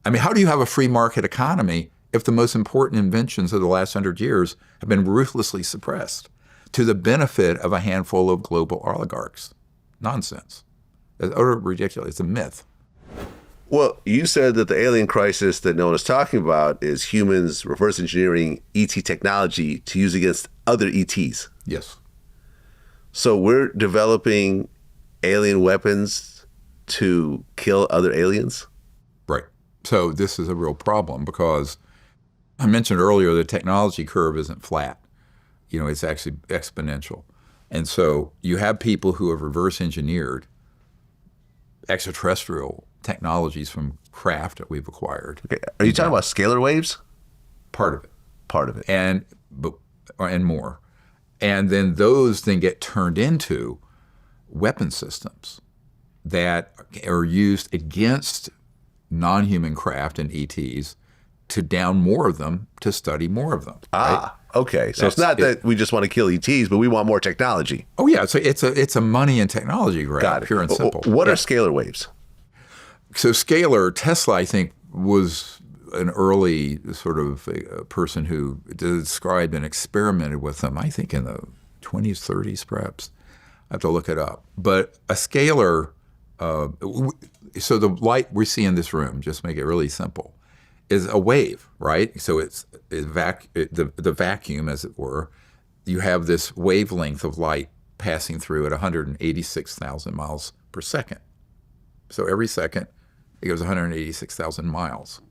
I mean, how do you have a free market economy if the most important inventions of the last 100 years have been ruthlessly suppressed to the benefit of a handful of global oligarchs? Nonsense. It's utterly ridiculous. It's a myth. Well, you said that the alien crisis that no one is talking about is humans reverse engineering ET technology to use against other ETs. Yes. So we're developing alien weapons to kill other aliens? Right. So this is a real problem because I mentioned earlier the technology curve isn't flat. You know, it's actually exponential. And so you have people who have reverse engineered extraterrestrial technologies from craft that we've acquired. Okay. Are you talking about scalar waves? Part of it. Part of it. And more. And then those then get turned into weapon systems that are used against non-human craft and ETs to down more of them, to study more of them. Right? Okay. So it's not that we just want to kill ETs, but we want more technology. Oh yeah, so it's a money and technology grab, pure and simple. What are scalar waves? So scalar, Tesla, I think, was an early sort of person who described and experimented with them, I think in the 20s, 30s perhaps. I have to look it up. But a scalar, so the light we see in this room, just make it really simple, is a wave, right? So it's the vacuum, as it were. You have this wavelength of light passing through at 186,000 miles per second. So every second, it goes 186,000 miles.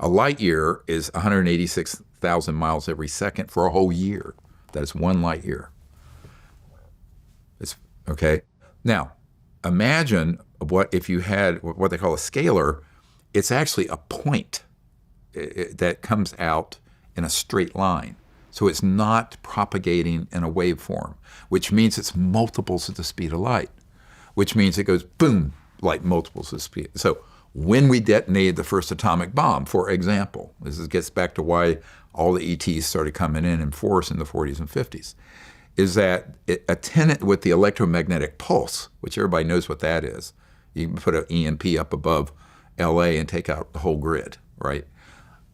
A light year is 186,000 miles every second for a whole year. That's one light year. It's okay. Now, imagine what if you had what they call a scalar. It's actually a point that comes out in a straight line. So it's not propagating in a waveform, which means it's multiples of the speed of light, which means it goes boom, like multiples of the speed. So when we detonated the first atomic bomb, for example, this gets back to why all the ETs started coming in force in the 40s and 50s, is that attendant with the electromagnetic pulse, which everybody knows what that is. You can put an EMP up above LA and take out the whole grid, right?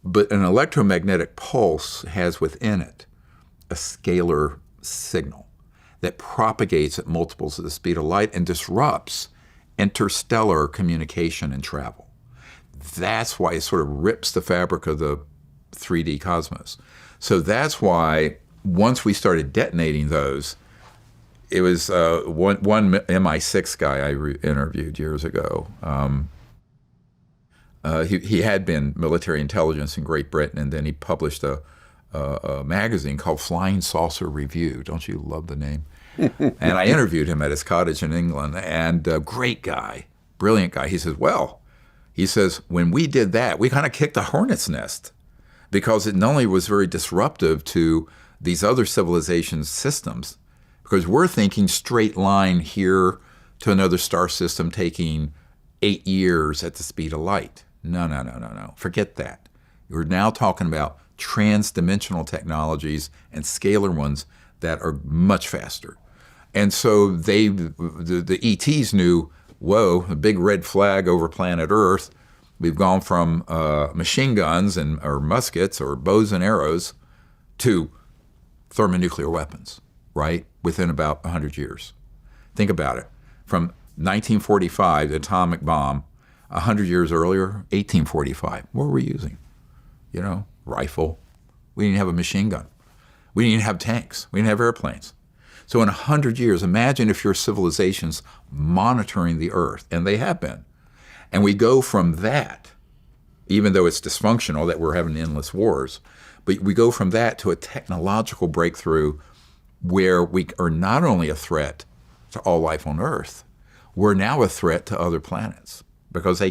But an electromagnetic pulse has within it a scalar signal that propagates at multiples of the speed of light and disrupts interstellar communication and travel. That's why it sort of rips the fabric of the 3D cosmos. So that's why once we started detonating those, it was one MI6 guy I interviewed years ago. He had been military intelligence in Great Britain, and then he published a magazine called Flying Saucer Review. Don't you love the name? And I interviewed him at his cottage in England, and great guy, brilliant guy. He says, when we did that, we kind of kicked a hornet's nest because it not only was very disruptive to these other civilizations' systems, because we're thinking straight line here to another star system taking 8 years at the speed of light. No. Forget that. We're now talking about trans-dimensional technologies and scalar ones that are much faster. And so the ETs knew, whoa, a big red flag over planet Earth. We've gone from machine guns or muskets or bows and arrows to thermonuclear weapons, right, within about 100 years. Think about it. From 1945, the atomic bomb, 100 years earlier, 1845, what were we using? You know, rifle. We didn't have a machine gun. We didn't even have tanks. We didn't have airplanes. So in 100 years, imagine if your civilization's monitoring the Earth, and they have been. And we go from that, even though it's dysfunctional that we're having endless wars, but we go from that to a technological breakthrough where we are not only a threat to all life on Earth, we're now a threat to other planets because they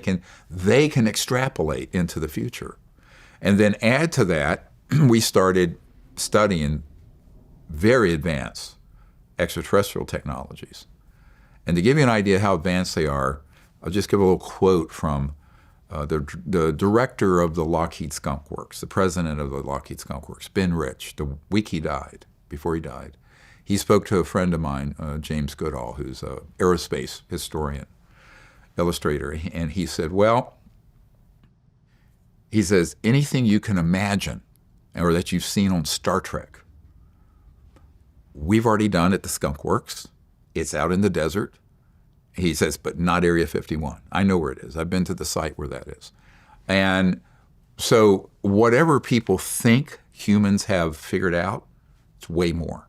can extrapolate into the future. And then add to that, we started studying very advanced extraterrestrial technologies. And to give you an idea how advanced they are, I'll just give a little quote from the director of the Lockheed Skunk Works, the president of the Lockheed Skunk Works, Ben Rich, the week he died, before he died. He spoke to a friend of mine, James Goodall, who's an aerospace historian, illustrator, and he said, well, he says, anything you can imagine or that you've seen on Star Trek, we've already done at the Skunk Works. It's out in the desert. He says, but not Area 51. I know where it is. I've been to the site where that is. And so whatever people think humans have figured out, it's way more.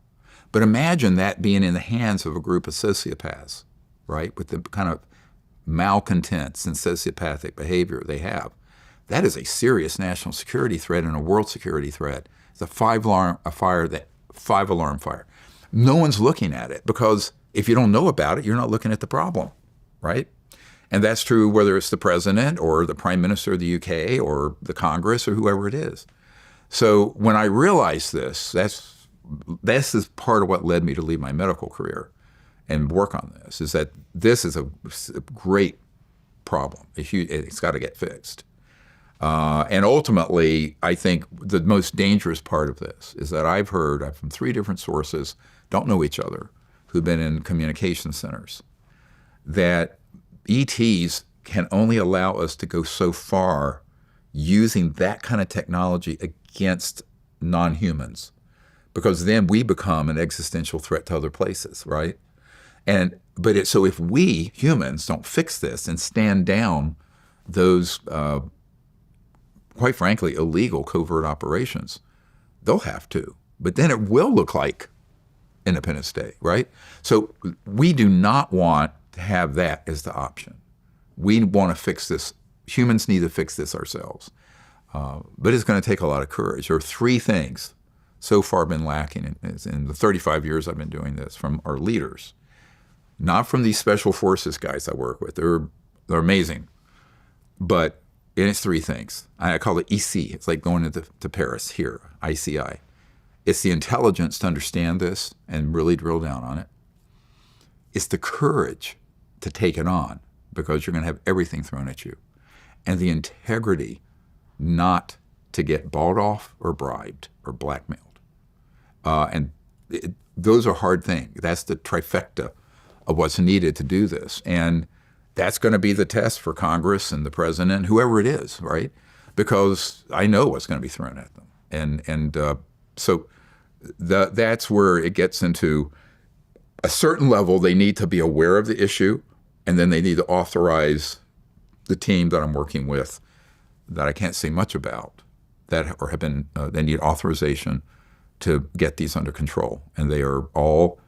But imagine that being in the hands of a group of sociopaths, right, with the kind of malcontents and sociopathic behavior they have. That is a serious national security threat and a world security threat. It's a five-alarm fire. No one's looking at it because if you don't know about it, you're not looking at the problem, right? And that's true whether it's the president or the prime minister of the UK or the Congress or whoever it is. So when I realized this, this is part of what led me to leave my medical career and work on this, is that this is a great problem. It's got to get fixed. And ultimately, I think the most dangerous part of this is that I've heard from 3 different sources, don't know each other, who've been in communication centers, that ETs can only allow us to go so far using that kind of technology against non-humans, because then we become an existential threat to other places, right? So if we humans don't fix this and stand down those, quite frankly, illegal covert operations, they'll have to. But then it will look like Independence Day, right? So we do not want to have that as the option. We want to fix this. Humans need to fix this ourselves. But it's going to take a lot of courage. There are 3 things so far been lacking in the 35 years I've been doing this from our leaders, not from these special forces guys I work with. They're amazing. But it's 3 things. I call it EC. It's like going to Paris here, ICI. It's the intelligence to understand this and really drill down on it. It's the courage to take it on because you're going to have everything thrown at you. And the integrity not to get bought off or bribed or blackmailed. Those are hard things. That's the trifecta of what's needed to do this. And that's going to be the test for Congress and the president, whoever it is, right? Because I know what's going to be thrown at them. So that's where it gets into a certain level. They need to be aware of the issue, and then they need to authorize the team that I'm working with that I can't say much about they need authorization to get these under control. And they are all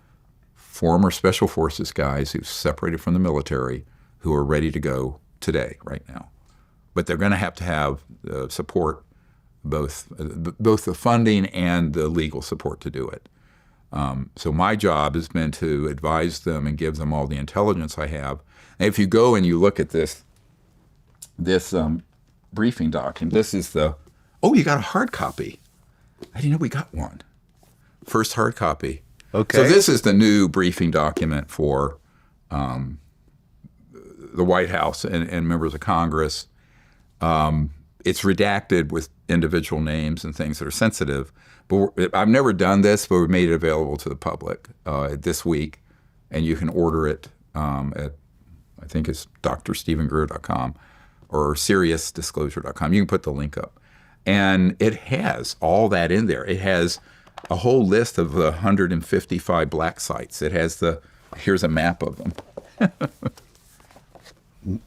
former special forces guys who've separated from the military who are ready to go today, right now. But they're going to have support, both the funding and the legal support to do it. So my job has been to advise them and give them all the intelligence I have. And if you go and you look at this briefing document, this is you got a hard copy. I didn't know we got one. First hard copy. Okay. So this is the new briefing document for the White House and members of Congress. It's redacted with individual names and things that are sensitive. But I've never done this, but we've made it available to the public this week. And you can order it at, I think it's drstephengreer.com or SiriusDisclosure.com. You can put the link up. And it has all that in there. It has a whole list of the 155 black sites. It has here's a map of them.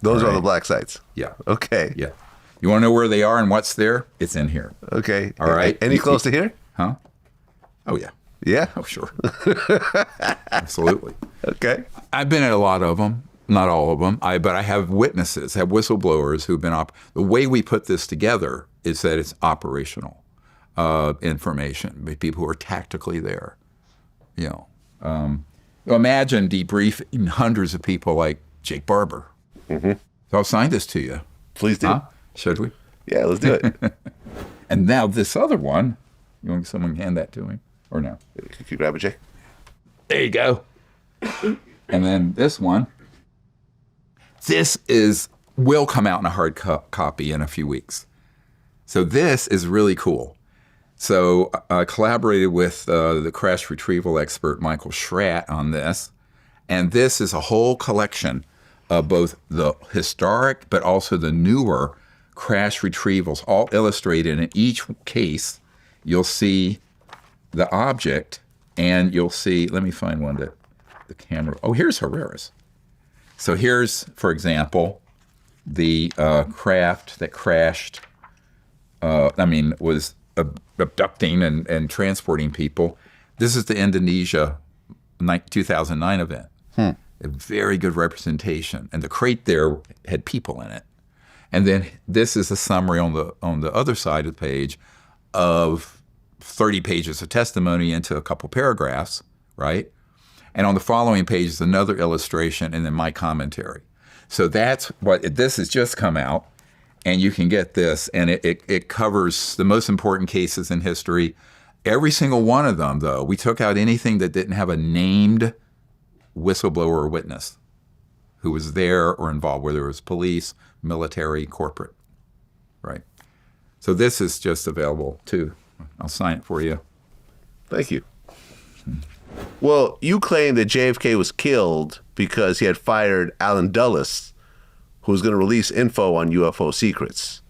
Those are the black sites. Yeah. Okay. Yeah. You want to know where they are and what's there? It's in here. Okay. All right. Any close to here? Huh? Oh, yeah. Yeah. Oh, sure. Absolutely. Okay. I've been at a lot of them, not all of them, but I have witnesses, have whistleblowers who've been the way we put this together is that it's operational information, people who are tactically there. Imagine debriefing hundreds of people like Jake Barber. Mm-hmm. So I'll sign this to you. Please do. Huh? Should we? Yeah, let's do it. And now this other one, you want someone to hand that to him or no? Could you grab it, Jake? There you go. And then this one. This will come out in a hard copy in a few weeks. So this is really cool. So I collaborated with the crash retrieval expert Michael Schratt on this. And this is a whole collection of both the historic but also the newer crash retrievals, all illustrated. In each case, you'll see the object, and you'll see, let me find one that the camera, oh, here's Herrera's. So here's, for example, the craft that crashed, was abducting and transporting people. This is the Indonesia 2009 event. A very good representation. And the crate there had people in it. And then this is a summary on the other side of the page of 30 pages of testimony into a couple paragraphs, right? And on the following page is another illustration and then my commentary. So that's this has just come out, and you can get this, and it covers the most important cases in history. Every single one of them, though, we took out anything that didn't have a named whistleblower or witness who was there or involved, whether it was police, military, corporate, right? So this is just available too. I'll sign it for you. Thank you. Well, you claim that JFK was killed because he had fired Alan Dulles, who was going to release info on UFO secrets.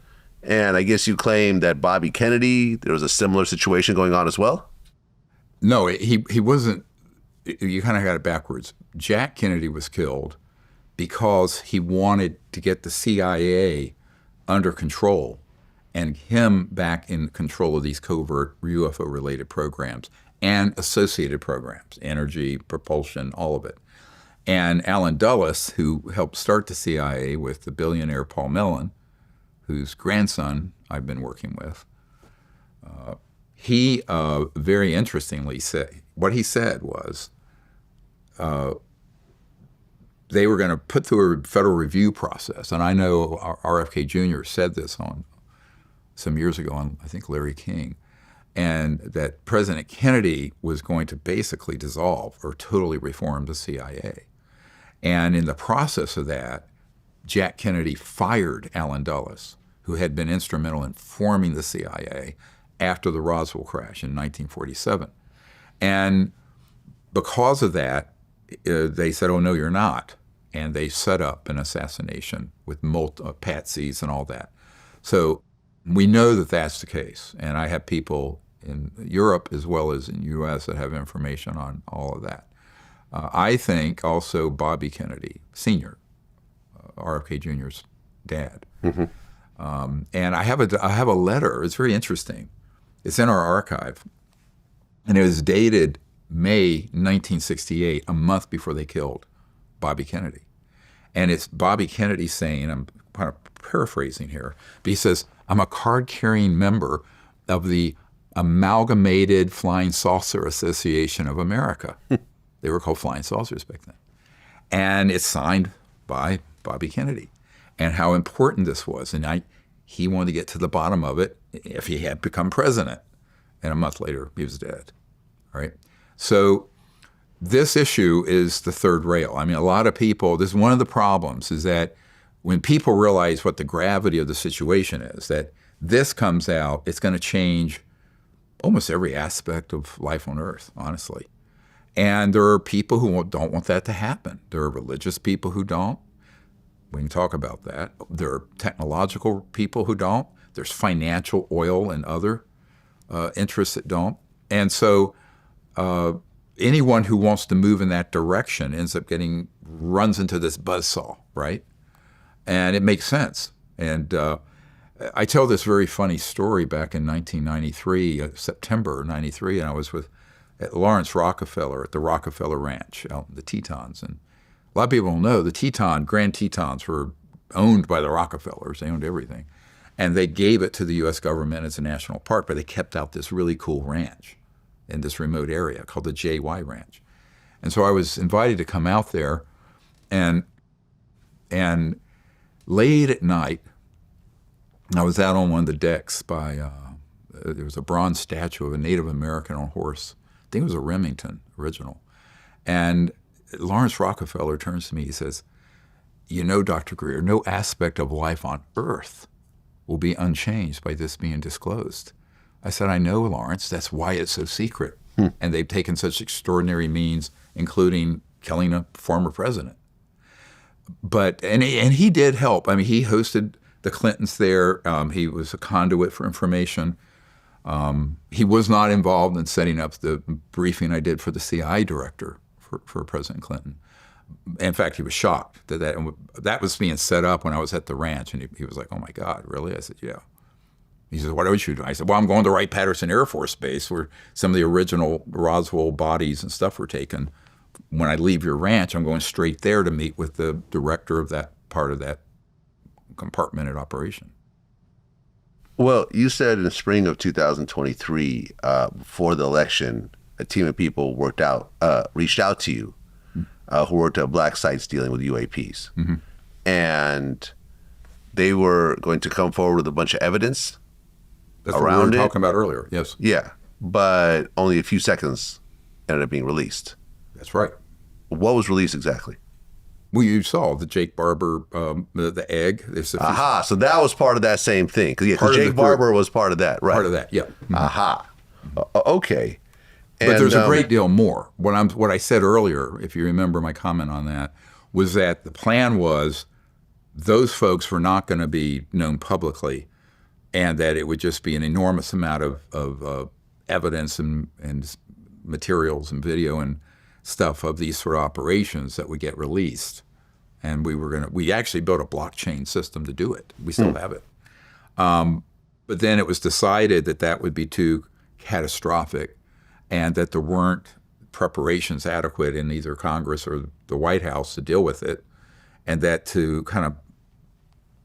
And I guess you claim that Bobby Kennedy, there was a similar situation going on as well? No, he wasn't. You kind of got it backwards. Jack Kennedy was killed because he wanted to get the CIA under control and him back in control of these covert UFO-related programs and associated programs, energy, propulsion, all of it. And Alan Dulles, who helped start the CIA with the billionaire Paul Mellon, whose grandson I've been working with, he very interestingly said, what he said was, they were going to put through a federal review process. And I know RFK Jr. said this on some years ago on, I think, Larry King, and that President Kennedy was going to basically dissolve or totally reform the CIA. And in the process of that, Jack Kennedy fired Alan Dulles, who had been instrumental in forming the CIA after the Roswell crash in 1947. And because of that, they said, oh, no, you're not. And they set up an assassination with patsies and all that. So we know that that's the case. And I have people in Europe as well as in the U.S. that have information on all of that. I think also Bobby Kennedy, Sr., RFK Jr.'s dad. Mm-hmm. And I have a letter. It's very interesting. It's in our archive. And it was dated May 1968, a month before they killed Bobby Kennedy. And it's Bobby Kennedy saying, I'm kind of paraphrasing here, but he says, I'm a card-carrying member of the Amalgamated Flying Saucer Association of America. They were called Flying Saucers back then. And it's signed by Bobby Kennedy. And how important this was. And he wanted to get to the bottom of it if he had become president. And a month later, he was dead. All right? So this issue is the third rail. I mean, a lot of people, this is one of the problems, is that when people realize what the gravity of the situation is, that this comes out, it's going to change almost every aspect of life on Earth, honestly. And there are people who don't want that to happen. There are religious people who don't. We can talk about that. There are technological people who don't. There's financial, oil, and other interests that don't. And so anyone who wants to move in that direction ends up runs into this buzzsaw, right? And it makes sense. And I tell this very funny story back in 1993, September 93, and I was with Lawrence Rockefeller at the Rockefeller Ranch out in the Tetons. And a lot of people don't know the Grand Tetons were owned by the Rockefellers. They owned everything. And they gave it to the U.S. government as a national park, but they kept out this really cool ranch in this remote area called the JY Ranch. And so I was invited to come out there, and late at night, I was out on one of the decks by, there was a bronze statue of a Native American on a horse. I think it was a Remington original. And Lawrence Rockefeller turns to me, he says, "You know, Dr. Greer, no aspect of life on Earth will be unchanged by this being disclosed." I said, "I know, Lawrence, that's why it's so secret." And they've taken such extraordinary means, including killing a former president. But, and he did help. I mean, he hosted the Clintons there. He was a conduit for information. He was not involved in setting up the briefing I did for the CIA director for President Clinton. In fact, he was shocked that was being set up when I was at the ranch, and he was like, "Oh my God, really?" I said, "Yeah." He said, "What are you doing?" I said, "Well, I'm going to Wright-Patterson Air Force Base where some of the original Roswell bodies and stuff were taken. When I leave your ranch, I'm going straight there to meet with the director of that part of that compartmented operation." Well, you said in the spring of 2023, before the election, a team of people reached out to you who worked at black sites dealing with UAPs. Mm-hmm. And they were going to come forward with a bunch of evidence. That's what we were talking about earlier, yes. Yeah, but only a few seconds ended up being released. That's right. What was released exactly? Well, you saw the Jake Barber, the egg. Aha, so that was part of that same thing. Because Jake Barber was part of that, right? Part of that, yeah. Mm-hmm. Aha, okay. But there's a great deal more. What I said earlier, if you remember my comment on that, was that the plan was those folks were not going to be known publicly, and that it would just be an enormous amount of evidence and materials and video and stuff of these sort of operations that would get released. And we actually built a blockchain system to do it. We still have it. But then it was decided that would be too catastrophic, and that there weren't preparations adequate in either Congress or the White House to deal with it, and that to kind of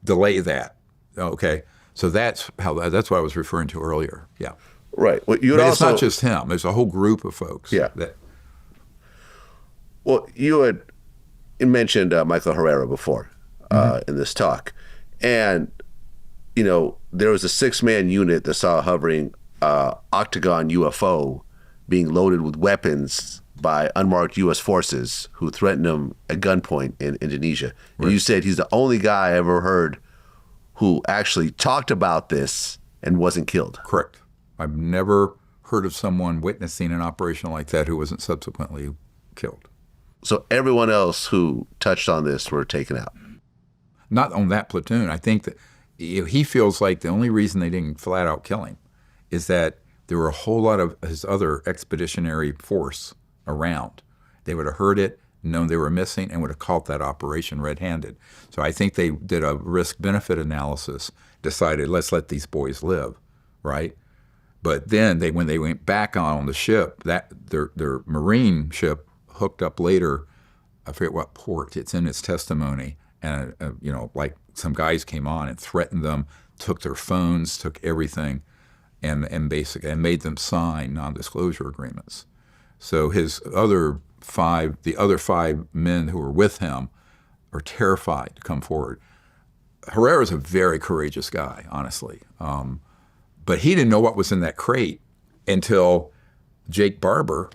delay that. Okay, so that's what I was referring to earlier. Yeah, right. Well, it's not just him. There's a whole group of folks. Yeah. Well, you had mentioned Michael Herrera before in this talk, and there was a 6-man unit that saw a hovering octagon UFO being loaded with weapons by unmarked U.S. forces who threatened him at gunpoint in Indonesia. Right. And you said he's the only guy I ever heard who actually talked about this and wasn't killed. Correct. I've never heard of someone witnessing an operation like that who wasn't subsequently killed. So everyone else who touched on this were taken out? Not on that platoon. I think that he feels like the only reason they didn't flat out kill him is that there were a whole lot of his other expeditionary force around. They would have heard it, known they were missing, and would have caught that operation red-handed. So I think they did a risk-benefit analysis, decided, let's let these boys live, right? But then when they went back on the ship, their Marine ship hooked up later, I forget what port, it's in his testimony, and like some guys came on and threatened them, took their phones, took everything, and basically made them sign non-disclosure agreements. So the other five men who were with him are terrified to come forward. Herrera's a very courageous guy, honestly, but he didn't know what was in that crate until Jake Barber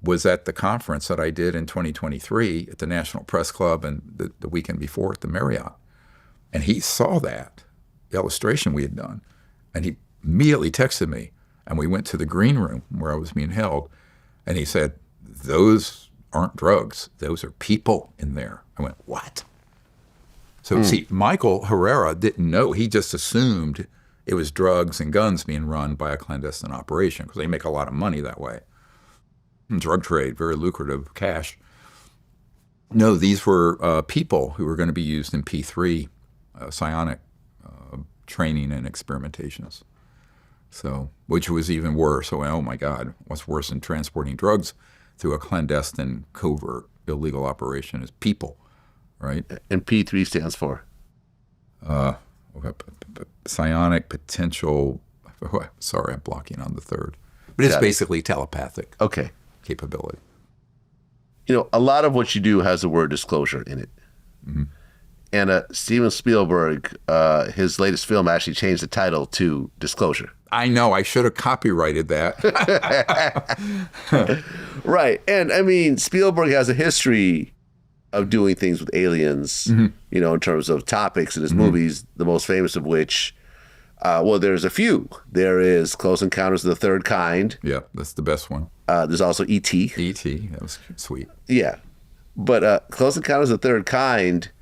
was at the conference that I did in 2023 at the National Press Club and the weekend before at the Marriott. And he saw the illustration we had done, and he immediately texted me, and we went to the green room where I was being held, and he said, "Those aren't drugs. Those are people in there." I went, "What?" So see, Michael Herrera didn't know. He just assumed it was drugs and guns being run by a clandestine operation because they make a lot of money that way. Drug trade, very lucrative, cash. No, these were people who were going to be used in P3 psionic training and experimentations. So, which was even worse. So, oh my God, what's worse than transporting drugs through a clandestine, covert, illegal operation is people, right? And P3 stands for? Psionic potential. Sorry, I'm blocking on the third. But it's basically telepathic capability. You know, a lot of what you do has the word disclosure in it. Mm-hmm. And Steven Spielberg, his latest film actually changed the title to Disclosure. I know. I should have copyrighted that. Right. And I mean, Spielberg has a history of doing things with aliens, you know, in terms of topics in his movies, the most famous of which, well, there's a few. There is Close Encounters of the Third Kind. Yeah, that's the best one. There's also E.T. E.T., that was sweet. Yeah. But Close Encounters of the Third Kind,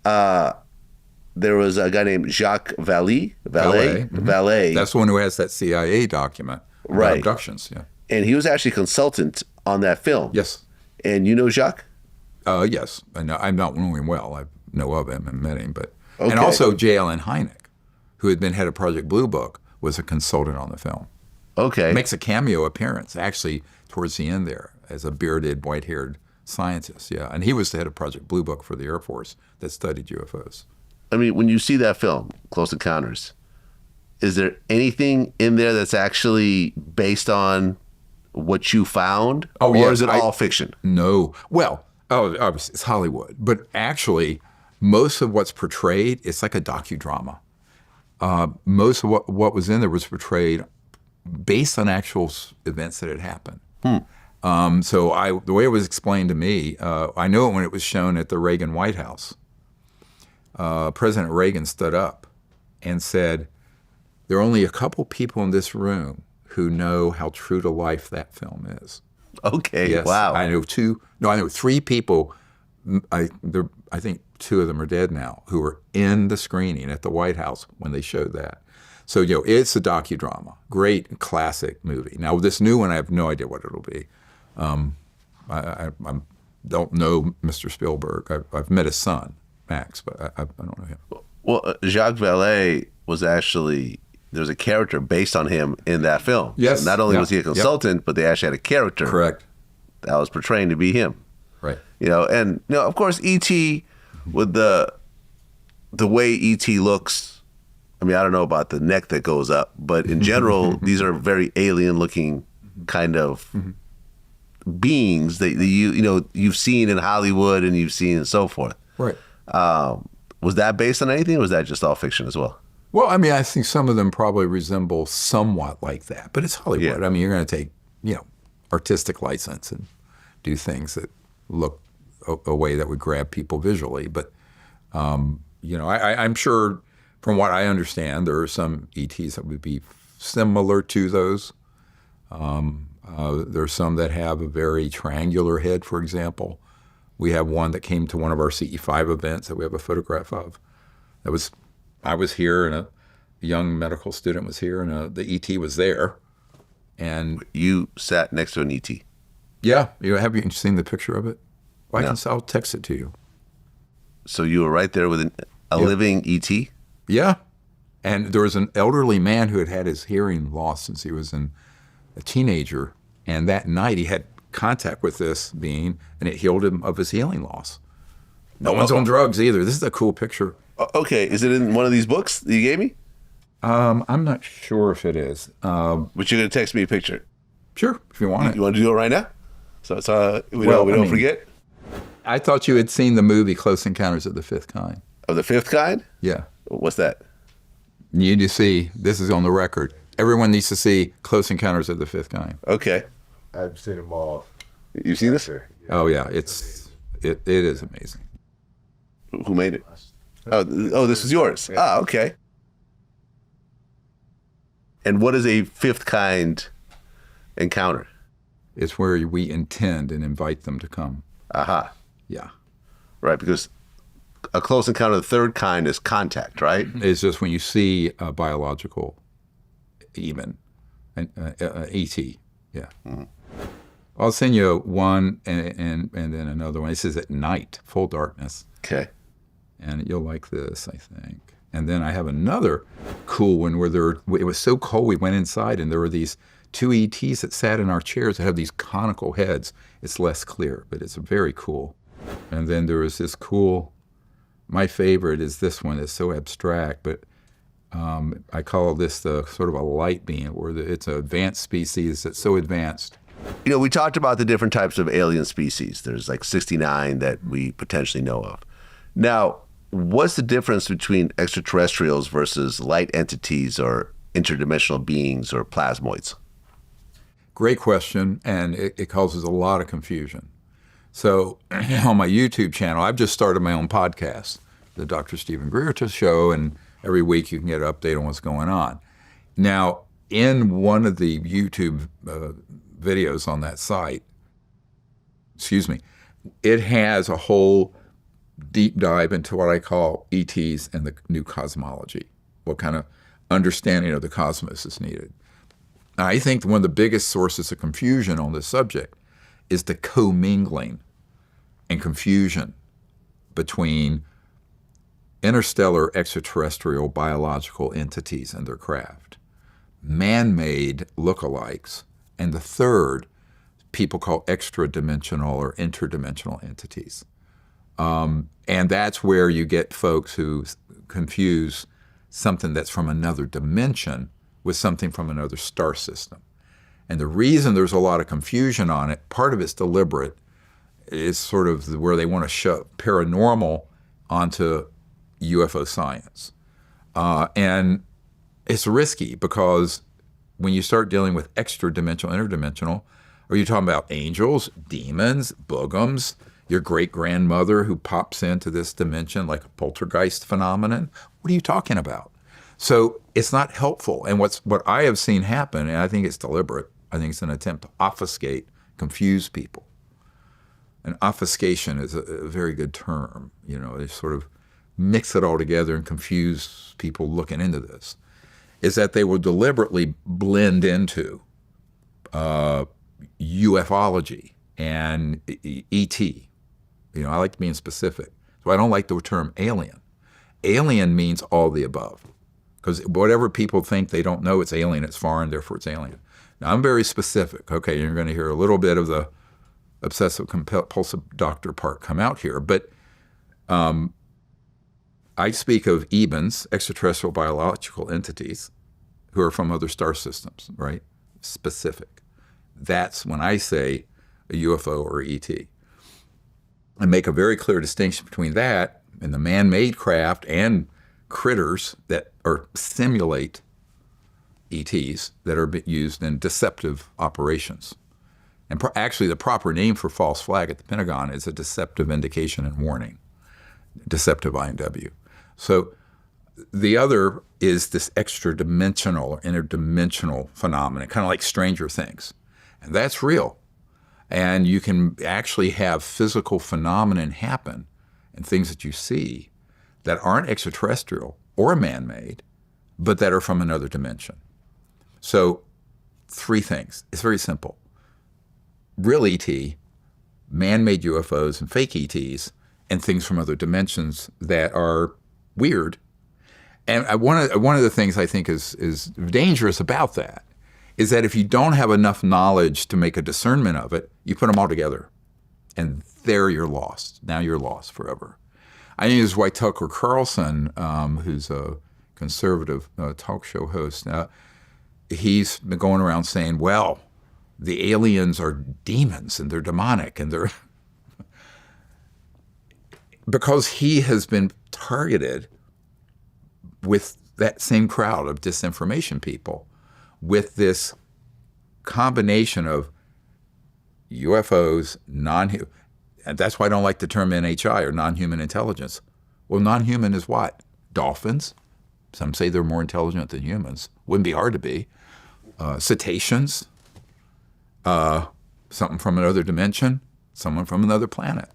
there was a guy named Jacques Vallée. That's the one who has that CIA document about abductions. Yeah. And he was actually a consultant on that film. Yes. And you know Jacques? Yes. I'm not knowing him well. I know of him and met him. But and also J. Allen Hynek, who had been head of Project Blue Book, was a consultant on the film. Okay. Makes a cameo appearance, actually, towards the end there, as a bearded, white-haired scientist. Yeah. And he was the head of Project Blue Book for the Air Force that studied UFOs. I mean, when you see that film, Close Encounters, is there anything in there that's actually based on what you found? Oh, or is it all fiction? No. Well, obviously, it's Hollywood. But actually, most of what's portrayed, it's like a docudrama. Most of what was in there was portrayed based on actual events that had happened. So the way it was explained to me, I know it when it was shown at the Reagan White House. President Reagan stood up and said, there are only a couple people in this room who know how true to life that film is. Okay, yes, wow. I know three people, I think two of them are dead now, who were in the screening at the White House when they showed that. So, you know, it's a docudrama, great classic movie. Now, this new one, I have no idea what it'll be. I don't know Mr. Spielberg. I've met his son, Max, but I don't know him. Well, Jacques Vallée was actually, there's a character based on him in that film. Yes. So not only was he a consultant, but they actually had a character. Correct. That was portraying to be him. Right. You know, and you know, of course, E.T. with the way E.T. looks. I mean, I don't know about the neck that goes up, but in general, these are very alien-looking kind of beings that you've seen in Hollywood and you've seen and so forth. Right. Was that based on anything, or was that just all fiction as well? Well, I mean, I think some of them probably resemble somewhat like that, but it's Hollywood. Yeah. I mean, you're going to take, artistic license and do things that look a way that would grab people visually. But, I'm sure from what I understand, there are some ETs that would be similar to those. There are some that have a very triangular head, for example. We have one that came to one of our CE5 events that we have a photograph of. I was here, and a young medical student was here, and the ET was there. And you sat next to an ET. Yeah, have you seen the picture of it? Well, I'll text it to you. So you were right there with a living ET? Yeah, and there was an elderly man who had had his hearing lost since he was a teenager, and that night he had contact with this being, and it healed him of his hearing loss. No one's on drugs either. This is a cool picture. Okay, is it in one of these books that you gave me? I'm not sure if it is. But you're gonna text me a picture. Sure, if you want it. You want to do it right now? So we don't forget. I thought you had seen the movie Close Encounters of the Fifth Kind. Of the Fifth Kind? Yeah. What's that? You need to see. This is on the record. Everyone needs to see Close Encounters of the Fifth Kind. Okay. I've seen them all. You've seen this? Yeah. Oh yeah, it is amazing. Who made it? Oh, this is yours. Yeah. Okay. And what is a fifth kind encounter? It's where we intend and invite them to come. Aha. Yeah. Right, because a close encounter of the third kind is contact, right? It's just when you see a biological, even, an ET. Yeah. Mm-hmm. I'll send you one and then another one. This is at night, full darkness. Okay. And you'll like this, I think. And then I have another cool one where it was so cold we went inside and there were these two ETs that sat in our chairs that have these conical heads. It's less clear, but it's very cool. And then there was this cool, my favorite is this one. It's so abstract, but I call this the sort of a light beam, where it's an advanced species that's so advanced. You know, we talked about the different types of alien species. There's like 69 that we potentially know of. Now, what's the difference between extraterrestrials versus light entities or interdimensional beings or plasmoids? Great question, and it causes a lot of confusion. So on my YouTube channel, I've just started my own podcast, the Dr. Stephen Greer Show, and every week you can get an update on what's going on. Now, in one of the YouTube videos on that site, it has a whole deep dive into what I call ETs and the new cosmology, what kind of understanding of the cosmos is needed. Now, I think one of the biggest sources of confusion on this subject is the commingling and confusion between interstellar extraterrestrial biological entities and their craft, man-made lookalikes, and the third, people call extra-dimensional or interdimensional entities. And that's where you get folks who confuse something that's from another dimension with something from another star system. And the reason there's a lot of confusion on it, part of it's deliberate, is sort of where they want to shove paranormal onto UFO science. And it's risky because when you start dealing with extra-dimensional, interdimensional, are you talking about angels, demons, boogums, your great-grandmother who pops into this dimension like a poltergeist phenomenon? What are you talking about? So it's not helpful. And what I have seen happen, and I think it's deliberate, I think it's an attempt to obfuscate, confuse people. And obfuscation is a very good term. You know, they sort of mix it all together and confuse people looking into this, is that they will deliberately blend into ufology and ET. You know, I like being specific. So I don't like the term alien. Alien means all the above. Because whatever people think they don't know, it's alien, it's foreign, therefore it's alien. Now, I'm very specific. Okay, you're going to hear a little bit of the obsessive-compulsive doctor part come out here. But I speak of EBINs, extraterrestrial biological entities, who are from other star systems, right? Specific. That's when I say a UFO or ET. I make a very clear distinction between that and the man-made craft and critters that simulate ETs that are used in deceptive operations. And actually, the proper name for false flag at the Pentagon is a deceptive indication and warning, deceptive INW. So the other is this extra-dimensional or interdimensional phenomenon, kind of like Stranger Things. And that's real. And you can actually have physical phenomenon happen and things that you see that aren't extraterrestrial or man-made, but that are from another dimension. So 3 things. It's very simple. Real ET, man-made UFOs and fake ETs, and things from other dimensions that are weird. And one of the things I think is dangerous about that is that if you don't have enough knowledge to make a discernment of it, you put them all together. And there you're lost. Now you're lost forever. I think this is why Tucker Carlson, who's a conservative talk show host, he's been going around saying, well, the aliens are demons and they're demonic and they're... because he has been targeted with that same crowd of disinformation people with this combination of UFOs, and that's why I don't like the term NHI or non-human intelligence. Well, non-human is what? Dolphins. Some say they're more intelligent than humans. Wouldn't be hard to be. Cetaceans. Something from another dimension. Someone from another planet.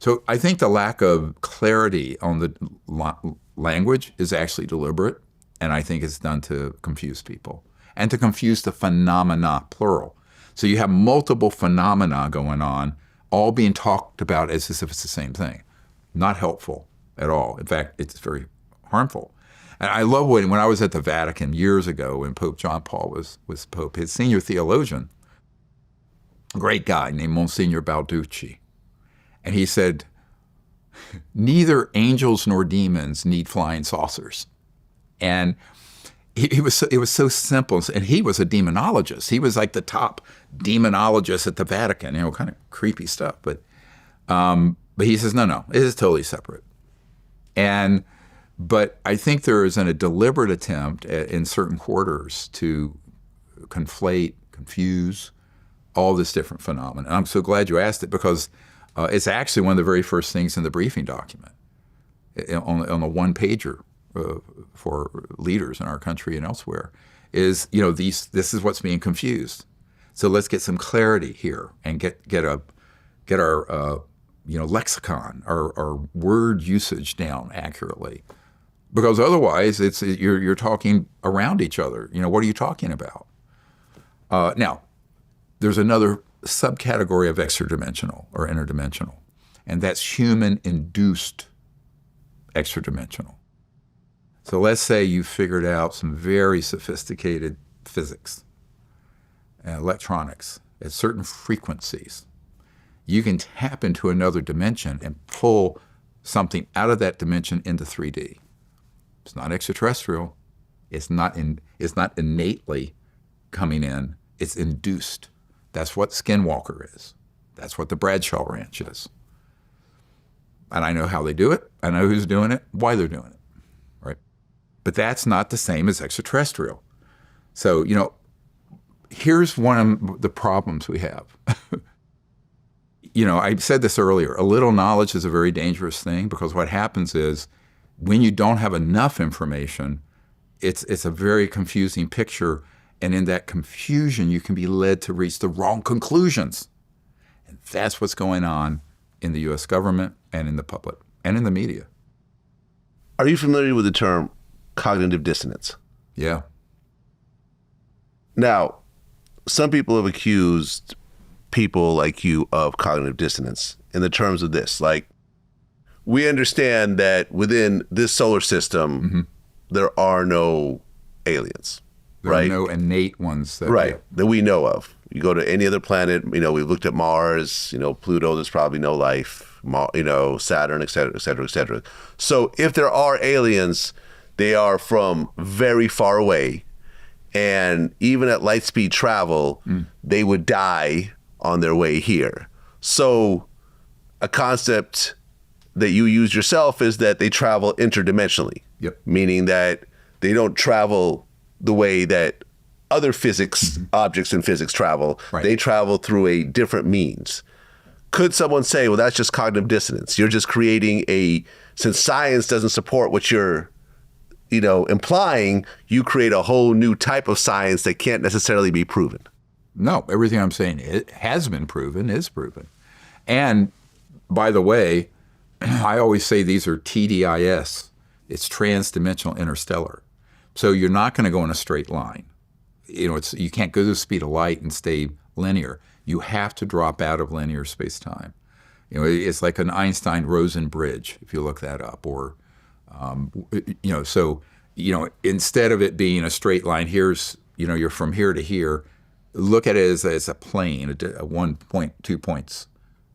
So I think the lack of clarity on the language is actually deliberate, and I think it's done to confuse people and to confuse the phenomena, plural. So you have multiple phenomena going on, all being talked about as if it's the same thing. Not helpful at all. In fact, it's very harmful. And I love when I was at the Vatican years ago when Pope John Paul was Pope, his senior theologian, a great guy named Monsignor Balducci. And he said, neither angels nor demons need flying saucers. And it was so simple. And he was a demonologist. He was like the top demonologist at the Vatican, kind of creepy stuff. But he says, no, it is totally separate. But I think there is a deliberate attempt in certain quarters to conflate, confuse all this different phenomena. And I'm so glad you asked it because it's actually one of the very first things in the briefing document on a one-pager for leaders in our country and elsewhere is, this is what's being confused. So let's get some clarity here and get our lexicon, our word usage down accurately. Because otherwise, you're talking around each other. What are you talking about? Now, there's another subcategory of extradimensional or interdimensional, and that's human-induced extradimensional. So let's say you figured out some very sophisticated physics and electronics at certain frequencies. You can tap into another dimension and pull something out of that dimension into 3D. It's not extraterrestrial. It's not innately coming in. It's induced. That's what Skinwalker is. That's what the Bradshaw Ranch is. And I know how they do it. I know who's doing it, why they're doing it, right? But that's not the same as extraterrestrial. So, here's one of the problems we have. I said this earlier, a little knowledge is a very dangerous thing because what happens is when you don't have enough information, it's a very confusing picture. And in that confusion, you can be led to reach the wrong conclusions. And that's what's going on in the U.S. government and in the public and in the media. Are you familiar with the term cognitive dissonance? Yeah. Now, some people have accused people like you of cognitive dissonance in the terms of this. Like, we understand that within this solar system, there are no aliens. There right? are no innate ones that we know of. You go to any other planet, we've looked at Mars, Pluto, there's probably no life, Saturn, et cetera, et cetera, et cetera. So if there are aliens, they are from very far away. And even at light speed travel, they would die on their way here. So a concept that you use yourself is that they travel interdimensionally. Yep. Meaning that they don't travel the way that other physics objects in physics travel. Right. They travel through a different means. Could someone say, well, that's just cognitive dissonance? You're just creating since science doesn't support what you're, implying, you create a whole new type of science that can't necessarily be proven. No, everything I'm saying has been proven, is proven. And by the way, I always say these are TDIS. It's transdimensional interstellar. So you're not going to go in a straight line. You can't go to the speed of light and stay linear. You have to drop out of linear space-time. It's like an Einstein-Rosen bridge, if you look that up. Or, instead of it being a straight line, you're from here to here, look at it as a plane, a 1 point, 2 points.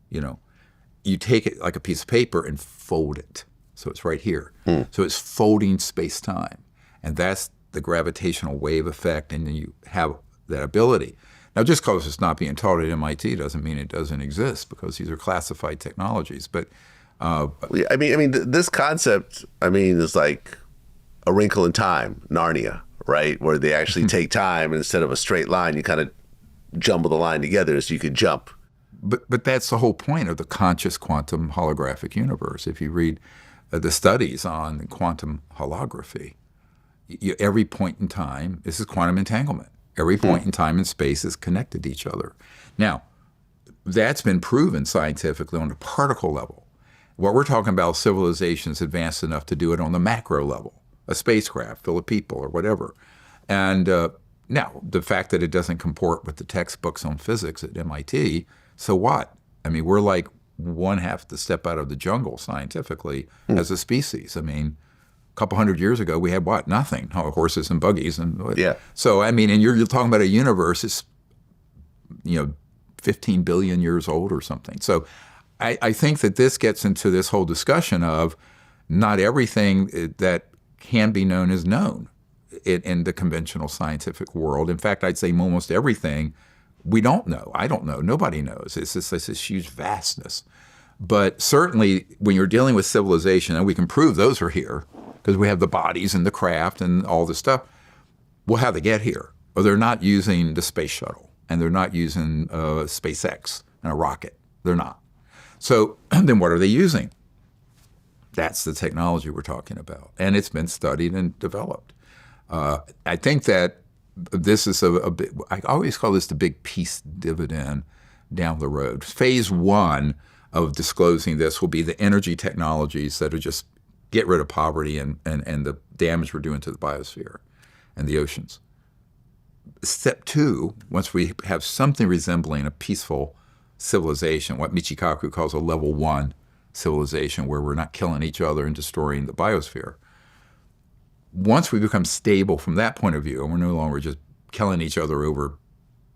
You take it like a piece of paper and fold it. So it's right here. So it's folding space-time. And that's the gravitational wave effect, and then you have that ability. Now, just because it's not being taught at MIT doesn't mean it doesn't exist, because these are classified technologies. But this concept, is like A Wrinkle in Time, Narnia, right? Where they actually take time, and instead of a straight line, you kind of jumble the line together so you could jump. But that's the whole point of the conscious quantum holographic universe. If you read the studies on quantum holography, every point in time, this is quantum entanglement. Every point in time and space is connected to each other. Now, that's been proven scientifically on the particle level. What we're talking about is civilizations advanced enough to do it on the macro level, a spacecraft full of people or whatever. And now, the fact that it doesn't comport with the textbooks on physics at MIT, so what? I mean, we're like one half the step out of the jungle scientifically as a species. I mean, a couple hundred years ago, we had what? Nothing. Horses and buggies. Yeah. So, I mean, and you're talking about a universe that's, 15 billion years old or something. So I think that this gets into this whole discussion of not everything that can be known is known in the conventional scientific world. In fact, I'd say almost everything we don't know. I don't know. Nobody knows. It's just this huge vastness. But certainly when you're dealing with civilization, and we can prove those are here because we have the bodies and the craft and all this stuff, well, how'd they get here? Well, they're not using the space shuttle, and they're not using SpaceX and a rocket. They're not. So then what are they using? That's the technology we're talking about. And it's been studied and developed. I think that this is a big, I always call this the big peace dividend down the road. Phase one of disclosing this will be the energy technologies that are just get rid of poverty and the damage we're doing to the biosphere and the oceans. Step two, once we have something resembling a peaceful civilization, what Michikaku calls a level one civilization, where we're not killing each other and destroying the biosphere. Once we become stable from that point of view, and we're no longer just killing each other over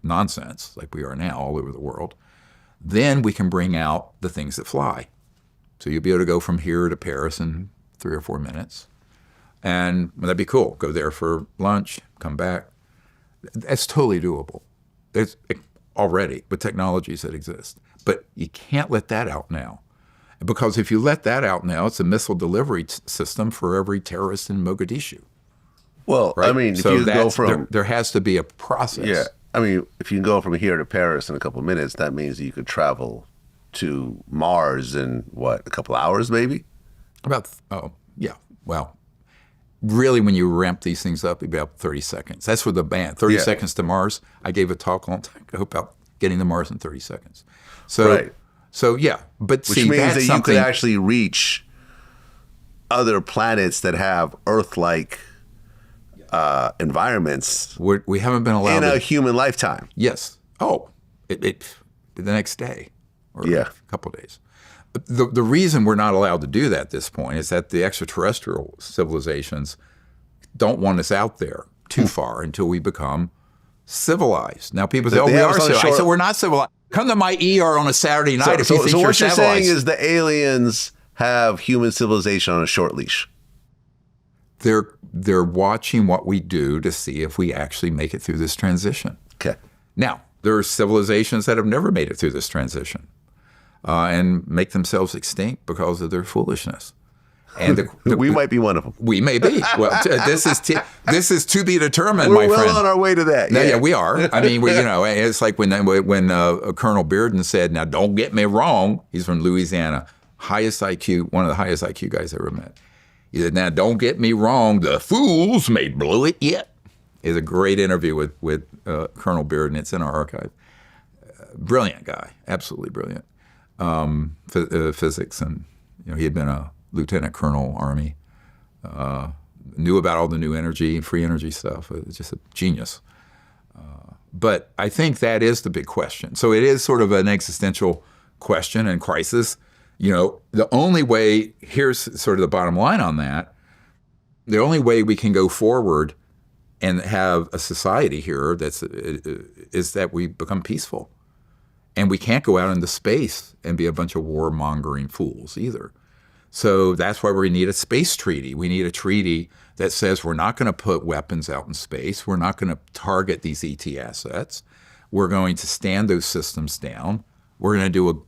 nonsense like we are now all over the world, then we can bring out the things that fly. So you'll be able to go from here to Paris in 3 or 4 minutes. And that'd be cool. Go there for lunch, come back. That's totally doable. It's already with technologies that exist. But you can't let that out now. Because if you let that out now, it's a missile delivery system for every terrorist in Mogadishu. Well, right? I mean, so if you go from... there has to be a process. Yeah. I mean, if you can go from here to Paris in a couple of minutes, that means you could travel to Mars in, what, a couple hours maybe? Well, really, when you ramp these things up, about 30 seconds. That's what the band, 30 seconds to Mars. I gave a talk a long time ago about getting to Mars in 30 seconds. So, right. So yeah, but which means that you could actually reach other planets that have Earth-like environments. We haven't been allowed in a human lifetime. Yes. Oh, the next day or a couple of days. The reason we're not allowed to do that at this point is that the extraterrestrial civilizations don't want us out there too far until we become civilized. Now people say, "Oh, we are civilized." I said, "We're not civilized. Come to my ER on a Saturday night if you think you're civilized." So what you're saying is the aliens have human civilization on a short leash. They're watching what we do to see if we actually make it through this transition. Okay. Now, there are civilizations that have never made it through this transition and make themselves extinct because of their foolishness. And we might be one of them. We may be. Well, this is to be determined, my friend. We're well on our way to that. Yeah, we are. I mean, it's like when Colonel Bearden said, "Now, don't get me wrong." He's from Louisiana, highest IQ, one of the highest IQ guys I ever met. He said, "Now, don't get me wrong. The fools may blow it yet." It's a great interview with Colonel Bearden. It's in our archive. Brilliant guy, absolutely brilliant. Physics, and he had been a lieutenant colonel Army, knew about all the new energy and free energy stuff. It was just a genius. But I think that is the big question. So it is sort of an existential question and crisis. The only way, here's sort of the bottom line on that, the only way we can go forward and have a society here is that we become peaceful. And we can't go out into space and be a bunch of war-mongering fools either. So that's why we need a space treaty. We need a treaty that says we're not going to put weapons out in space. We're not going to target these ET assets. We're going to stand those systems down. We're going to do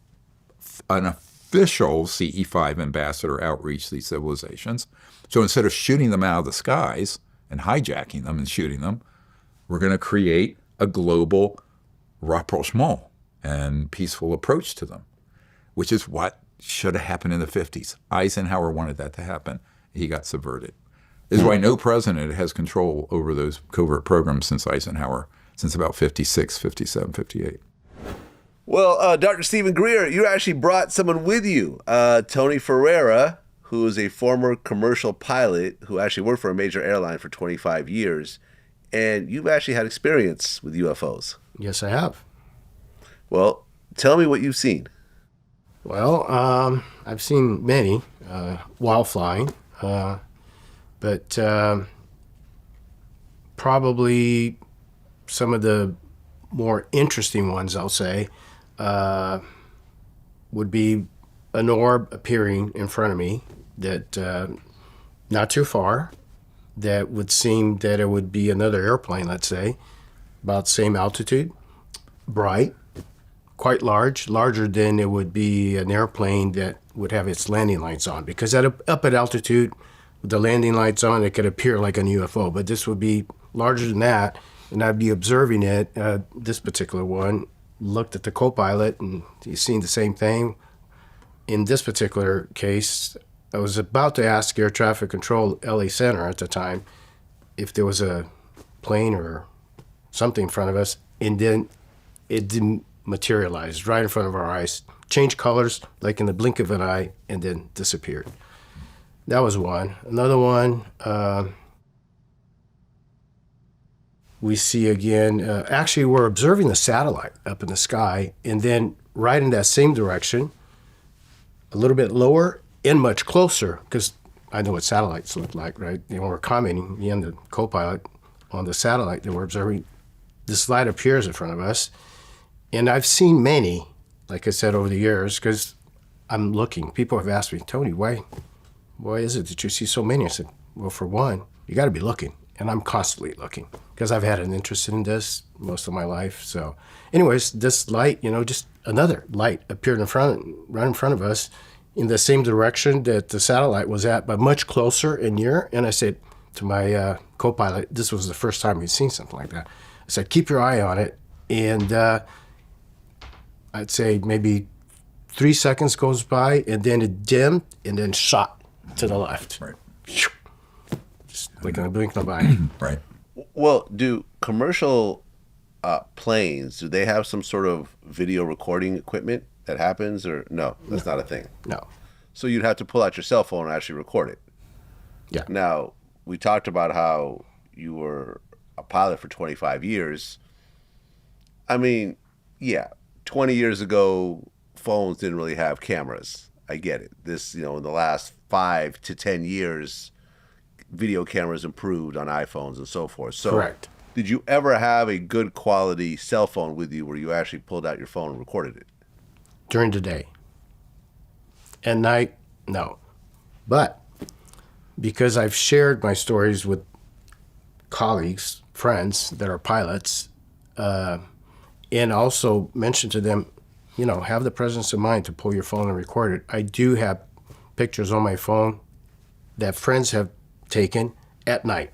an official CE5 ambassador outreach to these civilizations. So instead of shooting them out of the skies and hijacking them and shooting them, we're going to create a global rapprochement and peaceful approach to them, which is what should have happened in the 50s. Eisenhower wanted that to happen. He got subverted. This is why no president has control over those covert programs since Eisenhower, since about 56, 57, 58. Well, Dr. Stephen Greer, you actually brought someone with you, Tony Ferreira, who is a former commercial pilot who actually worked for a major airline for 25 years. And you've actually had experience with UFOs. Yes, I have. Well, tell me what you've seen. Well, I've seen many while flying, but probably some of the more interesting ones, I'll say, would be an orb appearing in front of me that not too far, that would seem that it would be another airplane, let's say, about the same altitude, bright, quite large, larger than it would be an airplane that would have its landing lights on. Because up at altitude, with the landing lights on, it could appear like an UFO, but this would be larger than that, and I'd be observing it. This particular one, looked at the co-pilot, and he's seen the same thing. In this particular case, I was about to ask Air Traffic Control, LA Center at the time, if there was a plane or something in front of us, and then it didn't materialize right in front of our eyes, changed colors like in the blink of an eye, and then disappeared. That was one. Another one, we see again, actually we're observing the satellite up in the sky, and then right in that same direction, a little bit lower and much closer, because I know what satellites look like, right? And we're commenting, me and the co-pilot, on the satellite that we're observing. This light appears in front of us, and I've seen many, like I said, over the years, because I'm looking. People have asked me, Tony, why is it that you see so many? I said, well, for one, you got to be looking, and I'm constantly looking, because I've had an interest in this most of my life. So anyways, this light, just another light appeared right in front of us, in the same direction that the satellite was at, but much closer and near. And I said to my co-pilot, this was the first time we'd seen something like that. I said, keep your eye on it. And I'd say maybe 3 seconds goes by, and then it dimmed and then shot to the left. Right. Just like in a blink of an eye. Right. Well, do commercial planes, do they have some sort of video recording equipment that happens, or no, that's not a thing? No. So you'd have to pull out your cell phone and actually record it. Yeah. Now, we talked about how you were a pilot for 25 years. I mean, yeah, 20 years ago, phones didn't really have cameras. I get it. This, in the last 5 to 10 years, video cameras improved on iPhones and so forth. So correct. Did you ever have a good quality cell phone with you where you actually pulled out your phone and recorded it? During the day. At night, no. But because I've shared my stories with colleagues, friends that are pilots, and also mentioned to them, have the presence of mind to pull your phone and record it. I do have pictures on my phone that friends have taken at night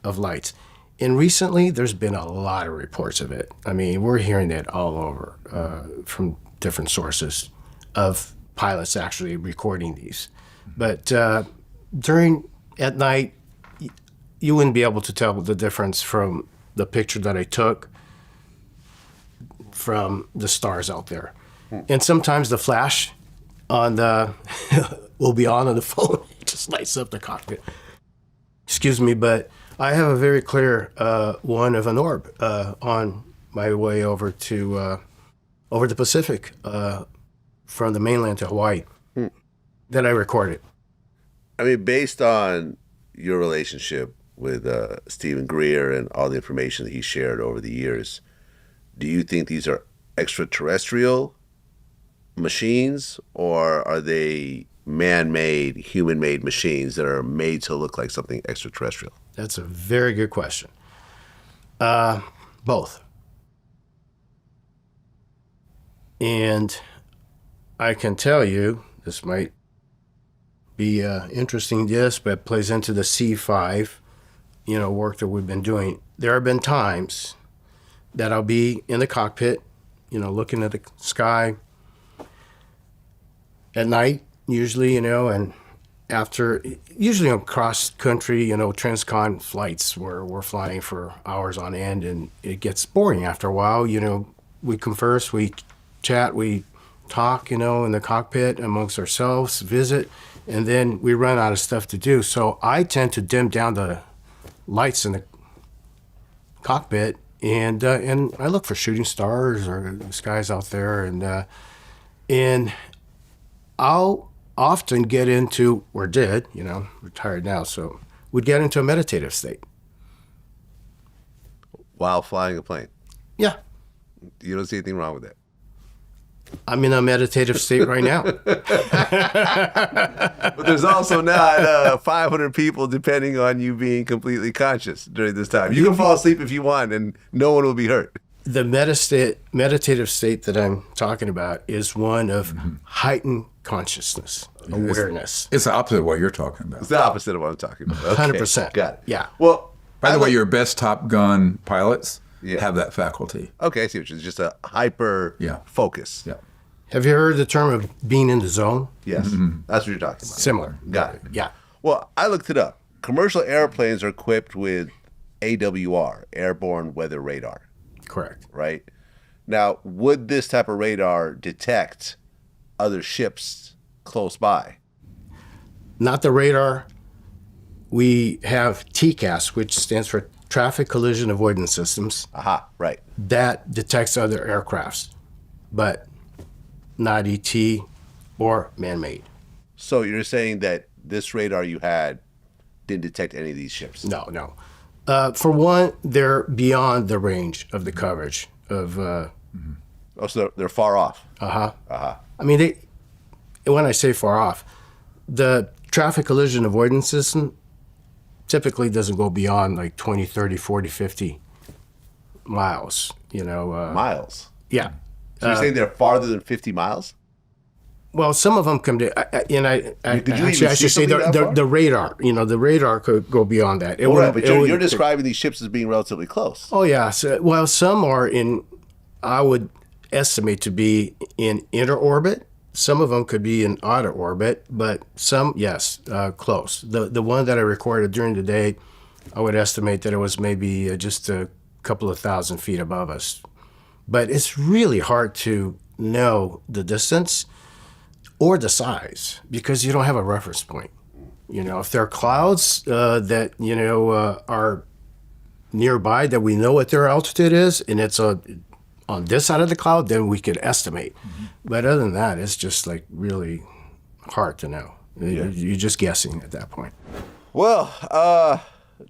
of lights. And recently, there's been a lot of reports of it. I mean, we're hearing it all over from different sources of pilots actually recording these. But at night, you wouldn't be able to tell the difference from the picture that I took from the stars out there. And sometimes the flash on the will be on the phone. It just lights up the cockpit. Excuse me, but I have a very clear one of an orb on my way over to over the Pacific from the mainland to Hawaii that I recorded. I mean, based on your relationship with Stephen Greer and all the information that he shared over the years, do you think these are extraterrestrial machines, or are they man-made, human-made machines that are made to look like something extraterrestrial? That's a very good question. Both. And I can tell you, this might be interesting, yes, but it plays into the C5, work that we've been doing. There have been times that I'll be in the cockpit, looking at the sky at night, usually, and usually on cross country, transcon flights where we're flying for hours on end, and it gets boring after a while. We converse, we chat, we talk, in the cockpit amongst ourselves, visit, and then we run out of stuff to do. So I tend to dim down the lights in the cockpit, and I look for shooting stars or skies out there, and I'll often get into, or did, retired now, so would get into a meditative state. While flying a plane. Yeah. You don't see anything wrong with that. I'm in a meditative state right now. But there's also not 500 people depending on you being completely conscious during this time. You can fall asleep if you want, and no one will be hurt. The meditative state that I'm talking about is one of heightened consciousness, awareness. It's the opposite of what you're talking about. It's the opposite of what I'm talking about. Okay, 100%. Got it. Yeah. Well, By the way, your best Top Gun pilots Yeah. have that faculty. Okay, I see what you're just a hyper focus. Yeah. Have you heard the term of being in the zone? Yes, that's what you're talking about. Similar. Got it. Yeah. Well, I looked it up. Commercial airplanes are equipped with AWR, airborne weather radar, Correct. right? Now, would this type of radar detect other ships close by? Not the radar. We have TCAS, which stands for Traffic Collision Avoidance Systems. Aha, right. That detects other aircrafts, but not ET or man-made. So you're saying that this radar you had didn't detect any of these ships? No. For one, they're beyond the range of the coverage of. Oh, so they're far off. I mean, when I say far off, the traffic collision avoidance system typically doesn't go beyond like 20, 30, 40, 50 miles, Miles? Yeah. So you're saying they're farther than 50 miles? Well, some of them come to, Did you even I should see say something that far? the radar, the radar could go beyond that. It All right, wouldn't- but it you're would- describing these ships as being relatively close. Oh, yeah. So, well, some are I would estimate to be in inner orbit. Some of them could be in outer orbit, but some, yes, close. The one that I recorded during the day, I would estimate that it was maybe just a couple of thousand feet above us. But it's really hard to know the distance or the size because you don't have a reference point. If there are clouds that, are nearby that we know what their altitude is and it's on this side of the cloud, then we could estimate. But other than that, it's just like really hard to know. You're just guessing at that point. Well,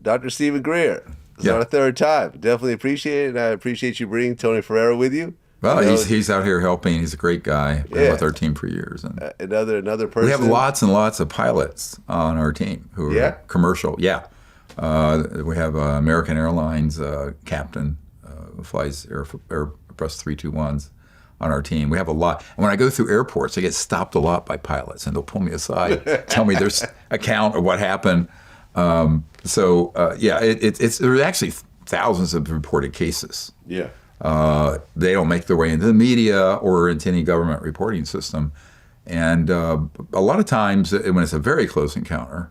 Dr. Stephen Greer, it's our third time. Definitely appreciate it, and I appreciate you bringing Tony Ferreira with you. Well, he's out here helping. He's a great guy. Been with our team for years. And another person. we have lots and lots of pilots on our team who are commercial. Yeah. We have American Airlines captain who flies Airbus 321s on our team. We have a lot. And when I go through airports, I get stopped a lot by pilots, and they'll pull me aside, tell me there's account of what happened. There's actually thousands of reported cases. Yeah. They don't make their way into the media or into any government reporting system. And a lot of times, when it's a very close encounter,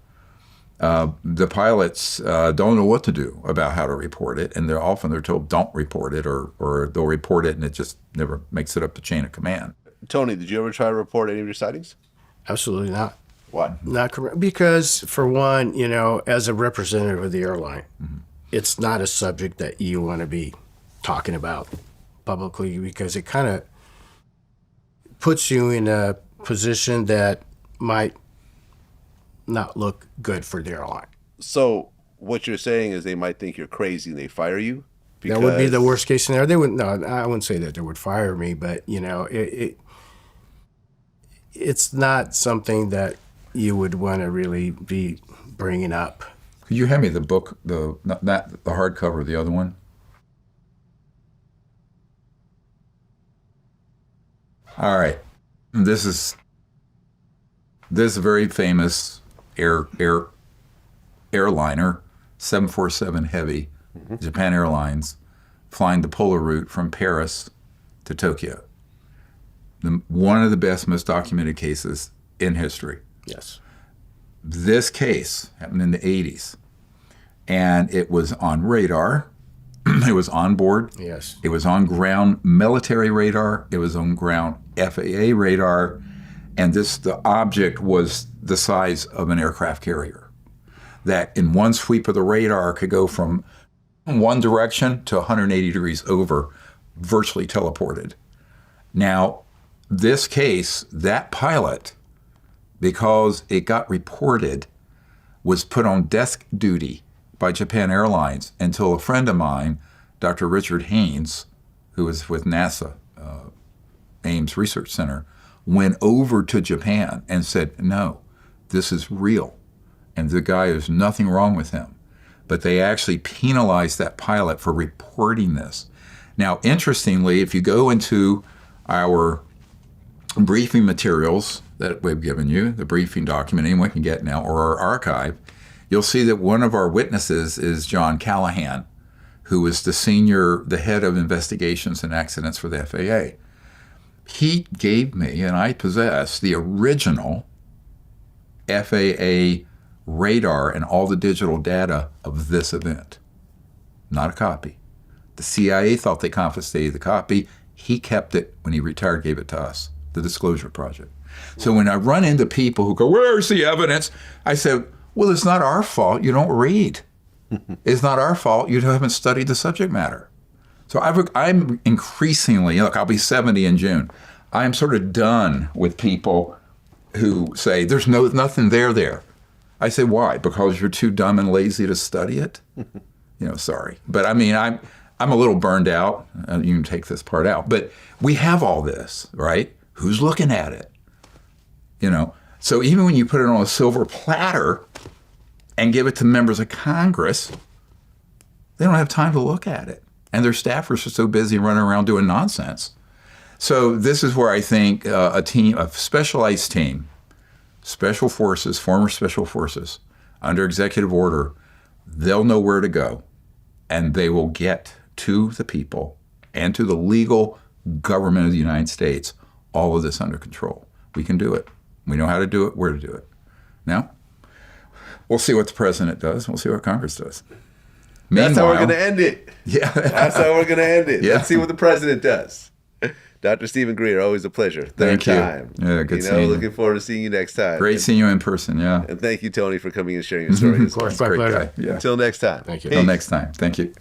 the pilots don't know what to do about how to report it, and they're told don't report it, or they'll report it and it just never makes it up the chain of command. Tony, did you ever try to report any of your sightings? Absolutely not. Why? Not correct. Because for one, as a representative of the airline, it's not a subject that you want to be talking about publicly because it kind of puts you in a position that might not look good for the airline. So what you're saying is they might think you're crazy and they fire you? That would be the worst case scenario. They wouldn't. No, I wouldn't say that they would fire me, but it's not something that you would want to really be bringing up. Could you hand me the book, not the hardcover, the other one? All right, this is a very famous airliner, 747 Heavy, Japan Airlines, flying the polar route from Paris to Tokyo. One of the best, most documented cases in history. Yes. This case happened in the 80s, and it was on radar, It was on board. Yes. It was on ground military radar. It was on ground FAA radar. And the object was the size of an aircraft carrier. That in one sweep of the radar could go from one direction to 180 degrees over, virtually teleported. Now, this case, that pilot, because it got reported, was put on desk duty by Japan Airlines until a friend of mine, Dr. Richard Haynes, who was with NASA, Ames Research Center, went over to Japan and said, no, this is real. And the guy, there's nothing wrong with him. But they actually penalized that pilot for reporting this. Now, interestingly, if you go into our briefing materials that we've given you, the briefing document anyone can get now, or our archive, you'll see that one of our witnesses is John Callahan, who was the head of investigations and accidents for the FAA. He gave me, and I possess, the original FAA radar and all the digital data of this event. Not a copy. The CIA thought they confiscated the copy. He kept it when he retired, gave it to us, the Disclosure Project. So when I run into people who go, where's the evidence? I said, well, it's not our fault you don't read. It's not our fault you haven't studied the subject matter. So I'm increasingly, look, I'll be 70 in June. I'm sort of done with people who say, there's nothing there. I say, why? Because you're too dumb and lazy to study it? Sorry. But I mean, I'm a little burned out. You can take this part out. But we have all this, right? Who's looking at it? So even when you put it on a silver platter and give it to members of Congress, they don't have time to look at it. And their staffers are so busy running around doing nonsense. So this is where I think a specialized team, special forces, former special forces, under executive order, they'll know where to go. And they will get to the people and to the legal government of the United States all of this under control. We can do it. We know how to do it, where to do it. Now, we'll see what the president does. We'll see what Congress does. That's how we're going to end it. Yeah. That's how we're going to end it. Yeah. Let's see what the president does. Dr. Stephen Greer, always a pleasure. Thank you. Time. Yeah, good seeing you. Looking forward to seeing you next time. Great seeing you in person, yeah. And thank you, Tony, for coming and sharing your story. Of course, my pleasure. Yeah. Until next time. Thank you. Until next time. Thank you.